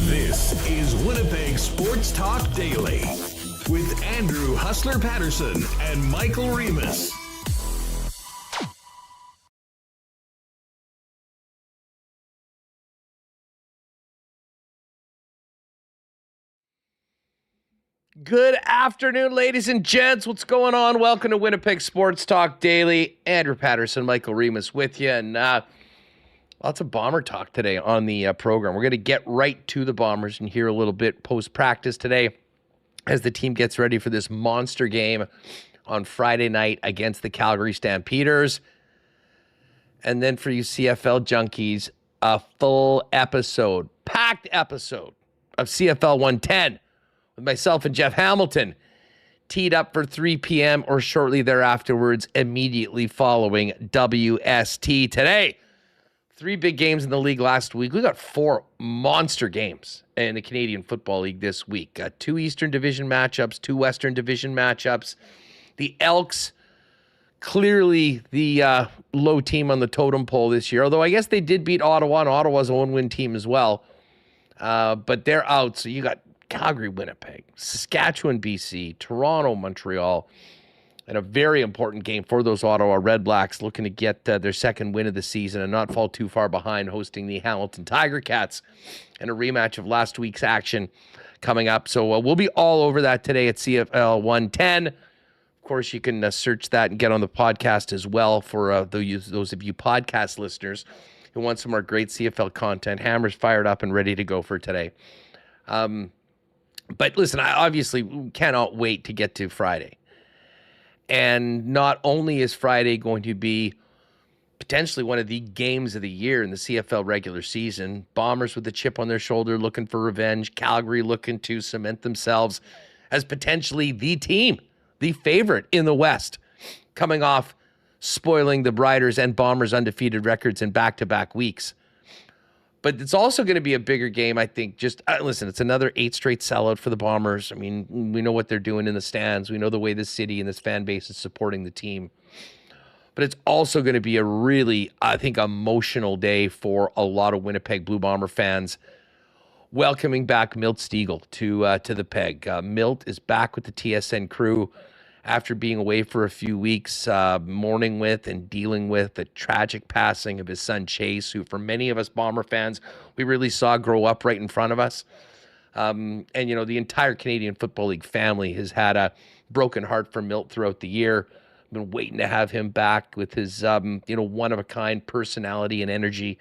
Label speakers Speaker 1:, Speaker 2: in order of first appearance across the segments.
Speaker 1: This is Winnipeg Sports Talk Daily with Andrew Hustler Paterson and Michael Remis.
Speaker 2: Good afternoon, ladies and gents. What's going on? Welcome to Winnipeg Sports Talk Daily. Andrew Paterson, Michael Remis with you, and lots of Bomber talk today on the program. We're going to get right to the Bombers and hear a little bit post-practice today as the team gets ready for this monster game on Friday night against the Calgary Stampeders. And then for you CFL junkies, a full episode, packed episode of CFL 110 with myself and Jeff Hamilton, teed up for 3 p.m. or shortly thereafterwards, immediately following WST today. 3 big games in the league last week. We got 4 monster games in the Canadian Football League this week. 2 Eastern Division matchups, 2 Western Division matchups. The Elks, clearly the low team on the totem pole this year, although I guess they did beat Ottawa, and Ottawa's a one-win team as well. But they're out, so you got Calgary, Winnipeg, Saskatchewan, BC, Toronto, Montreal, and a very important game for those Ottawa Red Blacks looking to get their second win of the season and not fall too far behind, hosting the Hamilton Tiger Cats and a rematch of last week's action coming up. So we'll be all over that today at CFL 110. Of course, you can search that and get on the podcast as well for those of you podcast listeners who want some more great CFL content. Hammer's fired up and ready to go for today. But listen, I obviously cannot wait to get to Friday. And not only is Friday going to be potentially one of the games of the year in the CFL regular season, Bombers with a chip on their shoulder looking for revenge, Calgary looking to cement themselves as potentially the team, the favorite in the West, coming off spoiling the Riders and Bombers' undefeated records in back-to-back weeks. But it's also going to be a bigger game, I think. Just listen, it's another 8 straight sellout for the Bombers. I mean, we know what they're doing in the stands. We know the way this city and this fan base is supporting the team. But it's also going to be a really, I think, emotional day for a lot of Winnipeg Blue Bomber fans, welcoming back Milt Stegall to the Peg. Milt is back with the TSN crew after being away for a few weeks, mourning with and dealing with the tragic passing of his son Chase, who for many of us Bomber fans, we really saw grow up right in front of us. And, you know, the entire Canadian Football League family has had a broken heart for Milt throughout the year. Been waiting to have him back with his, one-of-a-kind personality and energy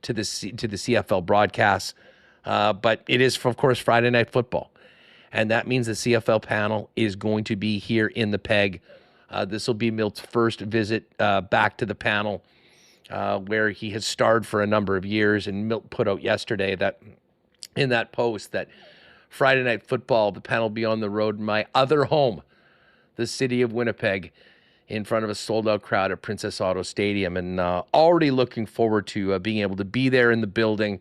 Speaker 2: to the CFL broadcasts. But it is, of course, Friday Night Football. And that means the CFL panel is going to be here in the Peg. This will be Milt's first visit back to the panel, where he has starred for a number of years. And Milt put out yesterday that in that post that Friday Night Football, the panel will be on the road in my other home, the city of Winnipeg, in front of a sold-out crowd at Princess Auto Stadium. And already looking forward to being able to be there in the building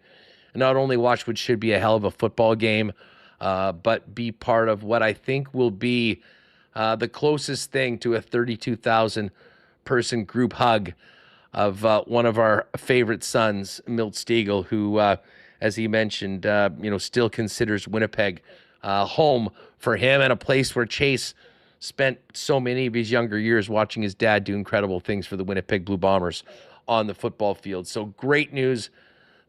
Speaker 2: and not only watch what should be a hell of a football game, but be part of what I think will be the closest thing to a 32,000-person group hug of one of our favorite sons, Milt Stegall, who, as he mentioned, still considers Winnipeg home for him and a place where Chase spent so many of his younger years watching his dad do incredible things for the Winnipeg Blue Bombers on the football field. So great news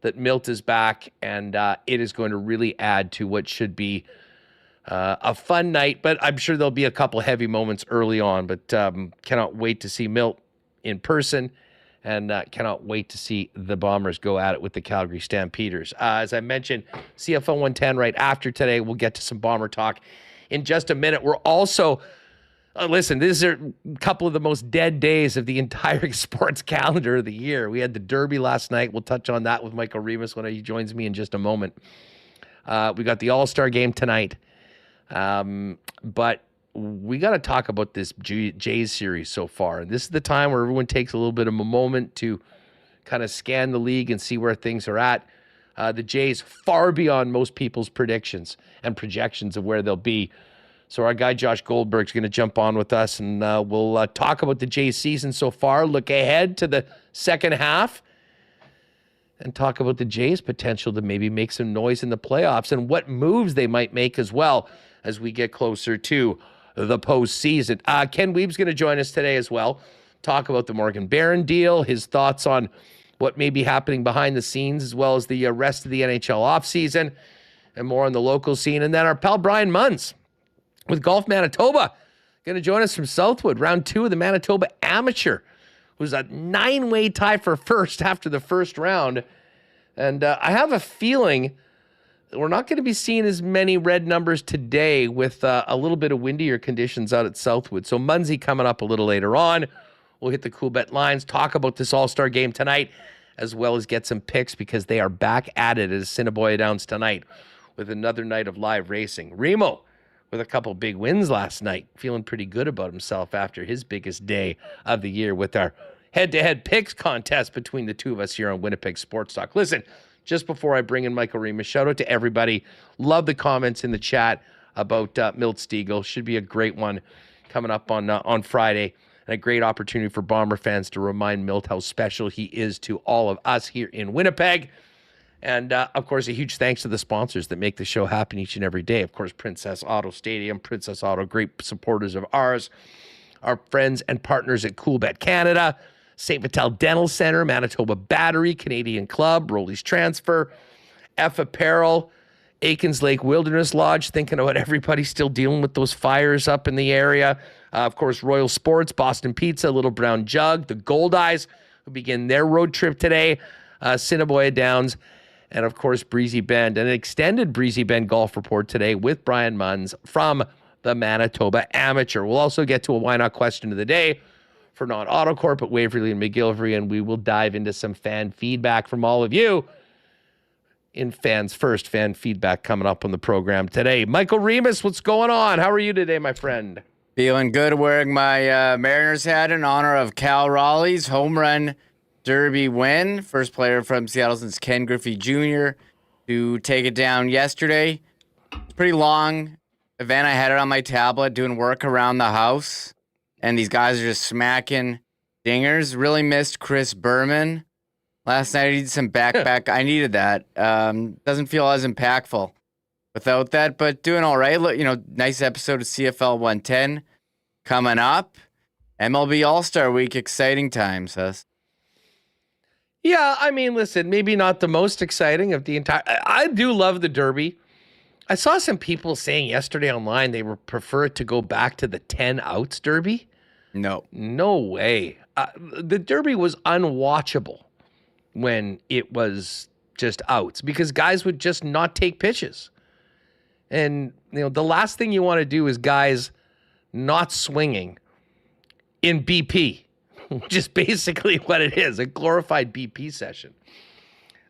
Speaker 2: that Milt is back, and it is going to really add to what should be a fun night, but I'm sure there'll be a couple heavy moments early on, but cannot wait to see Milt in person, and cannot wait to see the Bombers go at it with the Calgary Stampeders. As I mentioned, CFL 110 right after today. We'll get to some Bomber talk in just a minute. We're also Listen, these are a couple of the most dead days of the entire sports calendar of the year. We had the Derby last night. We'll touch on that with Michael Remis when he joins me in just a moment. We got the All-Star game tonight. But we got to talk about this Jays series so far. And this is the time where everyone takes a little bit of a moment to kind of scan the league and see where things are at. The Jays far beyond most people's predictions and projections of where they'll be. So our guy Josh Goldberg is going to jump on with us, and we'll talk about the Jays season so far, look ahead to the second half, and talk about the Jays' potential to maybe make some noise in the playoffs and what moves they might make as well as we get closer to the postseason. Ken Wiebe's going to join us today as well, talk about the Morgan Barron deal, his thoughts on what may be happening behind the scenes, as well as the rest of the NHL offseason, and more on the local scene. And then our pal Brian Munz with Golf Manitoba, going to join us from Southwood, round 2 of the Manitoba Amateur. It was a 9-way tie for first after the first round. And I have a feeling that we're not going to be seeing as many red numbers today with a little bit of windier conditions out at Southwood. So Munzy coming up a little later on. We'll hit the cool bet lines, talk about this All-Star game tonight, as well as get some picks because they are back at it at Assiniboia Downs tonight with another night of live racing. Remo with a couple big wins last night, feeling pretty good about himself after his biggest day of the year with our head-to-head picks contest between the two of us here on Winnipeg Sports Talk. Listen, just before I bring in Michael Remis, shout out to everybody. Love the comments in the chat about Milt Stiegel. Should be a great one coming up on Friday, and a great opportunity for Bomber fans to remind Milt how special he is to all of us here in Winnipeg. And, of course, a huge thanks to the sponsors that make the show happen each and every day. Of course, Princess Auto Stadium, Princess Auto, great supporters of ours. Our friends and partners at Coolbet Canada, St. Vital Dental Center, Manitoba Battery, Canadian Club, Rollies Transfer, F Apparel, Aikens Lake Wilderness Lodge, thinking about everybody still dealing with those fires up in the area. Of course, Royal Sports, Boston Pizza, Little Brown Jug, the Gold Eyes, who begin their road trip today, Assiniboia Downs, and, of course, Breezy Bend. An extended Breezy Bend golf report today with Brian Munz from the Manitoba Amateur. We'll also get to a Why Not question of the day for non-Autocorp at Waverly and McGillivray, and we will dive into some fan feedback from all of you in Fans First. Fan feedback coming up on the program today. Michael Remis, what's going on? How are you today, my friend?
Speaker 3: Feeling good, wearing my Mariners hat in honor of Cal Raleigh's home run derby win. First player from Seattle since Ken Griffey Jr. to take it down yesterday. It's a pretty long event. I had it on my tablet doing work around the house, and these guys are just smacking dingers. Really missed Chris Berman last night. I needed some back. I needed that. Doesn't feel as impactful without that, but doing all right. Look, nice episode of CFL 110 coming up. MLB All-Star Week, exciting times, Huss.
Speaker 2: Yeah, I mean, listen, maybe not the most exciting of the entire... I do love the Derby. I saw some people saying yesterday online they would prefer it to go back to the 10 outs Derby. No way. The Derby was unwatchable when it was just outs because guys would just not take pitches. And, the last thing you want to do is guys not swinging in BP. Which is basically what it is, a glorified BP session.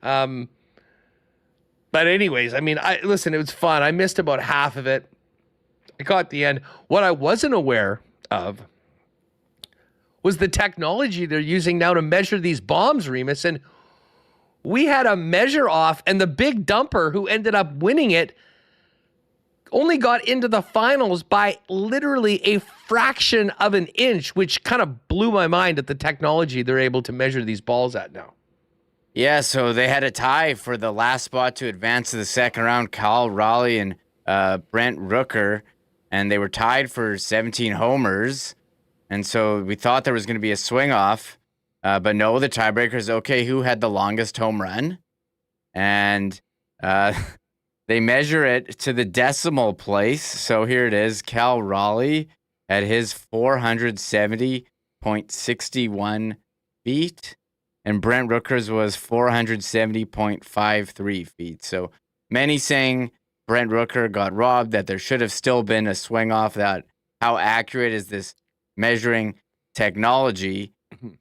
Speaker 2: But anyways, I mean, listen, it was fun. I missed about half of it. I caught the end. What I wasn't aware of was the technology they're using now to measure these bombs, Remis. And we had a measure off, and the big dumper who ended up winning it only got into the finals by literally a fraction of an inch, which kind of blew my mind at the technology they're able to measure these balls at now.
Speaker 3: Yeah, so they had a tie for the last spot to advance to the second round, Cal Raleigh and Brent Rooker, and they were tied for 17 homers. And so we thought there was going to be a swing off, but no, the tiebreaker is, okay, who had the longest home run? And they measure it to the decimal place. So here it is. Cal Raleigh at his 470.61 feet. And Brent Rooker's was 470.53 feet. So many saying Brent Rooker got robbed, that there should have still been a swing off, that how accurate is this measuring technology.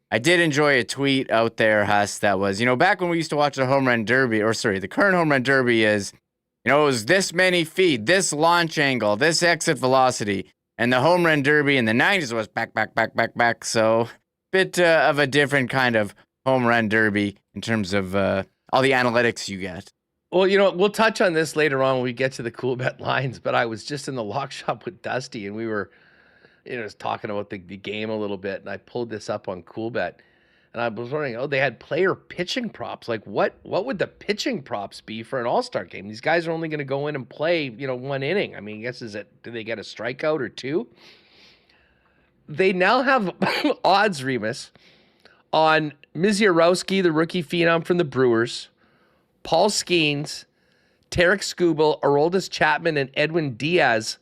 Speaker 3: I did enjoy a tweet out there, Huss, that was, back when we used to watch the home run derby, the current home run derby is, it was this many feet, this launch angle, this exit velocity. And the home run derby in the 90s was back. So bit of a different kind of home run derby in terms of all the analytics you get.
Speaker 2: Well, we'll touch on this later on when we get to the cool bet lines, but I was just in the lock shop with Dusty and we were, talking about the game a little bit, and I pulled this up on Cool Bet, and I was wondering, they had player pitching props. Like, what would the pitching props be for an All-Star game? These guys are only going to go in and play, one inning. I mean, I guess do they get a strikeout or two? They now have odds, Remis, on Misiorowski, the rookie phenom from the Brewers, Paul Skeens, Tarek Skubal, Aroldis Chapman, and Edwin Diaz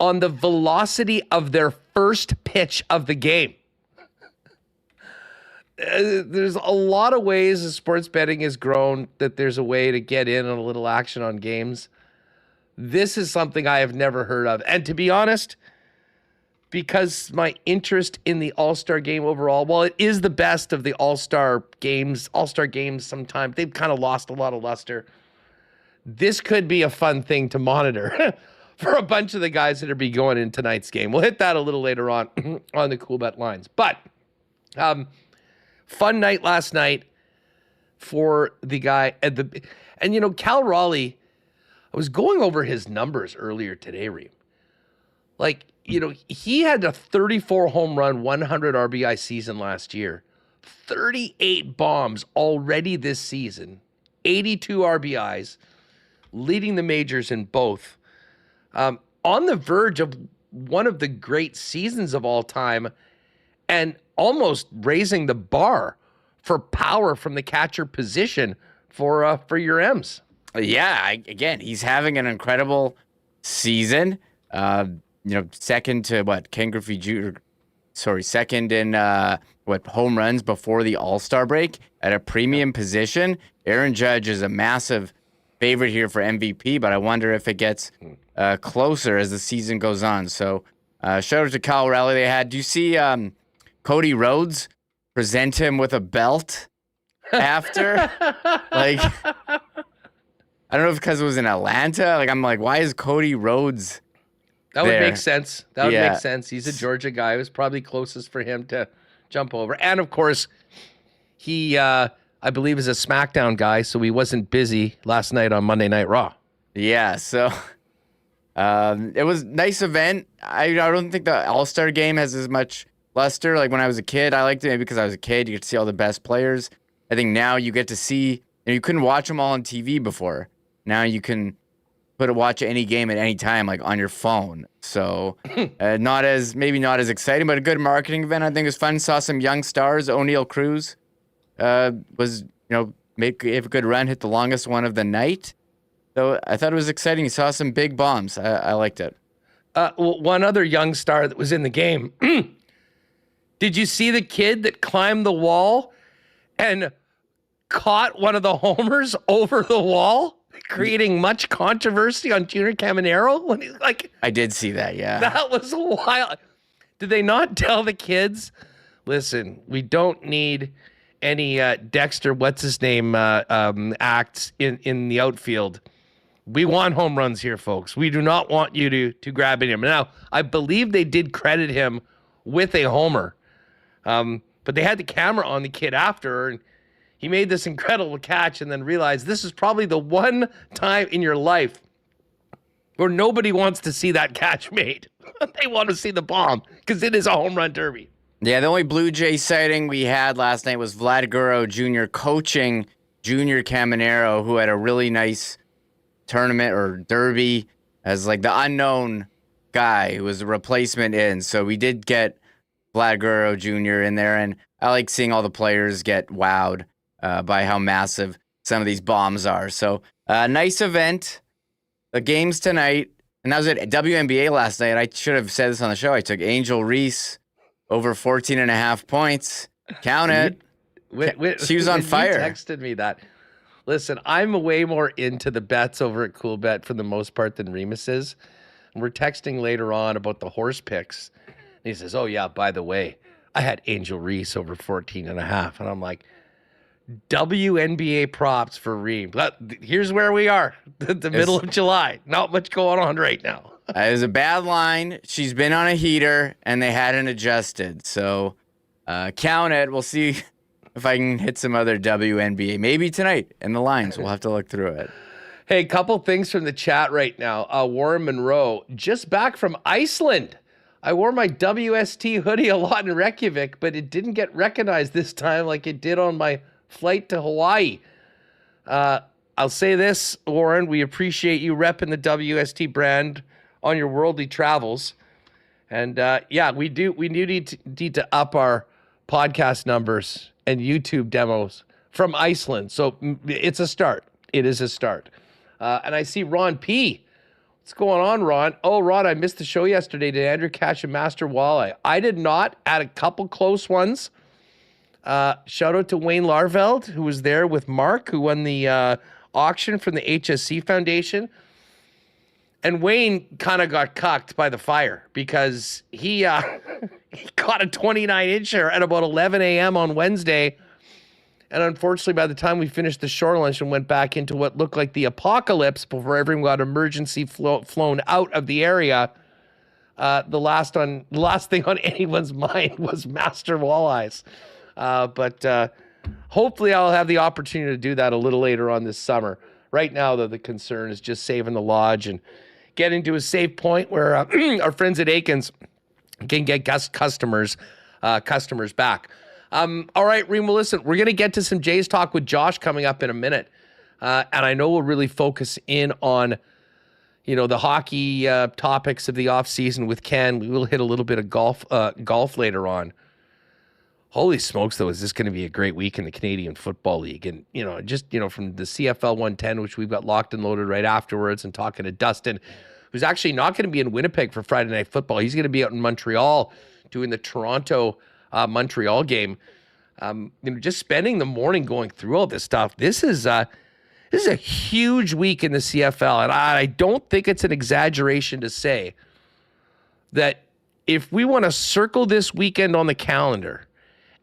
Speaker 2: on the velocity of their first pitch of the game. There's a lot of ways as sports betting has grown that there's a way to get in on a little action on games. This is something I have never heard of. And to be honest, because my interest in the All-Star game overall, while it is the best of the All-Star games sometimes, they've kind of lost a lot of luster. This could be a fun thing to monitor for a bunch of the guys that are be going in tonight's game. We'll hit that a little later on the Cool Bet lines. But fun night last night for the guy at Cal Raleigh. I was going over his numbers earlier today, Reem. Like, he had a 34 home run, 100 RBI season last year. 38 bombs already this season. 82 RBIs, leading the majors in both. On the verge of one of the great seasons of all time and almost raising the bar for power from the catcher position for your M's.
Speaker 3: Yeah, again, he's having an incredible season. Second to Ken Griffey Jr. Second in home runs before the All-Star break at a premium position. Aaron Judge is a massive favorite here for MVP, but I wonder if it gets closer as the season goes on. So shout out to Kyle Raleigh. Do you see Cody Rhodes present him with a belt after? I don't know if because it was in Atlanta. I'm like, why is Cody Rhodes
Speaker 2: That
Speaker 3: there?
Speaker 2: would make sense. That would make sense. He's a Georgia guy. It was probably closest for him to jump over. And, of course, he, I believe, is a SmackDown guy, so he wasn't busy last night on Monday Night Raw.
Speaker 3: Yeah, so it was a nice event. I don't think the All-Star game has as much luster. Like when I was a kid, I liked it maybe because I was a kid. You get to see all the best players. I think now you get to see, you couldn't watch them all on TV before. Now you can watch any game at any time, like on your phone. So maybe not as exciting, but a good marketing event. I think it was fun. Saw some young stars. O'Neal Cruz was, make a good run, hit the longest one of the night. So I thought it was exciting. You saw some big bombs. I liked it.
Speaker 2: One other young star that was in the game. Did you see the kid that climbed the wall and caught one of the homers over the wall, creating much controversy on Junior Caminero? When he's like,
Speaker 3: I did see that, yeah.
Speaker 2: That was wild. Did they not tell the kids, listen, we don't need any Dexter, what's his name, acts in the outfield. We want home runs here, folks. We do not want you to grab him. Now, I believe they did credit him with a homer, but they had the camera on the kid after, and he made this incredible catch and then realized this is probably the one time in your life where nobody wants to see that catch made. They want to see the bomb because it is a home run derby.
Speaker 3: Yeah, the only Blue Jay sighting we had last night was Vlad Guerrero Jr. coaching Junior Caminero, who had a really nice tournament or derby as like the unknown guy who was a replacement in. So we did get Vlad Guerrero Jr. in there, and I like seeing all the players get wowed by how massive some of these bombs are. So nice event. The games tonight, and that was at WNBA last night. I should have said this on the show. I took Angel Reese over 14.5 points. Count it. She was on fire.
Speaker 2: You texted me that. Listen, I'm way more into the bets over at Cool Bet for the most part than Remis is. And we're texting later on about the horse picks. And he says, oh, yeah, by the way, I had Angel Reese over 14.5. And I'm like, WNBA props for Reem. Here's where we are, the middle of July. Not much going on right now.
Speaker 3: It was a bad line. She's been on a heater, and they hadn't adjusted. So count it. We'll see if I can hit some other WNBA. Maybe tonight in the lines. We'll have to look through it.
Speaker 2: Hey, couple things from the chat right now. Warren Monroe, just back from Iceland. I wore my WST hoodie a lot in Reykjavik, but it didn't get recognized this time like it did on my flight to Hawaii. I'll say this, Warren, we appreciate you repping the WST brand on your worldly travels. And yeah, we need to up our podcast numbers and YouTube demos from Iceland. So it's a start. It is a start. And I see Ron P. What's going on, Ron? Oh, Ron, I missed the show yesterday. Did Andrew catch a master walleye? I did not. Had a couple close ones. Shout out to Wayne Larveld, who was there with Mark, who won the auction from the HSC Foundation. And Wayne kind of got cucked by the fire because he caught a 29-incher at about 11 a.m. on Wednesday. And unfortunately, by the time we finished the shore lunch and went back into what looked like the apocalypse before everyone got emergency flown out of the area, the last thing on anyone's mind was master walleyes. But hopefully I'll have the opportunity to do that a little later on this summer. Right now, though, the concern is just saving the lodge and getting to a safe point where our friends at Aikens can get customers back. All right, Reem, well, listen, we're going to get to some Jays talk with Josh coming up in a minute. And I know we'll really focus in on, the hockey topics of the offseason with Ken. We will hit a little bit of golf later on. Holy smokes, though, is this going to be a great week in the Canadian Football League? And, from the CFL 110, which we've got locked and loaded right afterwards, and talking to Dustin, who's actually not going to be in Winnipeg for Friday Night Football. He's going to be out in Montreal doing the Toronto Montreal game. Just spending the morning going through all this stuff. This is a huge week in the CFL, and I don't think it's an exaggeration to say that if we want to circle this weekend on the calendar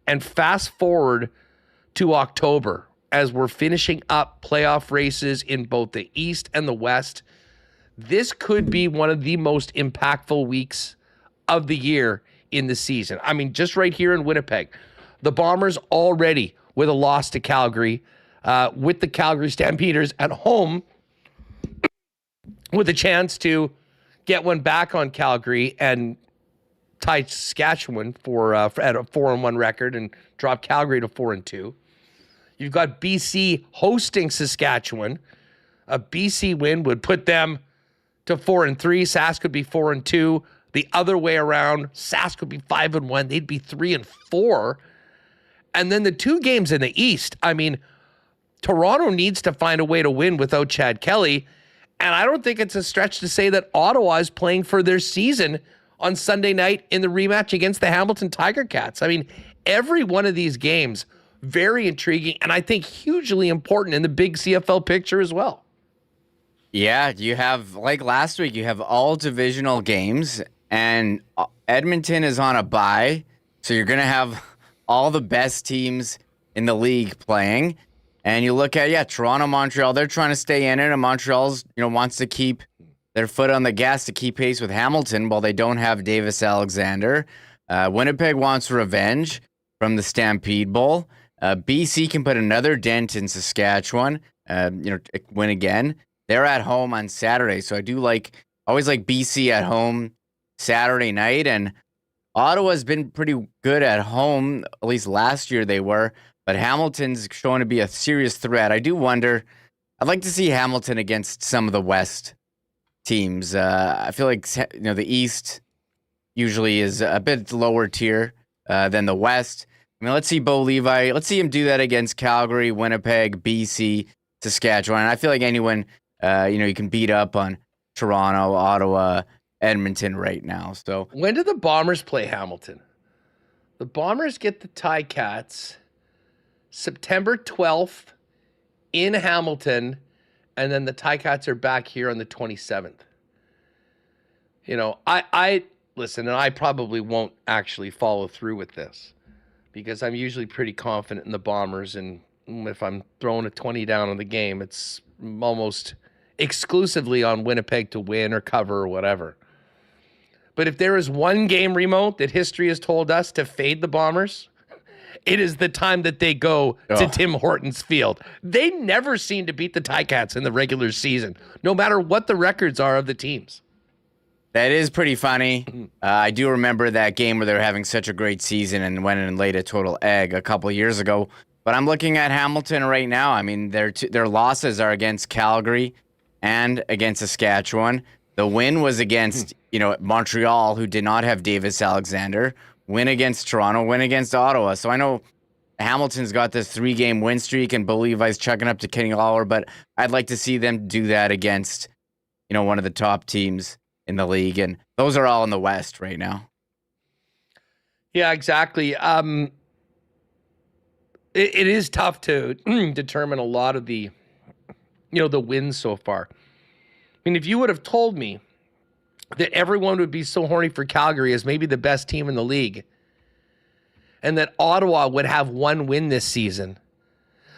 Speaker 2: and fast forward to October as we're finishing up playoff races in both the East and the West, this could be one of the most impactful weeks of the year in the season. I mean, just right here in Winnipeg, the Bombers already with a loss to Calgary, with the Calgary Stampeders at home with a chance to get one back on Calgary and tie Saskatchewan for at a 4-1 record and drop Calgary to 4-2. You've got BC hosting Saskatchewan. A BC win would put them to 4-3. Sask could be 4-2. The other way around, Sask would be 5-1. They'd be 3-4. And then the two games in the East. I mean, Toronto needs to find a way to win without Chad Kelly. And I don't think it's a stretch to say that Ottawa is playing for their season on Sunday night in the rematch against the Hamilton Tiger Cats. I mean, every one of these games, very intriguing, and I think hugely important in the big CFL picture as well.
Speaker 3: Yeah, you have, like last week, you have all divisional games, and Edmonton is on a bye, so you're going to have all the best teams in the league playing. And you look at, Toronto, Montreal, they're trying to stay in it, and Montreal's, wants to keep their foot on the gas to keep pace with Hamilton while they don't have Davis Alexander. Winnipeg wants revenge from the Stampede Bowl. BC can put another dent in Saskatchewan, win again. They're at home on Saturday, so I do always like BC at home Saturday night, and Ottawa's been pretty good at home, at least last year they were, but Hamilton's showing to be a serious threat. I do wonder, I'd like to see Hamilton against some of the West teams. I feel like, the East usually is a bit lower tier than the West. I mean, let's see Bo Levi. Let's see him do that against Calgary, Winnipeg, BC, Saskatchewan. And I feel like anyone, you can beat up on Toronto, Ottawa, Edmonton right now. So
Speaker 2: when do the Bombers play Hamilton? The Bombers get the Ticats September 12th in Hamilton, and then the Ticats are back here on the 27th. I listen, and I probably won't actually follow through with this because I'm usually pretty confident in the Bombers. And if I'm throwing a 20 down on the game, it's almost exclusively on Winnipeg to win or cover or whatever. But if there is one game, Remo, that history has told us to fade the Bombers, it is the time that they go to Tim Hortons Field. They never seem to beat the Ticats in the regular season, no matter what the records are of the teams.
Speaker 3: That is pretty funny. I do remember that game where they were having such a great season and went and laid a total egg a couple of years ago. But I'm looking at Hamilton right now. I mean, their losses are against Calgary and against Saskatchewan. The win was against, Montreal, who did not have Davis Alexander. Win against Toronto, win against Ottawa. So I know Hamilton's got this 3-game win streak and Levi's chucking up to Kenny Lawler, but I'd like to see them do that against, one of the top teams in the league. And those are all in the West right now.
Speaker 2: Yeah, exactly. It is tough to determine a lot of the, the wins so far. I mean, if you would have told me that everyone would be so horny for Calgary as maybe the best team in the league, and that Ottawa would have one win this season,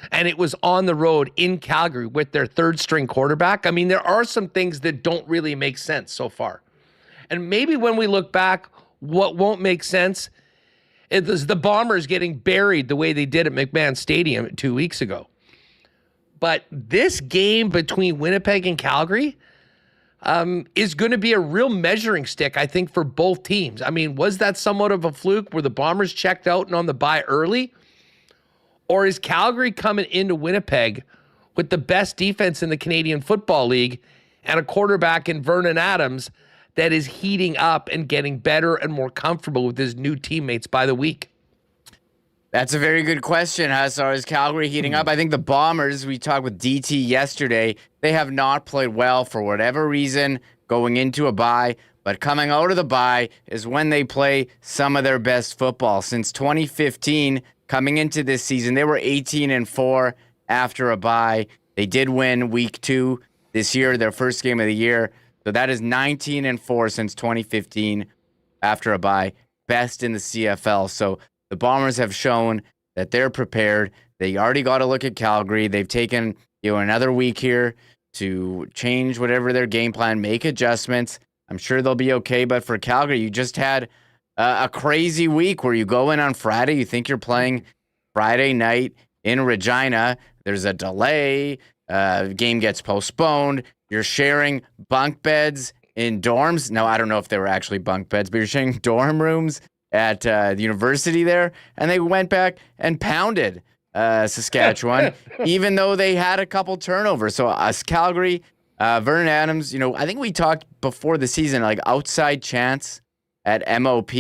Speaker 2: and it was on the road in Calgary with their third-string quarterback, I mean, there are some things that don't really make sense so far. And maybe when we look back, what won't make sense is the Bombers getting buried the way they did at McMahon Stadium 2 weeks ago. But this game between Winnipeg and Calgary is going to be a real measuring stick, I think, for both teams. I mean, was that somewhat of a fluke where the Bombers checked out and on the bye early? Or is Calgary coming into Winnipeg with the best defense in the Canadian Football League and a quarterback in Vernon Adams that is heating up and getting better and more comfortable with his new teammates by the week?
Speaker 3: That's a very good question, Hussar. Is Calgary heating up? I think the Bombers, we talked with DT yesterday, they have not played well for whatever reason going into a bye, but coming out of the bye is when they play some of their best football. Since 2015, coming into this season, they were 18-4 after a bye. They did win week 2 this year, their first game of the year. So that is 19-4 since 2015 after a bye. Best in the CFL. So the Bombers have shown that they're prepared. They already got to look at Calgary. They've taken another week here to change whatever their game plan, make adjustments. I'm sure they'll be okay. But for Calgary, you just had a crazy week where you go in on Friday. You think you're playing Friday night in Regina. There's a delay. Game gets postponed. You're sharing bunk beds in dorms. Now, I don't know if they were actually bunk beds, but you're sharing dorm rooms at the university there, and they went back and pounded Saskatchewan, even though they had a couple turnovers. So Calgary, Vernon Adams, I think we talked before the season, like outside chance at MOP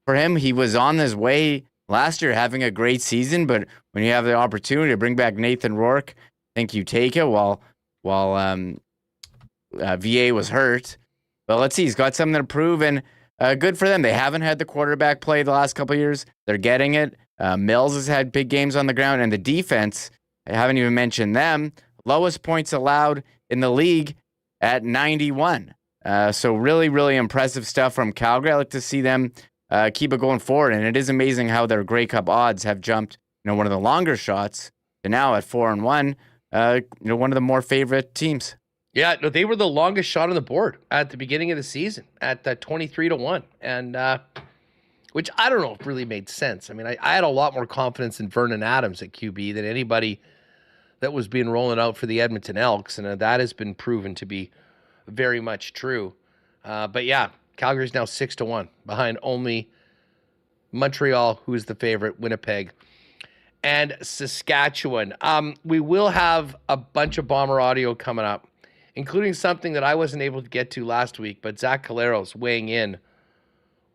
Speaker 3: for him. He was on his way last year having a great season, but when you have the opportunity to bring back Nathan Rourke, I think you take it while VA was hurt. But let's see, he's got something to prove, and good for them. They haven't had the quarterback play the last couple of years. They're getting it. Mills has had big games on the ground, and the defense, I haven't even mentioned them, lowest points allowed in the league at 91. So really, really impressive stuff from Calgary. I like to see them keep it going forward, and it is amazing how their Grey Cup odds have jumped, one of the longer shots to now at 4-1, one of the more favorite teams.
Speaker 2: Yeah, no, they were the longest shot on the board at the beginning of the season at 23-1, and which I don't know if really made sense. I mean, I had a lot more confidence in Vernon Adams at QB than anybody that was being rolling out for the Edmonton Elks, and that has been proven to be very much true. But yeah, Calgary's now 6-1 behind only Montreal, who is the favorite, Winnipeg, and Saskatchewan. We will have a bunch of Bomber audio coming up, including something that I wasn't able to get to last week, but Zach Caleros weighing in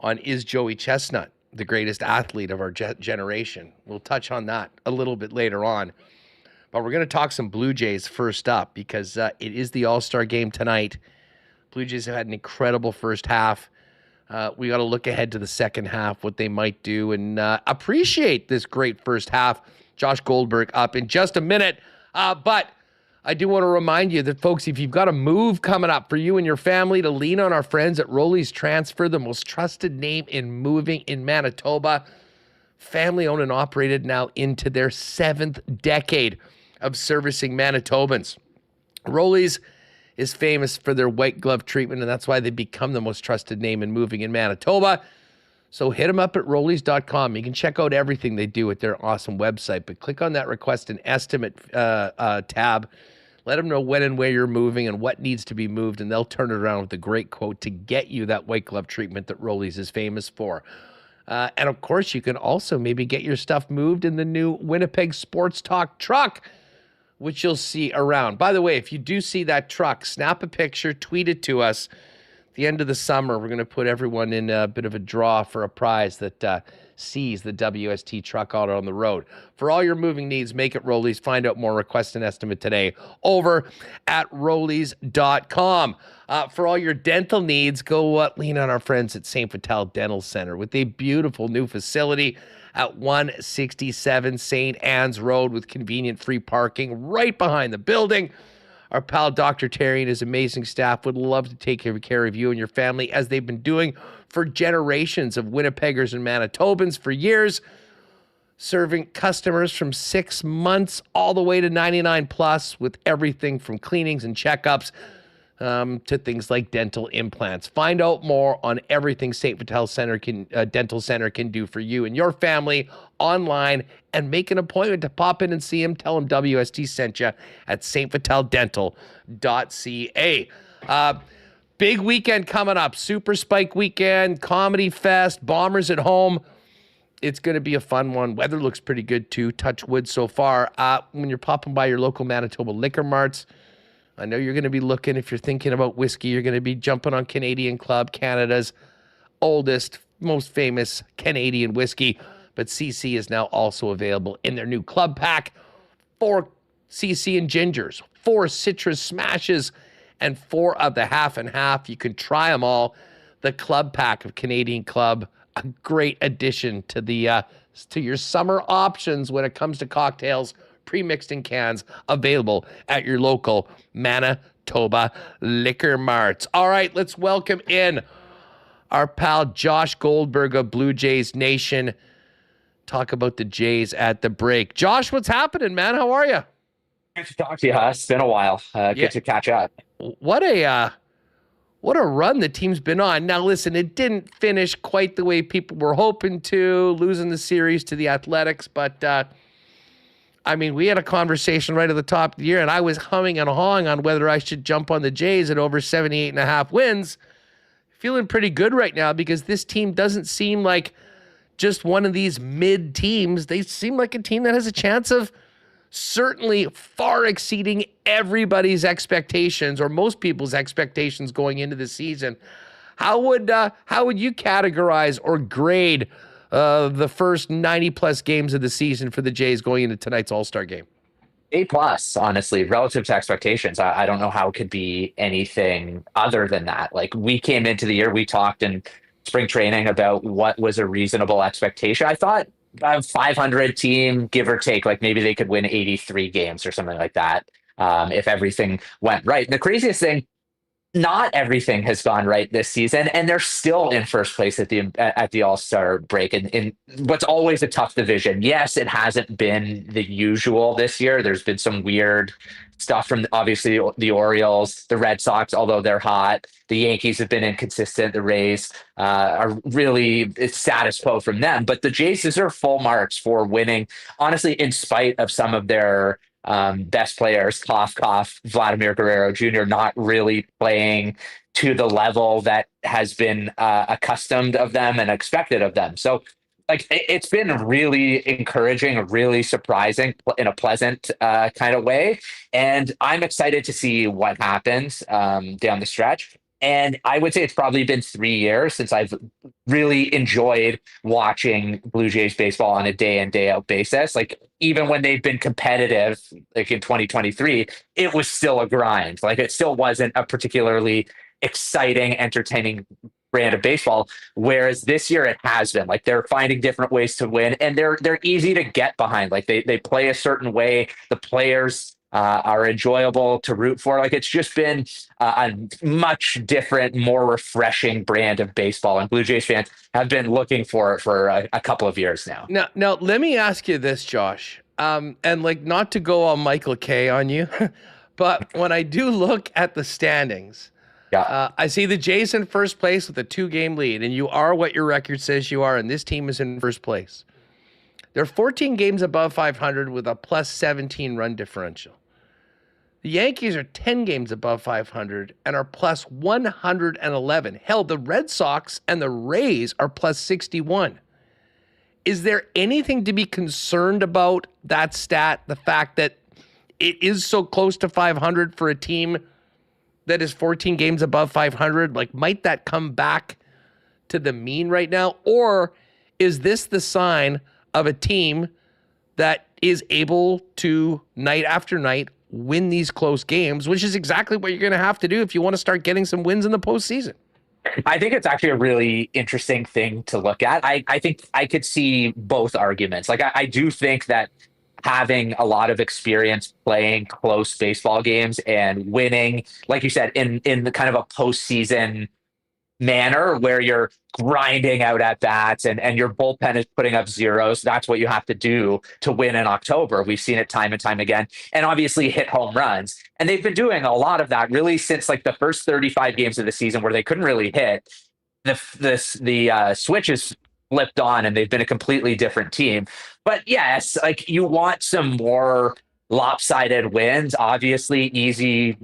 Speaker 2: on is Joey Chestnut the greatest athlete of our generation. We'll touch on that a little bit later on. But we're going to talk some Blue Jays first up because it is the All-Star game tonight. Blue Jays have had an incredible first half. We got to look ahead to the second half, what they might do, and appreciate this great first half. Josh Goldberg up in just a minute. But I do want to remind you that, folks, if you've got a move coming up for you and your family, to lean on our friends at Rolly's Transfer, the most trusted name in moving in Manitoba. Family owned and operated, now into their 7th decade of servicing Manitobans. Rolly's is famous for their white glove treatment, and that's why they become the most trusted name in moving in Manitoba. So hit them up at Rollies.com. You can check out everything they do at their awesome website, but click on that request an estimate tab. Let them know when and where you're moving and what needs to be moved, and they'll turn it around with a great quote to get you that white glove treatment that Rollies is famous for. And of course, you can also maybe get your stuff moved in the new Winnipeg Sports Talk truck, which you'll see around. By the way, if you do see that truck, snap a picture, tweet it to us. At the end of the summer, we're going to put everyone in a bit of a draw for a prize that sees the WST truck out on the road. For all your moving needs, make it Rollies. Find out more, request an estimate today over at Rollies.com. For all your dental needs, go lean on our friends at St. Vital Dental Center with a beautiful new facility at 167 St. Anne's Road with convenient free parking right behind the building. Our pal Dr. Terry and his amazing staff would love to take care of you and your family, as they've been doing for generations of Winnipeggers and Manitobans for years, serving customers from 6 months all the way to 99 plus, with everything from cleanings and checkups to things like dental implants. Find out more on everything St. Vital Dental Center can do for you and your family online, and make an appointment to pop in and see him. Tell him WST sent you at stviteldental.ca. Big weekend coming up. Super Spike weekend, Comedy Fest, Bombers at home. It's going to be a fun one. Weather looks pretty good too. Touch wood so far. When you're popping by your local Manitoba liquor marts, I know you're going to be looking. If you're thinking about whiskey, you're going to be jumping on Canadian Club, Canada's oldest, most famous Canadian whiskey. But CC is now also available in their new club pack. 4 CC and gingers, 4 citrus smashes, and 4 of the half and half. You can try them all. The club pack of Canadian Club, a great addition to the to your summer options when it comes to cocktails, pre-mixed in cans, available at your local Manitoba liquor marts. All right, let's welcome in our pal Josh Goldberg of Blue Jays Nation. Talk about the Jays at the break. Josh, what's happening, man? How are you?
Speaker 4: Good to talk to you, Huss. It's been a while. Good to catch up.
Speaker 2: What a run the team's been on. Now, listen, it didn't finish quite the way people were hoping to, losing the series to the Athletics, but I mean, we had a conversation right at the top of the year, and I was humming and hawing on whether I should jump on the Jays at over 78.5 wins. Feeling pretty good right now, because this team doesn't seem like just one of these mid teams. They seem like a team that has a chance of certainly far exceeding everybody's expectations, or most people's expectations, going into the season. How would you categorize or grade the first 90 plus games of the season for the Jays going into tonight's All-Star game?
Speaker 4: A+, honestly, relative to expectations. I don't know how it could be anything other than that. Like, we came into the year, we talked in spring training about what was a reasonable expectation. I thought a 500 team, give or take, like maybe they could win 83 games or something like that if everything went right. And the craziest thing, not everything has gone right this season, and they're still in first place at the All-Star break in what's always a tough division. Yes, it hasn't been the usual this year. There's been some weird stuff from obviously the Orioles, the Red Sox, although they're hot. The Yankees have been inconsistent. The Rays are really, it's status quo from them. But the Jays deserve full marks for winning, honestly, in spite of some of their best players, cough, Vladimir Guerrero Jr., not really playing to the level that has been accustomed of them and expected of them. So, like, it's been really encouraging, really surprising in a pleasant kind of way. And I'm excited to see what happens down the stretch. And I would say it's probably been 3 years since I've really enjoyed watching Blue Jays baseball on a day in, day out basis. Like, even when they've been competitive, like in 2023, it was still a grind. Like, it still wasn't a particularly exciting, entertaining brand of baseball. Whereas this year it has been. Like, they're finding different ways to win, and they're easy to get behind. Like, they play a certain way. The players are enjoyable to root for. Like, it's just been a much different, more refreshing brand of baseball, and Blue Jays fans have been looking for it for a couple of years now.
Speaker 2: Now, let me ask you this, Josh, and like, not to go all Michael K on you, but when I do look at the standings, I see the Jays in first place with a 2-game lead, and you are what your record says you are, and this team is in first place. They're 14 games above 500 with a plus 17 run differential. The Yankees are 10 games above 500 and are plus 111. Hell, the Red Sox and the Rays are plus 61. Is there anything to be concerned about that stat, the fact that it is so close to 500 for a team that is 14 games above 500? Like, might that come back to the mean right now? Or is this the sign of a team that is able to, night after night, win these close games, which is exactly what you're going to have to do if you want to start getting some wins in the postseason?
Speaker 4: I think it's actually a really interesting thing to look at. I think I could see both arguments. Like, I do think that having a lot of experience playing close baseball games and winning, like you said, in the kind of a postseason manner where you're grinding out at bats and your bullpen is putting up zeros. That's what you have to do to win in October. We've seen it time and time again, and obviously hit home runs. And they've been doing a lot of that really since like the first 35 games of the season where they couldn't really hit. The switch is flipped on and they've been a completely different team. But yes, like, you want some more lopsided wins. Obviously, easy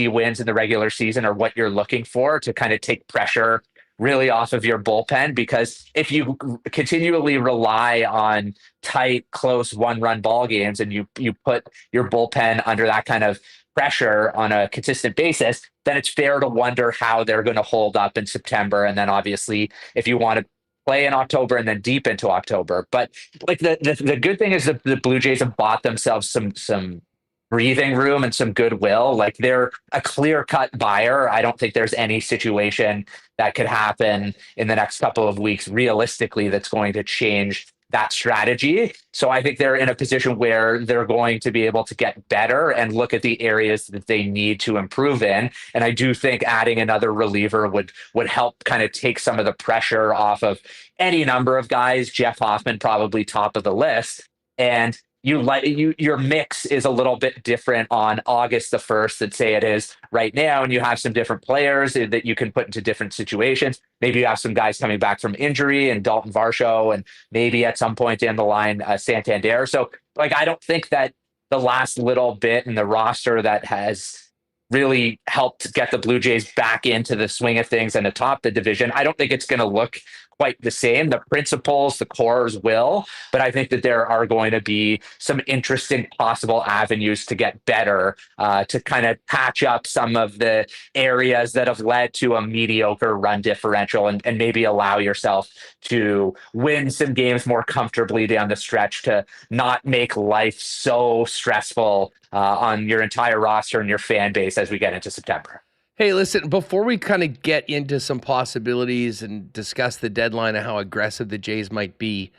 Speaker 4: wins in the regular season are what you're looking for to kind of take pressure really off of your bullpen, because if you continually rely on tight, close one-run ball games and you put your bullpen under that kind of pressure on a consistent basis, then it's fair to wonder how they're going to hold up in September. And then obviously, if you want to play in October and then deep into October. But like, the good thing is that the Blue Jays have bought themselves some breathing room and some goodwill. Like, they're a clear-cut buyer. I don't think there's any situation that could happen in the next couple of weeks realistically that's going to change that strategy. So I think they're in a position where they're going to be able to get better and look at the areas that they need to improve in. And I do think adding another reliever would help kind of take some of the pressure off of any number of guys. Jeff Hoffman probably top of the list. And your mix is a little bit different on August the 1st than say it is right now, and you have some different players that you can put into different situations. Maybe you have some guys coming back from injury and Dalton Varsho, and maybe at some point down the line Santander. So like, I don't think that the last little bit in the roster that has really helped get the Blue Jays back into the swing of things and atop the division, I don't think it's going to look quite the same. The principles, the cores will, but I think that there are going to be some interesting possible avenues to get better, to kind of patch up some of the areas that have led to a mediocre run differential, and maybe allow yourself to win some games more comfortably down the stretch, to not make life so stressful on your entire roster and your fan base as we get into September.
Speaker 2: Hey, listen, before we kind of get into some possibilities and discuss the deadline and how aggressive the Jays might be,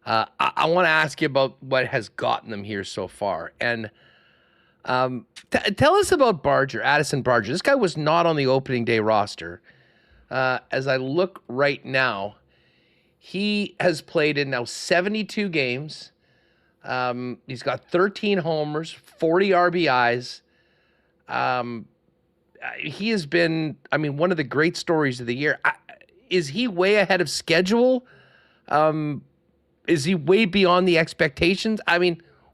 Speaker 2: I want to ask you about what has gotten them here so far. And tell us about Barger, Addison Barger. This guy was not on the opening day roster. As I look right now, he has played in now 72 games. He's got 13 homers, 40 RBIs. He has been, one of the great stories of the year. Is he way ahead of schedule? Is he way beyond the expectations?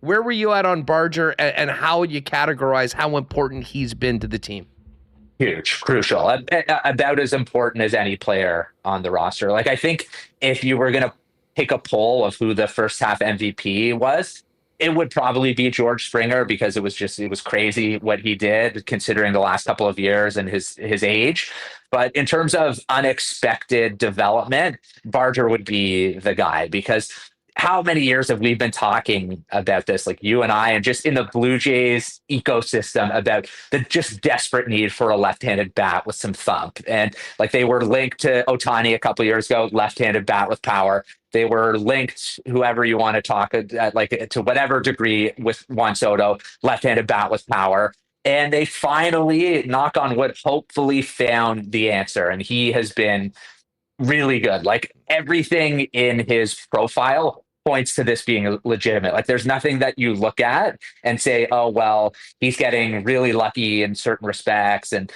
Speaker 2: Where were you at on Barger, and how would you categorize how important he's been to the team?
Speaker 4: Huge, crucial, about as important as any player on the roster. Like, I think if you were going to pick a poll of who the first half MVP was, it would probably be George Springer, because it was crazy what he did considering the last couple of years and his age. But in terms of unexpected development, Barger would be the guy, because how many years have we been talking about this, like you and I, and just in the Blue Jays ecosystem about the just desperate need for a left-handed bat with some thump. And like they were linked to Ohtani a couple of years ago, left-handed bat with power. They were linked, whoever you want to talk like to whatever degree, with Juan Soto, left-handed bat with power. And they finally, knock on wood, hopefully found the answer. And he has been really good. Like everything in his profile points to this being legitimate. Like there's nothing that you look at and say, oh, well, he's getting really lucky in certain respects and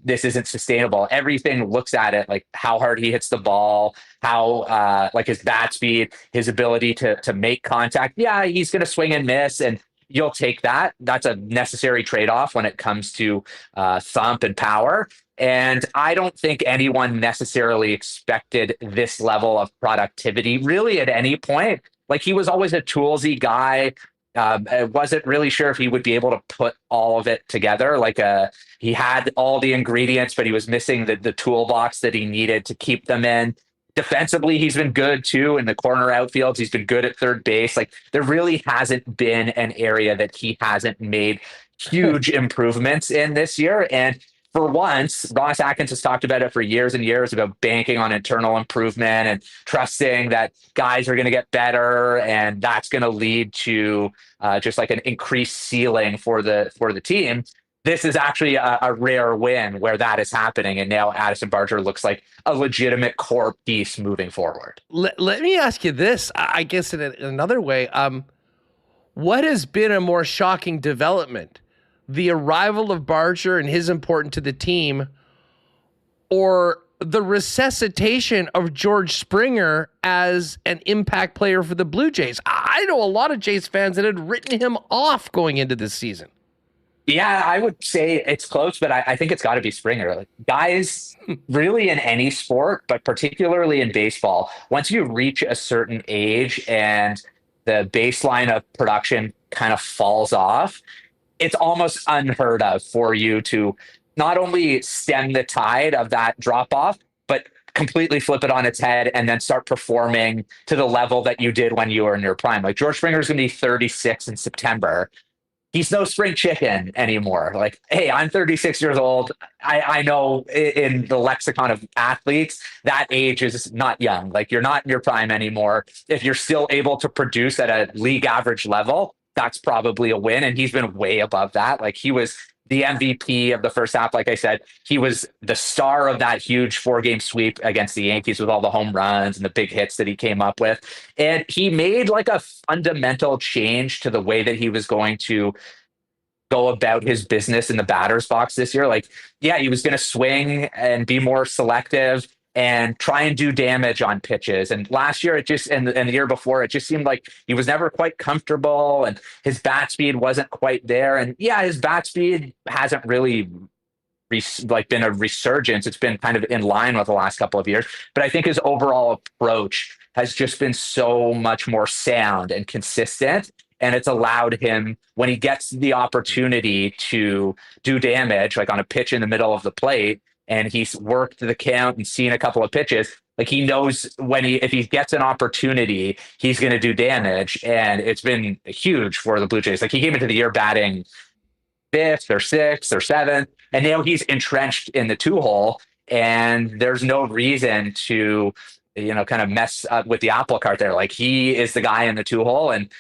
Speaker 4: this isn't sustainable. Everything looks at it like how hard he hits the ball, how like his bat speed, his ability to make contact. Yeah, he's going to swing and miss, and you'll take that. That's a necessary trade-off when it comes to thump and power. And I don't think anyone necessarily expected this level of productivity really at any point. Like he was always a toolsy guy. I wasn't really sure if he would be able to put all of it together. Like he had all the ingredients, but he was missing the toolbox that he needed to keep them in. Defensively, he's been good too in the corner outfields. He's been good at third base. Like there really hasn't been an area that he hasn't made huge improvements in this year. And for once, Ross Atkins has talked about it for years and years about banking on internal improvement and trusting that guys are going to get better, and that's going to lead to just like an increased ceiling for the team. This is actually a rare win where that is happening, and now Addison Barger looks like a legitimate core piece moving forward.
Speaker 2: Let me ask you this, I guess in another way. What has been a more shocking development? The arrival of Barger and his importance to the team, or the resuscitation of George Springer as an impact player for the Blue Jays? I know a lot of Jays fans that had written him off going into this season.
Speaker 4: Yeah, I would say it's close, but I think it's got to be Springer. Like guys, really in any sport, but particularly in baseball, once you reach a certain age and the baseline of production kind of falls off, it's almost unheard of for you to not only stem the tide of that drop off, but completely flip it on its head and then start performing to the level that you did when you were in your prime. Like George Springer is going to be 36 in September. He's no spring chicken anymore. Like, hey, I'm 36 years old. I know in the lexicon of athletes, that age is not young. Like you're not in your prime anymore. If you're still able to produce at a league average level, that's probably a win. And he's been way above that. Like he was the MVP of the first half. Like I said, he was the star of that huge 4-game sweep against the Yankees with all the home runs and the big hits that he came up with. And he made like a fundamental change to the way that he was going to go about his business in the batter's box this year. Like, yeah, he was going to swing and be more selective and try and do damage on pitches. And last year, and the year before, it just seemed like he was never quite comfortable and his bat speed wasn't quite there. And yeah, his bat speed hasn't really been a resurgence. It's been kind of in line with the last couple of years. But I think his overall approach has just been so much more sound and consistent. And it's allowed him, when he gets the opportunity to do damage, like on a pitch in the middle of the plate, and he's worked the count and seen a couple of pitches, like he knows if he gets an opportunity, he's going to do damage. And it's been huge for the Blue Jays. Like he came into the year batting 5th or 6th or 7th, and now he's entrenched in the 2-hole, and there's no reason to, kind of mess up with the apple cart there. Like he is the guy in the 2-hole, and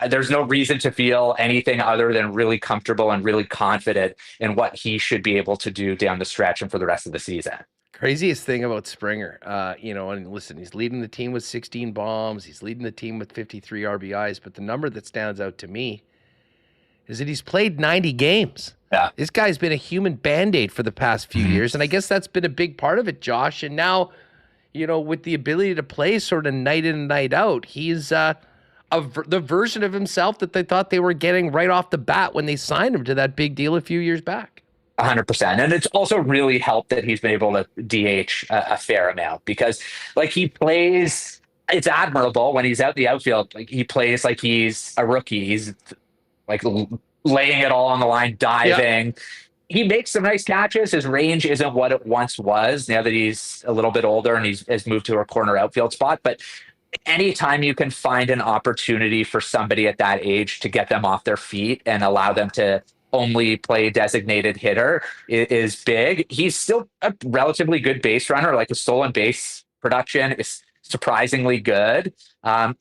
Speaker 4: there's no reason to feel anything other than really comfortable and really confident in what he should be able to do down the stretch and for the rest of the season.
Speaker 2: Craziest thing about Springer, and listen, he's leading the team with 16 bombs. He's leading the team with 53 RBIs. But the number that stands out to me is that he's played 90 games.
Speaker 4: Yeah.
Speaker 2: This guy's been a human Band-Aid for the past few years. And I guess that's been a big part of it, Josh. And now, with the ability to play sort of night in and night out, he's the version of himself that they thought they were getting right off the bat when they signed him to that big deal a few years back.
Speaker 4: 100%. And it's also really helped that he's been able to DH a fair amount, because like he plays, it's admirable when he's out the outfield. Like he plays like he's a rookie. He's like laying it all on the line, diving. Yep. He makes some nice catches. His range isn't what it once was now that he's a little bit older and has moved to a corner outfield spot. But anytime you can find an opportunity for somebody at that age to get them off their feet and allow them to only play designated hitter is big. He's still a relatively good base runner. Like his stolen base production is surprisingly good.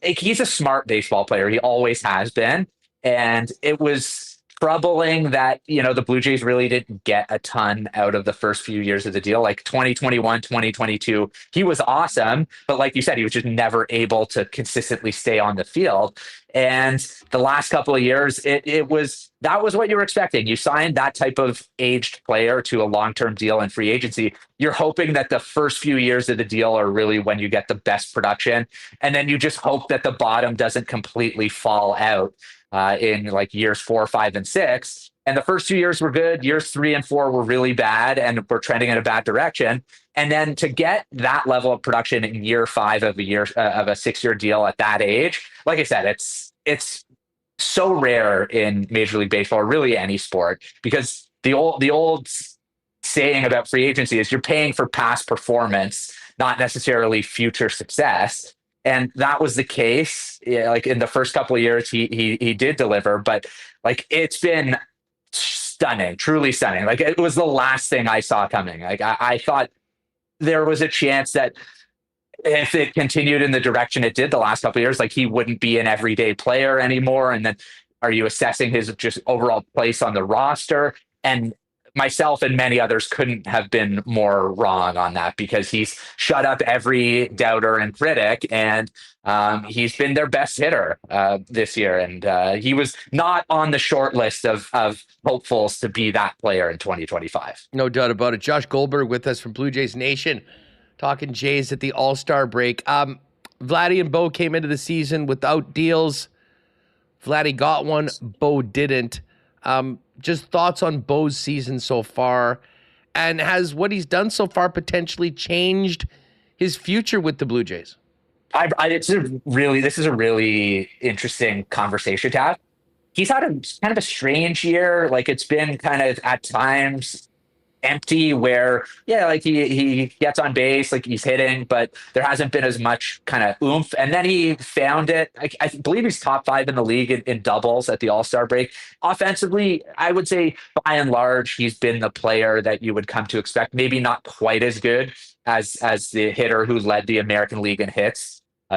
Speaker 4: He's a smart baseball player. He always has been. And it was troubling that, the Blue Jays really didn't get a ton out of the first few years of the deal. Like 2021, 2022, he was awesome. But like you said, he was just never able to consistently stay on the field. And the last couple of years, that was what you were expecting. You signed that type of aged player to a long-term deal in free agency. You're hoping that the first few years of the deal are really when you get the best production. And then you just hope that the bottom doesn't completely fall out in like years 4, 5, and 6. And the first 2 years were good. Years 3 and 4 were really bad, and we're trending in a bad direction. And then to get that level of production in year 5 of a 6-year deal at that age, like I said, it's so rare in Major League Baseball, or really any sport, because the old saying about free agency is you're paying for past performance, not necessarily future success. And that was the case. Like in the first couple of years, he did deliver, but like it's been stunning, truly stunning. Like it was the last thing I saw coming. Like I thought there was a chance that if it continued in the direction it did the last couple of years, like he wouldn't be an everyday player anymore. And then are you assessing his just overall place on the roster? And myself and many others couldn't have been more wrong on that, because he's shut up every doubter and critic, and he's been their best hitter this year. And he was not on the short list of hopefuls to be that player in 2025.
Speaker 2: No doubt about it. Josh Goldberg with us from Blue Jays Nation, talking Jays at the All-Star break. Vladdy and Bo came into the season without deals. Vladdy got one, Bo didn't. Just thoughts on Bo's season so far, and has what he's done so far potentially changed his future with the Blue Jays?
Speaker 4: This is a really interesting conversation to have. He's had a kind of a strange year. Like it's been kind of at times empty where, like he gets on base, like he's hitting, but there hasn't been as much kind of oomph. And then he found it. I believe he's top 5 in the league in doubles at the All-Star break. Offensively, I would say by and large, he's been the player that you would come to expect. Maybe not quite as good as the hitter who led the American League in hits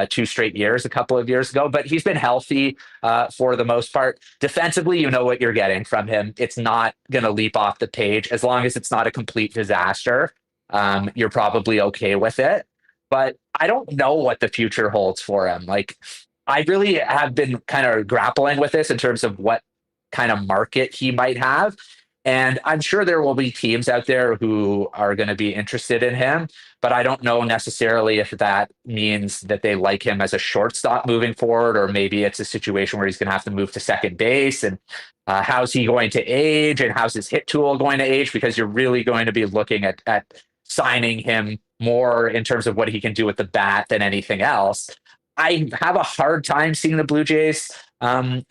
Speaker 4: 2 straight years a couple of years ago, but he's been healthy for the most part. Defensively, you know what you're getting from him. It's not going to leap off the page. As long as it's not a complete disaster, you're probably okay with it. But I don't know what the future holds for him. Like, I really have been kind of grappling with this in terms of what kind of market he might have. And I'm sure there will be teams out there who are going to be interested in him, but I don't know necessarily if that means that they like him as a shortstop moving forward, or maybe it's a situation where he's going to have to move to second base. And how's he going to age, and how's his hit tool going to age? Because you're really going to be looking at signing him more in terms of what he can do with the bat than anything else. I have a hard time seeing the Blue Jays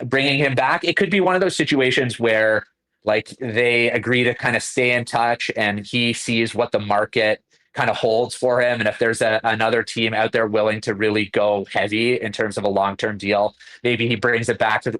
Speaker 4: bringing him back. It could be one of those situations where like they agree to kind of stay in touch, and he sees what the market kind of holds for him. And if there's another team out there willing to really go heavy in terms of a long-term deal, maybe he brings it back to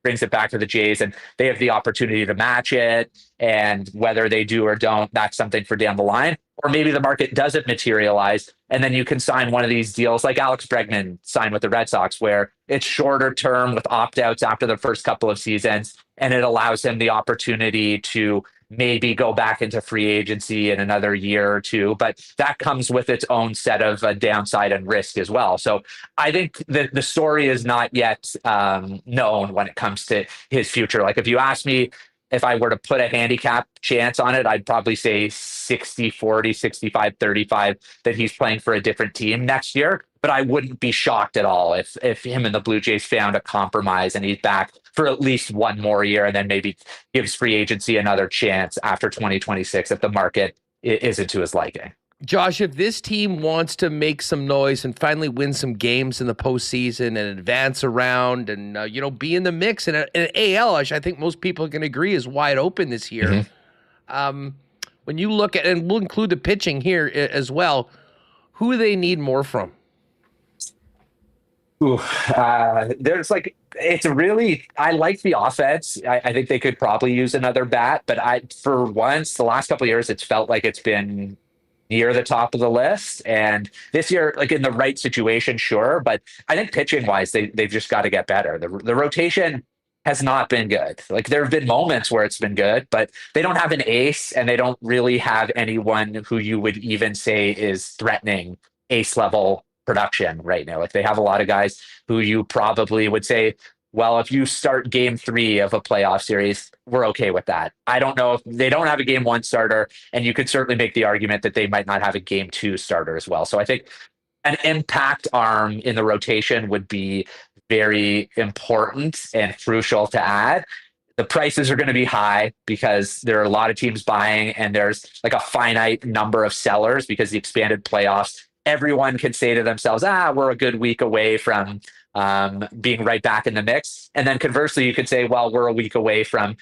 Speaker 4: the Jays, and they have the opportunity to match it. And whether they do or don't, that's something for down the line. Or maybe the market doesn't materialize, and then you can sign one of these deals like Alex Bregman signed with the Red Sox, where it's shorter term with opt-outs after the first couple of seasons, and it allows him the opportunity to maybe go back into free agency in another year or two. But that comes with its own set of downside and risk as well. So I think that the story is not yet known when it comes to his future. Like if you ask me if I were to put a handicap chance on it, I'd probably say 60-40, 65-35 that he's playing for a different team next year. But I wouldn't be shocked at all if him and the Blue Jays found a compromise and he's back for at least one more year, and then maybe gives free agency another chance after 2026 if the market isn't to his liking.
Speaker 2: Josh, if this team wants to make some noise and finally win some games in the postseason and advance around and, be in the mix, and an AL, I think most people can agree, is wide open this year. Mm-hmm. When you look at, and we'll include the pitching here as well, who do they need more from?
Speaker 4: Ooh, it's really, I like the offense. I think they could probably use another bat, but for once, the last couple of years, it's felt like it's been near the top of the list. And this year, like in the right situation, sure. But I think pitching wise, they've just got to get better. The rotation has not been good. Like there have been moments where it's been good, but they don't have an ace and they don't really have anyone who you would even say is threatening ace level production right now. Like they have a lot of guys who you probably would say, well, if you start game 3 of a playoff series, we're okay with that. I don't know if they don't have a game 1 starter, and you could certainly make the argument that they might not have a game 2 starter as well. So I think an impact arm in the rotation would be very important and crucial to add. The prices are going to be high because there are a lot of teams buying, and there's like a finite number of sellers because the expanded playoffs, everyone can say to themselves, we're a good week away from being right back in the mix. And then conversely, you could say, well, we're a week away from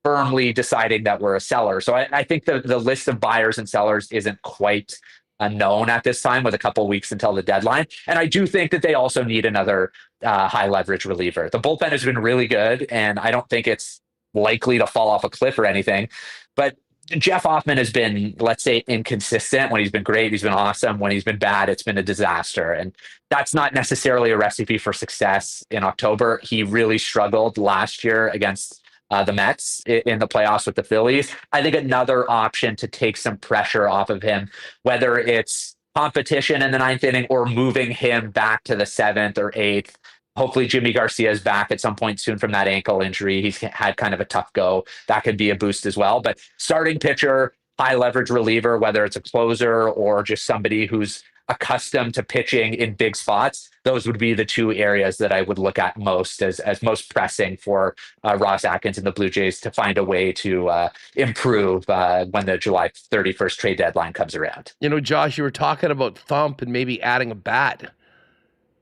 Speaker 4: firmly deciding that we're a seller. So I think the list of buyers and sellers isn't quite known at this time with a couple of weeks until the deadline. And I do think that they also need another high leverage reliever. The bullpen has been really good, and I don't think it's likely to fall off a cliff or anything. But Jeff Hoffman has been, let's say, inconsistent. When he's been great, he's been awesome. When he's been bad, it's been a disaster. And that's not necessarily a recipe for success in October. He really struggled last year against the Mets in the playoffs with the Phillies. I think another option to take some pressure off of him, whether it's competition in the 9th inning or moving him back to the 7th or 8th. Hopefully Jimmy Garcia is back at some point soon from that ankle injury. He's had kind of a tough go. That could be a boost as well. But starting pitcher, high leverage reliever, whether it's a closer or just somebody who's accustomed to pitching in big spots, those would be the 2 areas that I would look at most as most pressing for Ross Atkins and the Blue Jays to find a way to improve when the July 31st trade deadline comes around.
Speaker 2: You know, Josh, you were talking about thump and maybe adding a bat.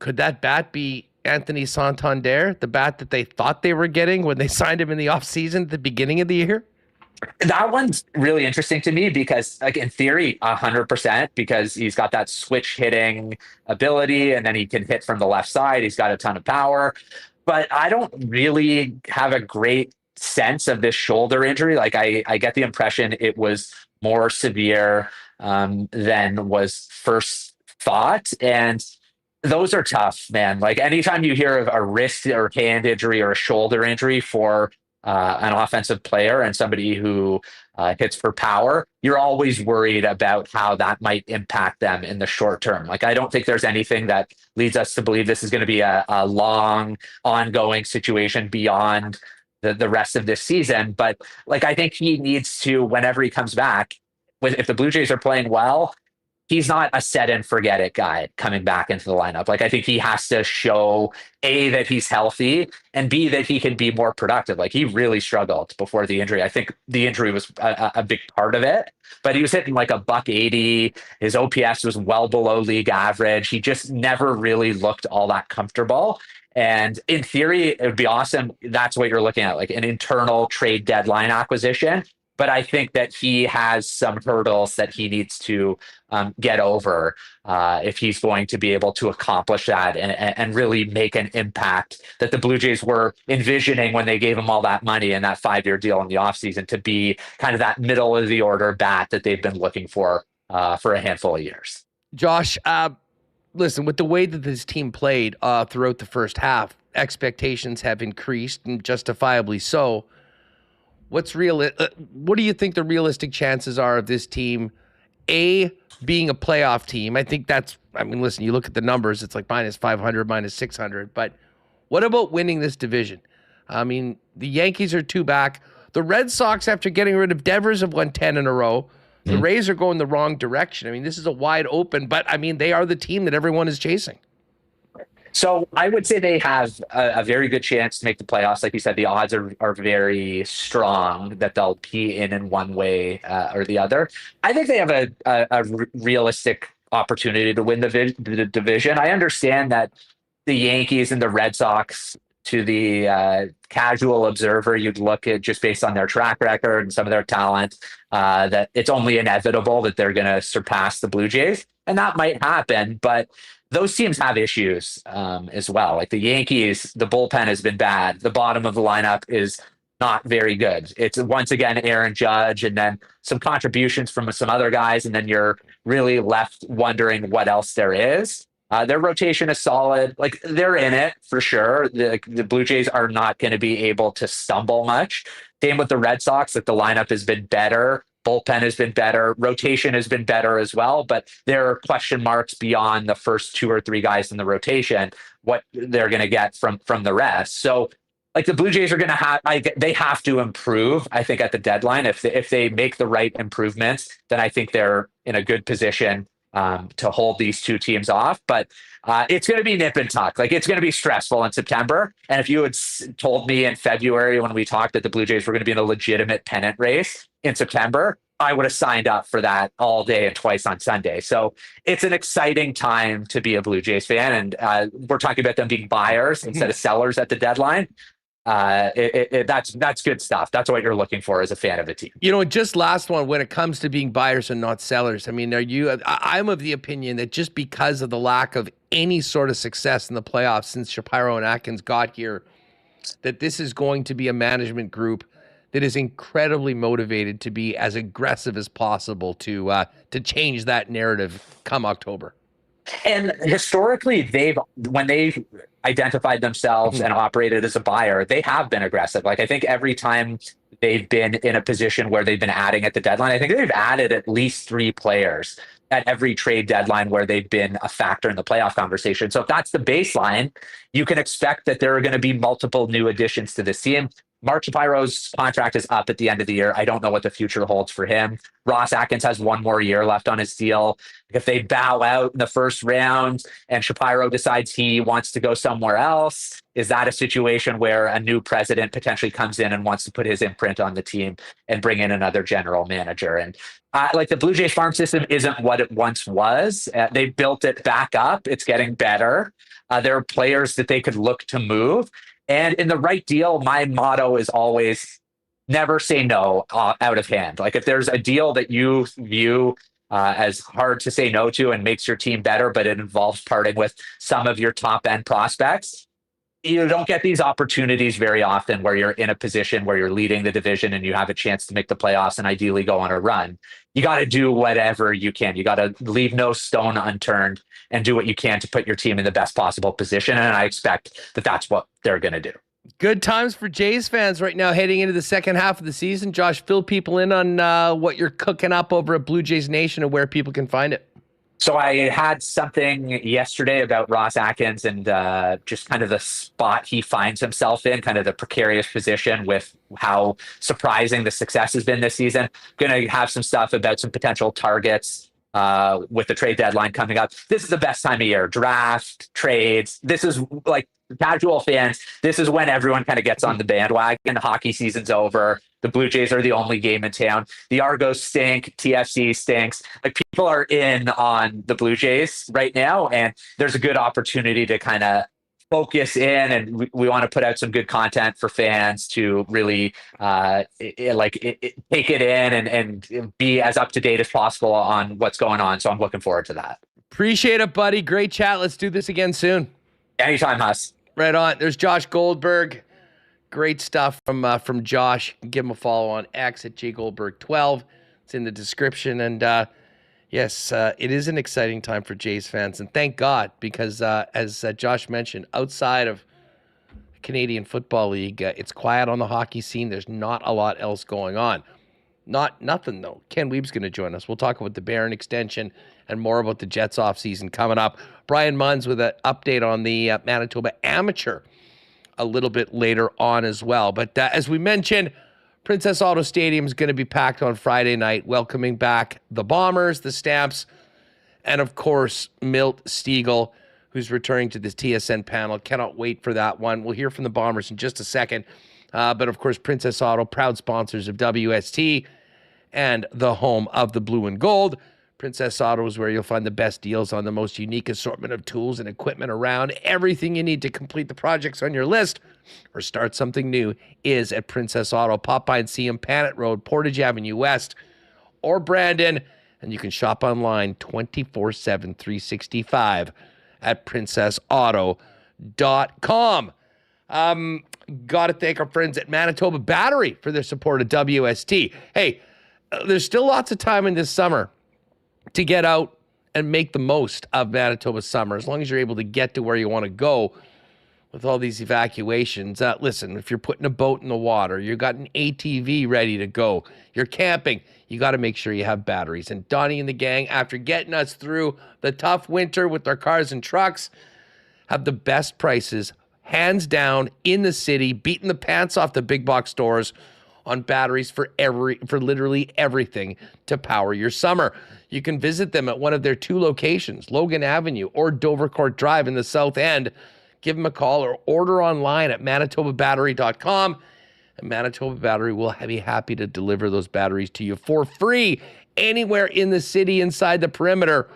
Speaker 2: Could that bat be Anthony Santander, the bat that they thought they were getting when they signed him in the offseason at the beginning of the year?
Speaker 4: That one's really interesting to me because, like, in theory, 100%, because he's got that switch hitting ability and then he can hit from the left side. He's got a ton of power, but I don't really have a great sense of this shoulder injury. Like I get the impression it was more severe than was first thought. And those are tough, man. Like anytime you hear of a wrist or hand injury or a shoulder injury for an offensive player and somebody who hits for power, you're always worried about how that might impact them in the short term. Like, I don't think there's anything that leads us to believe this is going to be a long, ongoing situation beyond the rest of this season. But like, I think he needs to, whenever he comes back, if the Blue Jays are playing well, he's not a set and forget it guy coming back into the lineup. Like, I think he has to show A, that he's healthy, and B, that he can be more productive. Like, he really struggled before the injury. I think the injury was a big part of it, but he was hitting like a $180. His OPS was well below league average. He just never really looked all that comfortable. And in theory, it would be awesome. That's what you're looking at, like an internal trade deadline acquisition. But I think that he has some hurdles that he needs to get over if he's going to be able to accomplish that and really make an impact that the Blue Jays were envisioning when they gave him all that money and that 5-year deal in the offseason to be kind of that middle of the order bat that they've been looking for a handful of years.
Speaker 2: Josh, listen, with the way that this team played throughout the first half, expectations have increased, and justifiably so. What do you think the realistic chances are of this team, A, being a playoff team? I think listen, you look at the numbers, it's like -500, -600. But what about winning this division? I mean, the Yankees are 2 back. The Red Sox, after getting rid of Devers, have won 10 in a row. The Rays are going the wrong direction. I mean, this is a wide open, but I mean, they are the team that everyone is chasing.
Speaker 4: So I would say they have a very good chance to make the playoffs. Like you said, the odds are very strong that they'll be in one way or the other. I think they have a realistic opportunity to win the division. I understand that the Yankees and the Red Sox, to the casual observer, you'd look at just based on their track record and some of their talent, that it's only inevitable that they're going to surpass the Blue Jays. And that might happen, but those teams have issues as well. Like the Yankees, the bullpen has been bad. The bottom of the lineup is not very good. It's once again Aaron Judge and then some contributions from some other guys, and then you're really left wondering what else there is. Their rotation is solid. Like they're in it for sure. The Blue Jays are not going to be able to stumble much. Same with the Red Sox. Like the lineup has been better. Bullpen has been better. Rotation has been better as well, but there are question marks beyond the first 2 or 3 guys in the rotation, what they're going to get from the rest. So like the Blue Jays are going to have, they have to improve, I think, at the deadline. If they make the right improvements, then I think they're in a good position to hold these 2 teams off. But it's going to be nip and tuck. Like it's going to be stressful in September. And if you had told me in February when we talked that the Blue Jays were going to be in a legitimate pennant race in September, I would have signed up for that all day and twice on Sunday. So it's an exciting time to be a Blue Jays fan. And we're talking about them being buyers instead of sellers at the deadline. That's good stuff. That's what you're looking for as a fan of a team.
Speaker 2: You know, just last one, when it comes to being buyers and not sellers, I mean, I'm of the opinion that just because of the lack of any sort of success in the playoffs since Shapiro and Atkins got here, that this is going to be a management group that is incredibly motivated to be as aggressive as possible to change that narrative come October.
Speaker 4: And historically, when they identified themselves and operated as a buyer, they have been aggressive. Like I think every time they've been in a position where they've been adding at the deadline, I think they've added at least 3 players at every trade deadline where they've been a factor in the playoff conversation. So if that's the baseline, you can expect that there are going to be multiple new additions to this team. Mark Shapiro's contract is up at the end of the year. I don't know what the future holds for him. Ross Atkins has 1 more year left on his deal. If they bow out in the first round and Shapiro decides he wants to go somewhere else, is that a situation where a new president potentially comes in and wants to put his imprint on the team and bring in another general manager? And like the Blue Jays farm system isn't what it once was. They built it back up. It's getting better. There are players that they could look to move. And in the right deal, my motto is always never say no out of hand. Like if there's a deal that you view as hard to say no to and makes your team better, but it involves parting with some of your top end prospects, you don't get these opportunities very often where you're in a position where you're leading the division and you have a chance to make the playoffs and ideally go on a run. You got to do whatever you can. You got to leave no stone unturned and do what you can to put your team in the best possible position. And I expect that that's what they're going to do.
Speaker 2: Good times for Jays fans right now heading into the second half of the season. Josh, fill people in on what you're cooking up over at Blue Jays Nation and where people can find it.
Speaker 4: So I had something yesterday about Ross Atkins and just kind of the spot he finds himself in, kind of the precarious position with how surprising the success has been this season. Going to have some stuff about some potential targets with the trade deadline coming up. This is the best time of year. Draft, trades. This is like casual fans. This is when everyone kind of gets on the bandwagon. Hockey season's over. The Blue Jays are the only game in town. The Argos stink. TFC stinks. Like people are in on the Blue Jays right now, and there's a good opportunity to kind of focus in, and we want to put out some good content for fans to really take it in and be as up to date as possible on what's going on. So I'm looking forward to that.
Speaker 2: Appreciate it, buddy. Great chat. Let's do this again soon.
Speaker 4: Anytime, Huss.
Speaker 2: Right on. There's Josh Goldberg. Great stuff from Josh. Give him a follow on X at jgoldberg12. It's in the description. And yes, it is an exciting time for Jays fans. And thank God, because as Josh mentioned, outside of Canadian Football League, it's quiet on the hockey scene. There's not a lot else going on. Nothing, though. Ken Wiebe's going to join us. We'll talk about the Barron extension and more about the Jets offseason coming up. Brian Munz with an update on the Manitoba Amateur a little bit later on as well. But as we mentioned, Princess Auto Stadium is going to be packed on Friday night, welcoming back the Bombers, the Stamps, and of course, Milt Stiegel, who's returning to this TSN panel. Cannot wait for that one. We'll hear from the Bombers in just a second. But of course, Princess Auto, proud sponsors of WST and the home of the blue and gold. Princess Auto is where you'll find the best deals on the most unique assortment of tools and equipment around. Everything you need to complete the projects on your list or start something new is at Princess Auto. Pop by and see them, Panet Road, Portage Avenue West, or Brandon. And you can shop online 24/7, 365 at princessauto.com. Got to thank our friends at Manitoba Battery for their support of WST. Hey, there's still lots of time in this summer to get out and make the most of Manitoba summer, as long as you're able to get to where you want to go with all these evacuations. Listen, if you're putting a boat in the water, you got an ATV ready to go, you're camping, you got to make sure you have batteries. And Donnie and the gang, after getting us through the tough winter with our cars and trucks, have the best prices, hands down, in the city, beating the pants off the big box stores on batteries for literally everything to power your summer. You can visit them at one of their 2 locations, Logan Avenue or Dovercourt Drive in the South End. Give them a call or order online at manitobabattery.com. And Manitoba Battery will be happy to deliver those batteries to you for free anywhere in the city inside the perimeter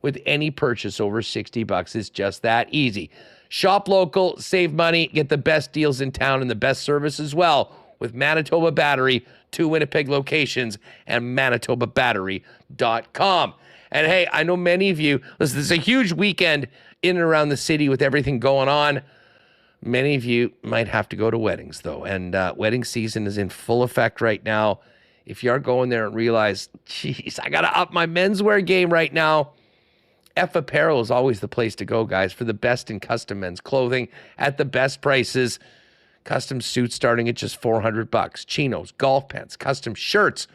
Speaker 2: with any purchase over $60. It's just that easy. Shop local, save money, get the best deals in town and the best service as well with Manitoba Battery, 2 Winnipeg locations, and manitobabattery.com. And hey, I know many of you, listen, this is a huge weekend in and around the city with everything going on. Many of you might have to go to weddings, though, and wedding season is in full effect right now. If you are going there and realize, geez, I got to up my menswear game right now, F Apparel is always the place to go, guys, for the best in custom men's clothing at the best prices. Custom suits starting at just $400. Chinos, golf pants, custom shirts,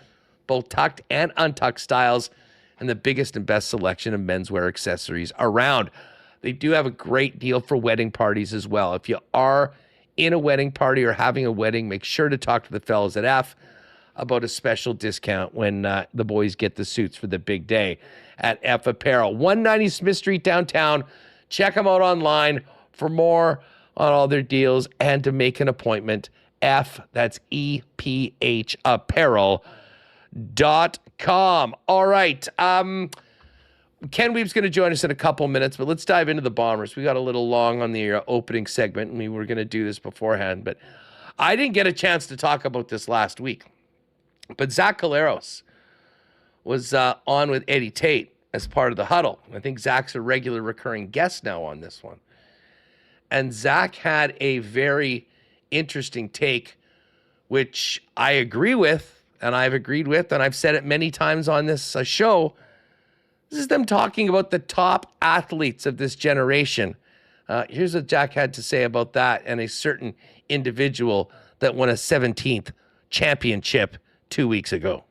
Speaker 2: both tucked and untucked styles, and the biggest and best selection of menswear accessories around. They do have a great deal for wedding parties as well. If you are in a wedding party or having a wedding, make sure to talk to the fellas at F about a special discount when the boys get the suits for the big day at F Apparel. 190 Smith Street downtown. Check them out online for more on all their deals and to make an appointment. That's EPH apparel.com. All right. Ken Wiebe's going to join us in a couple minutes, but let's dive into the Bombers. We got a little long on the opening segment, and we were going to do this beforehand, but I didn't get a chance to talk about this last week. But Zach Collaros was on with Eddie Tate as part of the huddle. I think Zach's a regular recurring guest now on this one. And Zach had a very interesting take, which I agree with, and I've agreed with, and I've said it many times on this show. This is them talking about the top athletes of this generation. Here's what Jack had to say about that and a certain individual that won a 17th championship 2 weeks ago.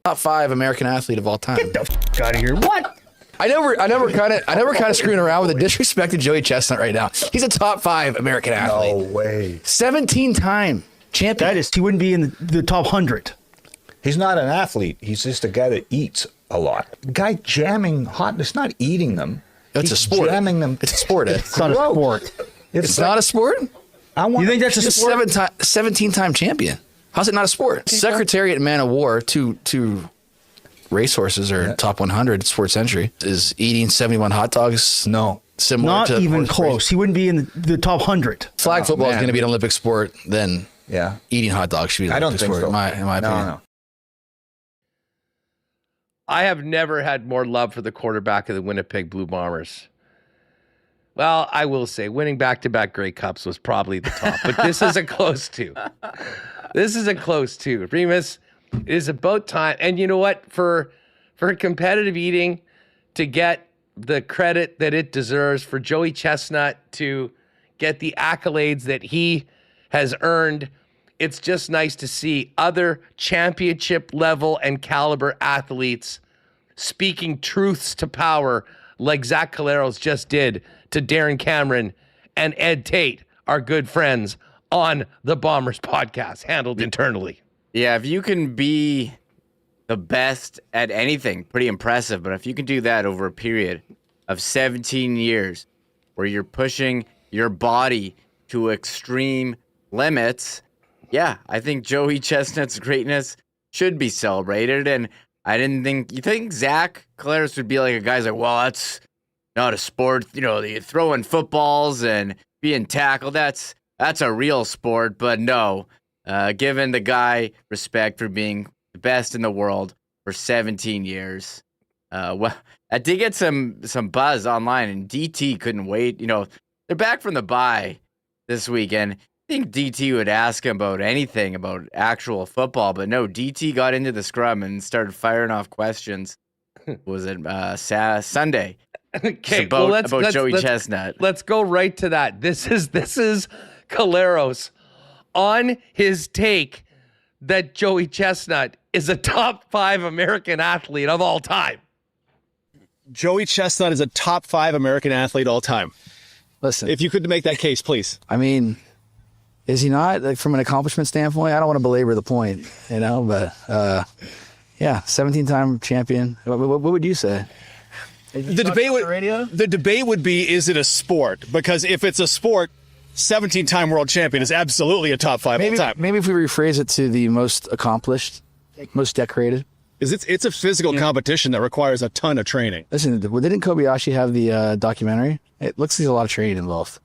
Speaker 5: Top 5 American athlete of all time.
Speaker 6: Get the f*** out of here. What?
Speaker 5: I never kind of screwing around with the disrespected Joey Chestnut right now. He's a top 5 American athlete.
Speaker 6: No way.
Speaker 5: 17-time champion.
Speaker 6: That is, he wouldn't be in the top 100.
Speaker 7: He's not an athlete. He's just a guy that eats a lot. The guy jamming hot, it's not eating them.
Speaker 5: It's a sport.
Speaker 7: Jamming them.
Speaker 5: It's a sport.
Speaker 6: It's not a sport.
Speaker 5: It's not a sport?
Speaker 6: You think that's a sport?
Speaker 5: 17-time champion. How's it not a sport? Secretariat and Man of War, two racehorses are top 100 Sports Century. Is eating 71 hot dogs?
Speaker 7: No.
Speaker 5: Similar
Speaker 6: Not
Speaker 5: to
Speaker 6: even close. He wouldn't be in the top 100.
Speaker 5: Flag football is going to be an Olympic sport. Then eating hot dogs should be an Olympic sport.
Speaker 7: So.
Speaker 5: In my opinion.
Speaker 7: No.
Speaker 2: I have never had more love for the quarterback of the Winnipeg Blue Bombers. Well, I will say winning back-to-back Grey Cups was probably the top, but this is a close two. This is a close two. Remis, it is about time. And you know what? For competitive eating to get the credit that it deserves, for Joey Chestnut to get the accolades that he has earned, it's just nice to see other championship level and caliber athletes speaking truths to power like Zach Collaros just did to Darren Cameron and Ed Tate, our good friends on the Bombers podcast, handled internally.
Speaker 3: Yeah, if you can be the best at anything, pretty impressive. But if you can do that over a period of 17 years where you're pushing your body to extreme limits, yeah, I think Joey Chestnut's greatness should be celebrated. And you think Zach Collaros would be like a guy's like, well, that's not a sport. You know, you're throwing footballs and being tackled. That's a real sport. But no, given the guy respect for being the best in the world for 17 years, Well, I did get some buzz online, and DT couldn't wait. They're back from the bye this weekend. I think DT would ask him about anything about actual football, but no, DT got into the scrum and started firing off questions. Was it Sunday?
Speaker 2: Okay,
Speaker 3: about Joey Chestnut.
Speaker 2: Let's go right to that. This is Caleros on his take that Joey Chestnut is a top 5 American athlete of all time.
Speaker 8: Joey Chestnut is a top 5 American athlete all time.
Speaker 5: Listen,
Speaker 8: If you could make that case, please.
Speaker 5: I mean, is he not? Like, from an accomplishment standpoint, I don't want to belabor the point, but yeah, 17-time champion. What would you say?
Speaker 8: The debate would be, is it a sport? Because if it's a sport, 17-time world champion is absolutely a top 5 all time.
Speaker 5: Maybe if we rephrase it to the most accomplished, most decorated.
Speaker 8: It's a physical competition that requires a ton of training.
Speaker 5: Listen, didn't Kobayashi have the documentary? It looks like there's a lot of training involved.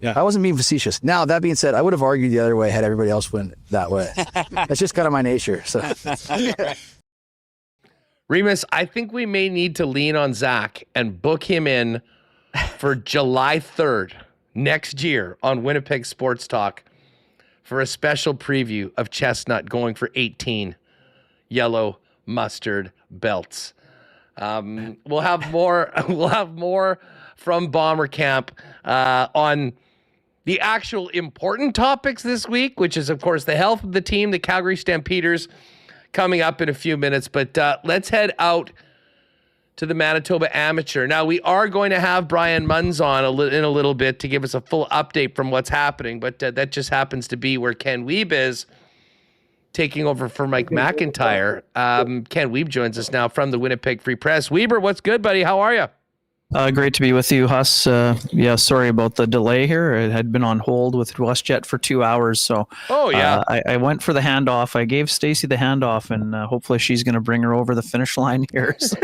Speaker 8: Yeah.
Speaker 5: I wasn't being facetious. Now, that being said, I would have argued the other way had everybody else went that way. That's just kind of my nature. So,
Speaker 2: Remis, I think we may need to lean on Zach and book him in for July 3rd next year on Winnipeg Sports Talk for a special preview of Chestnut going for 18 yellow mustard belts. We'll have more from Bomber Camp on the actual important topics this week, which is, of course, the health of the team, the Calgary Stampeders, coming up in a few minutes. But let's head out to the Manitoba Amateur. Now, we are going to have Brian Munz on in a little bit to give us a full update from what's happening, but that just happens to be where Ken Wiebe is, taking over for Mike McIntyre. Ken Wiebe joins us now from the Winnipeg Free Press. Weber, what's good, buddy? How are you?
Speaker 9: Great to be with you, Huss. Sorry about the delay here. It had been on hold with WestJet for 2 hours, so I went for the handoff. I gave Stacy the handoff, and hopefully she's going to bring her over the finish line here. So,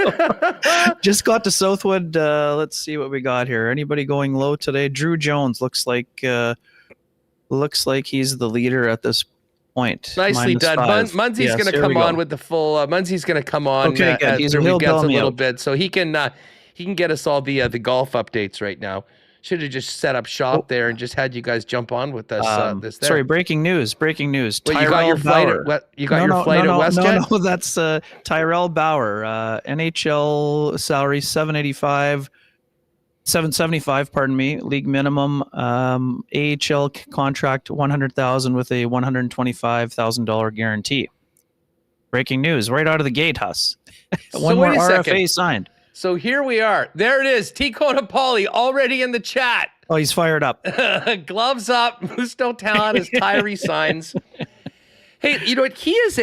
Speaker 9: just got to Southwood. Let's see what we got here. Anybody going low today? Drew Jones looks like he's the leader at this point.
Speaker 2: Nicely done. Munzy's going to come on with the full. Munzy's going to come on.
Speaker 9: Okay, good.
Speaker 2: He'll a little bit, so he can get us all the golf updates right now. Should have just set up shop there and just had you guys jump on with us.
Speaker 9: Sorry, breaking news. Wait,
Speaker 2: you got your flight at WestJet?
Speaker 9: No, that's Tyrell Bauer. NHL salary $775, pardon me, league minimum. AHL contract $100,000 with a $125,000 guarantee. Breaking news right out of the gate, Huss. One more RFA signed.
Speaker 2: So here we are. There it is. T. Conapoli already in the chat.
Speaker 9: Oh, he's fired up.
Speaker 2: Gloves up. Moose No Talent as Tyree signs. Hey, you know what? He is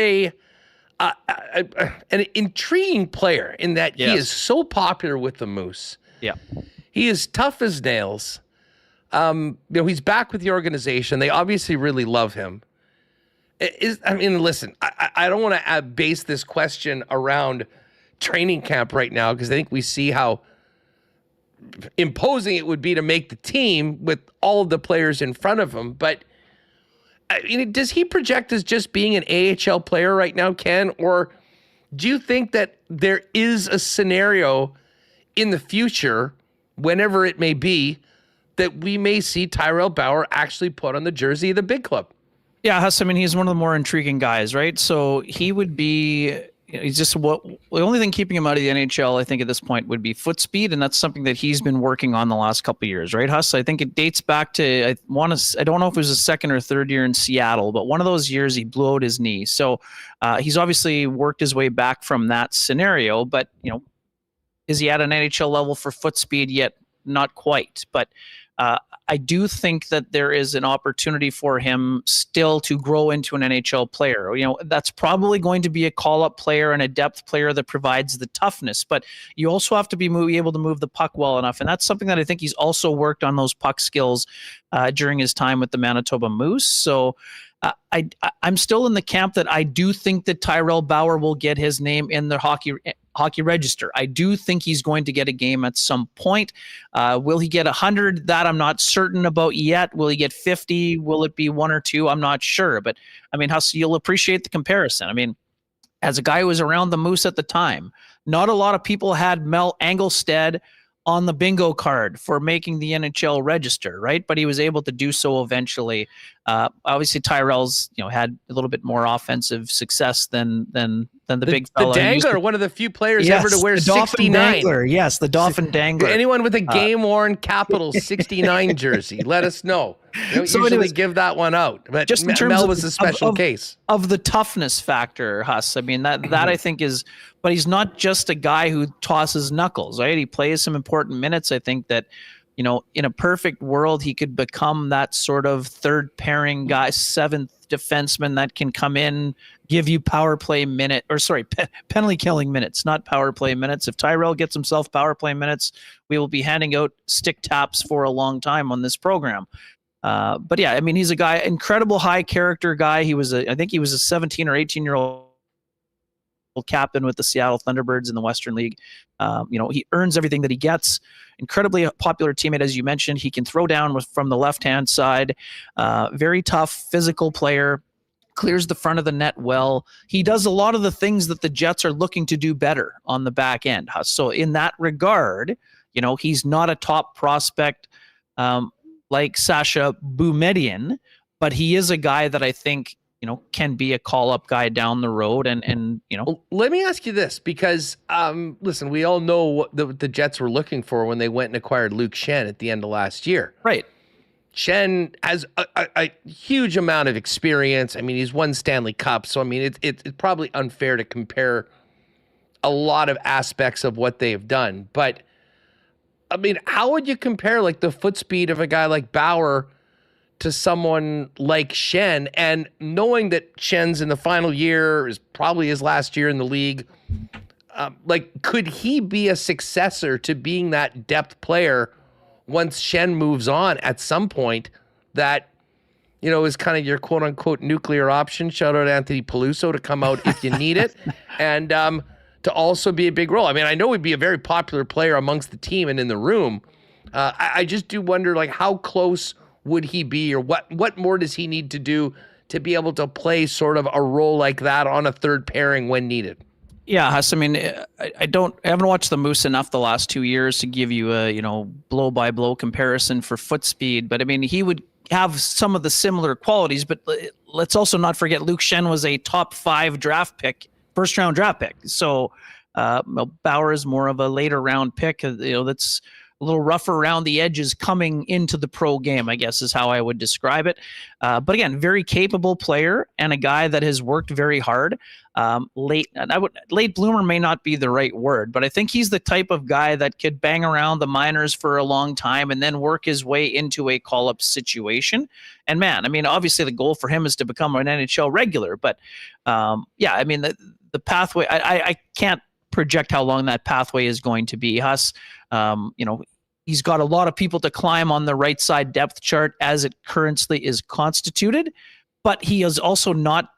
Speaker 2: an intriguing player in that he is so popular with the Moose.
Speaker 9: Yeah.
Speaker 2: He is tough as nails. He's back with the organization. They obviously really love him. Listen, I don't want to base this question around training camp right now because I think we see how imposing it would be to make the team with all of the players in front of him. But does he project as just being an AHL player right now, Ken? Or do you think that there is a scenario in the future, whenever it may be, that we may see Tyrell Bauer actually put on the jersey of the big club?
Speaker 9: Yeah, Huss, he's one of the more intriguing guys, right? So he would be... He's just the only thing keeping him out of the NHL, I think, at this point would be foot speed, and that's something that he's been working on the last couple of years, right, Huss? I think it dates back to I don't know if it was his second or third year in Seattle, but one of those years he blew out his knee. So he's obviously worked his way back from that scenario, but is he at an NHL level for foot speed yet? Not quite, but I do think that there is an opportunity for him still to grow into an NHL player. That's probably going to be a call-up player and a depth player that provides the toughness, but you also have to be able to move the puck well enough, and that's something that I think he's also worked on, those puck skills during his time with the Manitoba Moose. So I'm still in the camp that I do think that Tyrell Bauer will get his name in the hockey register. I do think he's going to get a game at some point. Will he get 100? That I'm not certain about yet. Will he get 50? Will it be 1 or 2? I'm not sure. But Huss, you'll appreciate the comparison. as a guy who was around the Moose at the time. Not a lot of people had Mel Engelstad on the bingo card for making the NHL register, right? But he was able to do so eventually. Obviously, Tyrell's had a little bit more offensive success than the big fella.
Speaker 2: The Dangler, one of the feels ever to wear
Speaker 9: the Dolphin
Speaker 2: 69.
Speaker 9: Dangler. Yes, the Dolphin Dangler.
Speaker 2: Anyone with a game-worn Capitals 69 jersey, let us know. They don't usually give that one out. But
Speaker 9: just in terms
Speaker 2: Mel was a special case.
Speaker 9: Of the toughness factor, Huss. I mean, that I think is, but he's not just a guy who tosses knuckles, right? He plays some important minutes. I think that, in a perfect world, he could become that sort of third pairing guy, seventh defenseman that can come in, give you penalty killing minutes, not power play minutes. If Tyrell gets himself power play minutes, we will be handing out stick taps for a long time on this program. But yeah, I mean, he's a guy, incredible high character guy. I think he was a 17 or 18-year-old captain with the Seattle Thunderbirds in the Western League. He earns everything that he gets. Incredibly popular teammate, as you mentioned. He can throw down from the left-hand side. Very tough, physical player. Clears the front of the net well. He does a lot of the things that the Jets are looking to do better on the back end. So in that regard, he's not a top prospect like Sasha Boumediene, but he is a guy that I think can be a call-up guy down the road. And
Speaker 2: let me ask you this, because listen, we all know what the Jets were looking for when they went and acquired Luke Schenn at the end of last year.
Speaker 9: Right.
Speaker 2: Schenn has a huge amount of experience. I mean, he's won Stanley Cup, so I mean, it's probably unfair to compare a lot of aspects of what they've done. But I mean, how would you compare like the foot speed of a guy like Bauer to someone like Schenn, and knowing that Schen's in the final year, is probably his last year in the league? Could he be a successor to being that depth player once Schenn moves on at some point that, is kind of your quote unquote nuclear option? Shout out Anthony Peluso to come out if you need it. And to also be a big role. I mean, I know he'd be a very popular player amongst the team and in the room. I just do wonder, how close would he be, or what more does he need to do to be able to play sort of a role like that on a third pairing when needed?
Speaker 9: Yeah, Huss, I mean, I haven't watched the Moose enough the last 2 years to give you a, blow by blow comparison for foot speed, but I mean, he would have some of the similar qualities, but let's also not forget Luke Schenn was a top 5 draft pick, first round draft pick. So Bauer is more of a later round pick, that's a little rougher around the edges coming into the pro game, I guess is how I would describe it. But again, very capable player and a guy that has worked very hard. Late bloomer may not be the right word, but I think he's the type of guy that could bang around the minors for a long time and then work his way into a call-up situation. And man, I mean, obviously the goal for him is to become an NHL regular, but I mean, the pathway, I can't project how long that pathway is going to be. Huss, he's got a lot of people to climb on the right side depth chart as it currently is constituted, but he is also not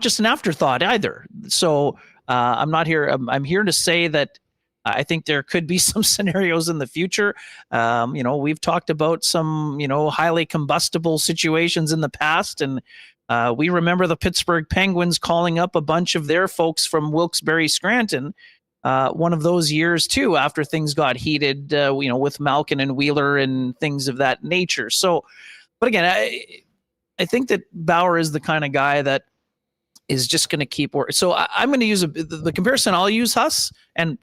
Speaker 9: just an afterthought either. So I'm here to say that I think there could be some scenarios in the future. We've talked about some, highly combustible situations in the past, and we remember the Pittsburgh Penguins calling up a bunch of their folks from Wilkes-Barre, Scranton, one of those years too, after things got heated, with Malkin and Wheeler and things of that nature. So, but again, I think that Bauer is the kind of guy that is just going to keep working. So I'm going to use the comparison I'll use, Huss, and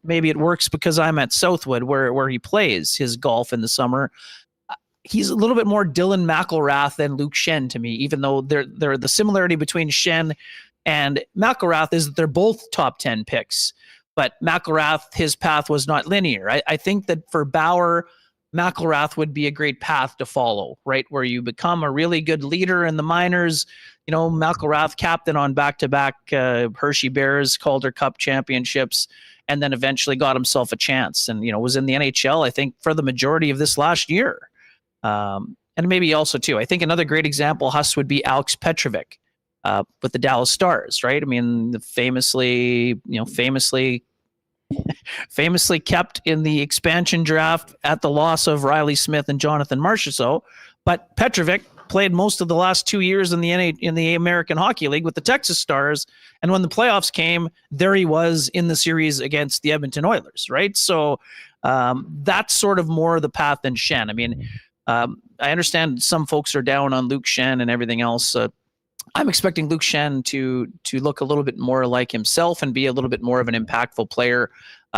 Speaker 9: maybe it works because I'm at Southwood where he plays his golf in the summer. He's a little bit more Dylan McElrath than Luke Schenn to me, even though the similarity between Schenn and McElrath is that they're both top 10 picks. But McElrath, his path was not linear. I think that for Bauer, McElrath would be a great path to follow, right? Where you become a really good leader in the minors. McElrath captain on back-to-back Hershey Bears Calder Cup championships, and then eventually got himself a chance and, was in the NHL, I think, for the majority of this last year. And maybe also too, I think another great example, Huss, would be Alex Petrovic with the Dallas Stars, right? I mean, famously kept in the expansion draft at the loss of Riley Smith and Jonathan Marchessault. But Petrovic played most of the last 2 years in the American Hockey League with the Texas Stars, and when the playoffs came, there he was in the series against the Edmonton Oilers, right? So that's sort of more the path than Schenn. I mean, I understand some folks are down on Luke Schenn and everything else. I'm expecting Luke Schenn to look a little bit more like himself and be a little bit more of an impactful player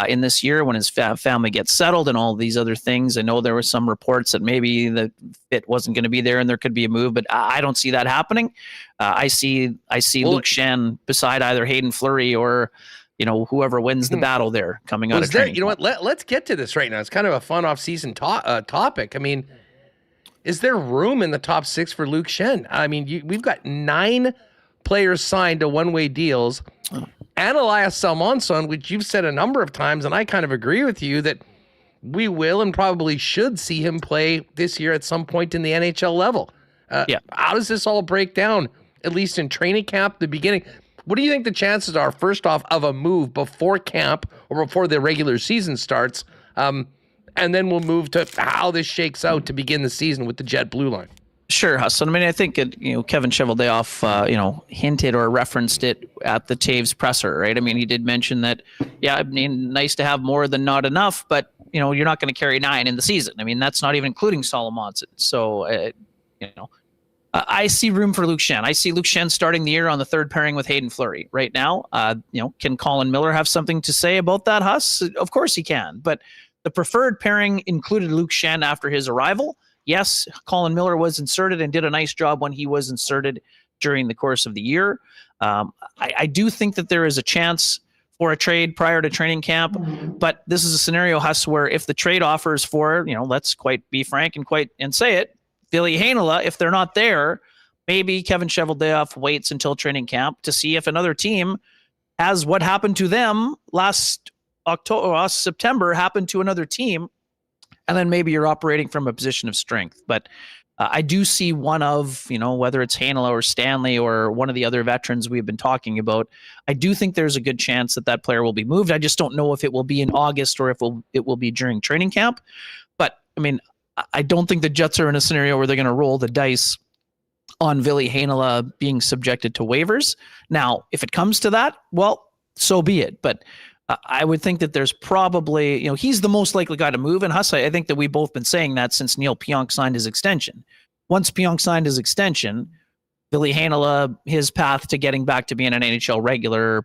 Speaker 9: in this year when his family gets settled and all these other things. I know there were some reports that maybe the fit wasn't going to be there and there could be a move, but I don't see that happening. I see Luke Schenn beside either Hayden Fleury or whoever wins the battle there coming out of training.
Speaker 2: You know what? Let's get to this right now. It's kind of a fun off-season topic. I mean, is there room in the top 6 for Luke Schenn? I mean, we've got 9 players signed to one-way deals. And Elias Salmonson, which you've said a number of times, and I kind of agree with you that we will and probably should see him play this year at some point in the NHL level. How does this all break down, at least in training camp, the beginning? What do you think the chances are, first off, of a move before camp or before the regular season starts? And then we'll move to how this shakes out to begin the season with the Jet Blue line.
Speaker 9: Sure, Huston. I mean, I think Kevin Cheveldayoff, hinted or referenced it at the Taves presser, right? I mean, he did mention that, nice to have more than not enough, but you're not going to carry 9 in the season. I mean, that's not even including Solomonson. So, I see room for Luke Schenn. I see Luke Schenn starting the year on the third pairing with Hayden Fleury right now. Can Colin Miller have something to say about that, Huss? Of course he can, but the preferred pairing included Luke Schenn after his arrival. Yes, Colin Miller was inserted and did a nice job when he was inserted during the course of the year. I do think that there is a chance for a trade prior to training camp, but this is a scenario, Huss, where if the trade offers for, let's quite be frank and say it, Ville Heinola, if they're not there, maybe Kevin Cheveldayoff waits until training camp to see if another team has what happened to them last September happened to another team. And then maybe you're operating from a position of strength. But I do see one of, whether it's Heinola or Stanley or one of the other veterans we've been talking about, I do think there's a good chance that player will be moved. I just don't know if it will be in August or if it will be during training camp. But, I mean, I don't think the Jets are in a scenario where they're going to roll the dice on Ville Heinola being subjected to waivers. Now, if it comes to that, well, so be it. But I would think that there's probably, he's the most likely guy to move. And Huss, I think that we've both been saying that since Neil Pionk signed his extension. Once Pionk signed his extension, Ville Heinola, his path to getting back to being an NHL regular,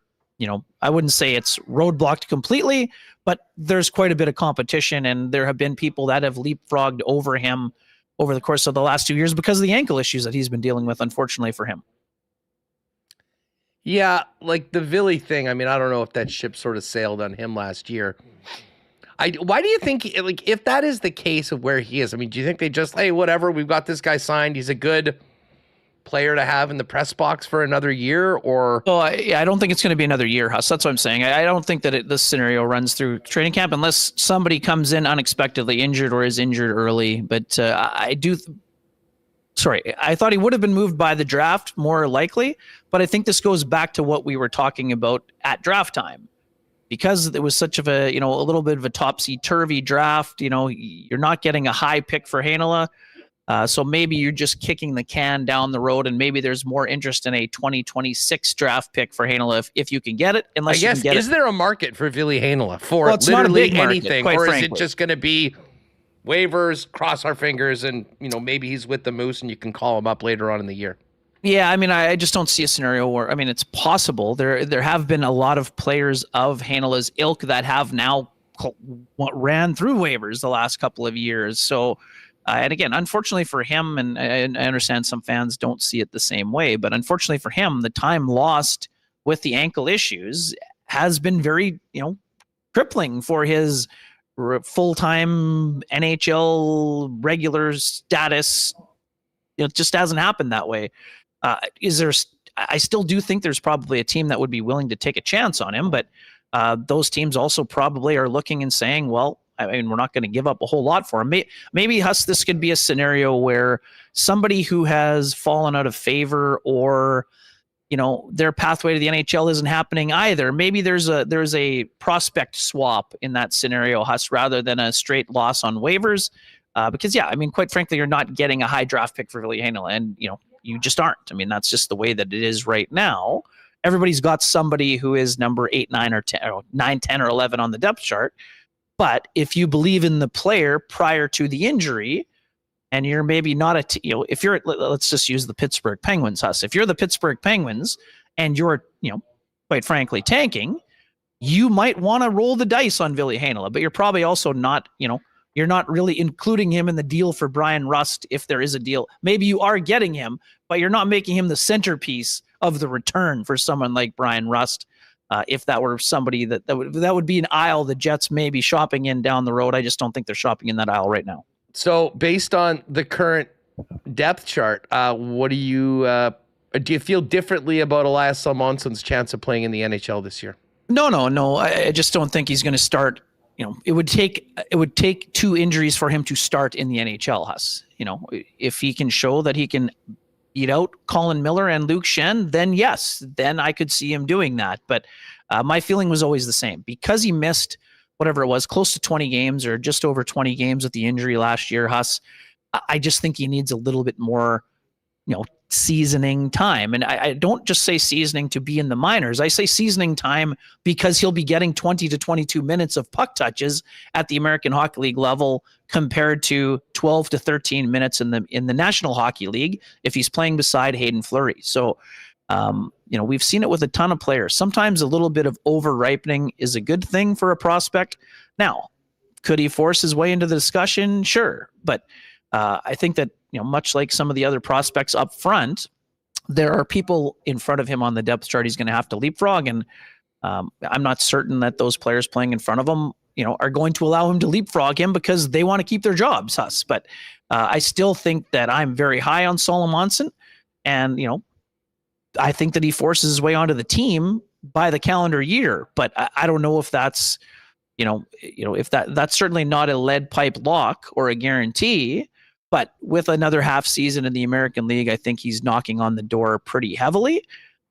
Speaker 9: I wouldn't say it's roadblocked completely, but there's quite a bit of competition. And there have been people that have leapfrogged over him over the course of the last 2 years because of the ankle issues that he's been dealing with, unfortunately for him.
Speaker 2: Yeah, like the Ville thing. I mean, I don't know if that ship sort of sailed on him last year. Why do you think, if that is the case of where he is, I mean, do you think they just, hey, whatever, we've got this guy signed, he's a good player to have in the press box for another year, or?
Speaker 9: Well, I don't think it's going to be another year, Huss. That's what I'm saying. I don't think that this scenario runs through training camp unless somebody comes in unexpectedly injured or is injured early. But I thought he would have been moved by the draft more likely, but I think this goes back to what we were talking about at draft time. Because it was such of a, a little bit of a topsy-turvy draft, you're not getting a high pick for Heinola. So maybe you're just kicking the can down the road, and maybe there's more interest in a 2026 draft pick for Heinola if you can get it. Unless you can get
Speaker 2: is there a market for Ville Heinola for literally anything, or is it just going to be waivers, cross our fingers, and maybe he's with the Moose and you can call him up later on in the year?
Speaker 9: Yeah, I mean, I just don't see a scenario where, I mean, it's possible. There have been a lot of players of Heinola's ilk that have now ran through waivers the last couple of years. So, and again, unfortunately for him, and I understand some fans don't see it the same way, but unfortunately for him, the time lost with the ankle issues has been very, crippling for his full-time NHL regular status. It just hasn't happened that way. I still do think there's probably a team that would be willing to take a chance on him, but those teams also probably are looking and saying, well, I mean, we're not going to give up a whole lot for him. Maybe, Huss, this could be a scenario where somebody who has fallen out of favor or, their pathway to the NHL isn't happening either. Maybe there's a prospect swap in that scenario, Huss, rather than a straight loss on waivers. Because, yeah, I mean, quite frankly, you're not getting a high draft pick for Ville Heinola, and, you just aren't. I mean, that's just the way that it is right now. Everybody's got somebody who is number 8, 9, or 10, or 9, 10, or 11 on the depth chart. But if you believe in the player prior to the injury, and you're maybe not if you're, let's just use the Pittsburgh Penguins, Huss. If you're the Pittsburgh Penguins and you're, quite frankly, tanking, you might want to roll the dice on Ville Heinola, but you're probably also not, you're not really including him in the deal for Brian Rust if there is a deal. Maybe you are getting him, but you're not making him the centerpiece of the return for someone like Brian Rust. If that were somebody that would be an aisle the Jets may be shopping in down the road. I just don't think they're shopping in that aisle right now.
Speaker 2: So based on the current depth chart, what do you feel differently about Elias Salmonson's chance of playing in the NHL this year?
Speaker 9: No. I just don't think he's going to start. It would take 2 injuries for him to start in the NHL, Huss. If he can show that he can beat out Colin Miller and Luke Schenn, then yes, then I could see him doing that. But my feeling was always the same. Because he missed whatever it was, close to 20 games or just over 20 games with the injury last year, Huss, I just think he needs a little bit more, seasoning time. And I don't just say seasoning to be in the minors. I say seasoning time because he'll be getting 20 to 22 minutes of puck touches at the American Hockey League level compared to 12 to 13 minutes in the National Hockey League if he's playing beside Hayden Fleury. So, we've seen it with a ton of players. Sometimes a little bit of over-ripening is a good thing for a prospect. Now, could he force his way into the discussion? Sure. But I think that, much like some of the other prospects up front, there are people in front of him on the depth chart he's going to have to leapfrog. And I'm not certain that those players playing in front of him, are going to allow him to leapfrog him because they want to keep their jobs, Huss. But I still think that I'm very high on Solomonson. And, I think that he forces his way onto the team by the calendar year. But I don't know if that's, if that's certainly not a lead pipe lock or a guarantee. But with another half season in the American League, I think he's knocking on the door pretty heavily.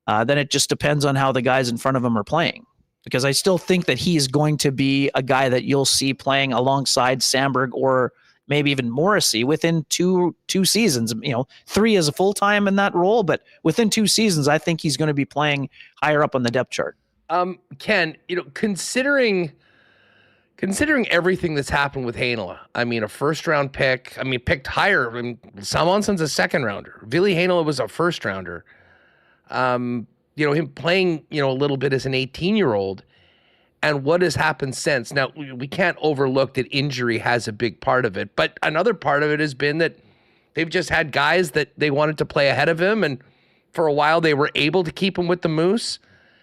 Speaker 9: Then it just depends on how the guys in front of him are playing. Because I still think that he is going to be a guy that you'll see playing alongside Sandberg or maybe even Morrissey within two seasons. 3 as a full-time in that role, but within 2 seasons, I think he's going to be playing higher up on the depth chart.
Speaker 2: Ken, considering everything that's happened with Heinola, I mean, a first-round pick, picked higher. Salmonson's a second-rounder. Ville Heinola was a first-rounder. Him playing, a little bit as an 18-year-old, and what has happened since. Now, we can't overlook that injury has a big part of it, but another part of it has been that they've just had guys that they wanted to play ahead of him, and for a while they were able to keep him with the Moose,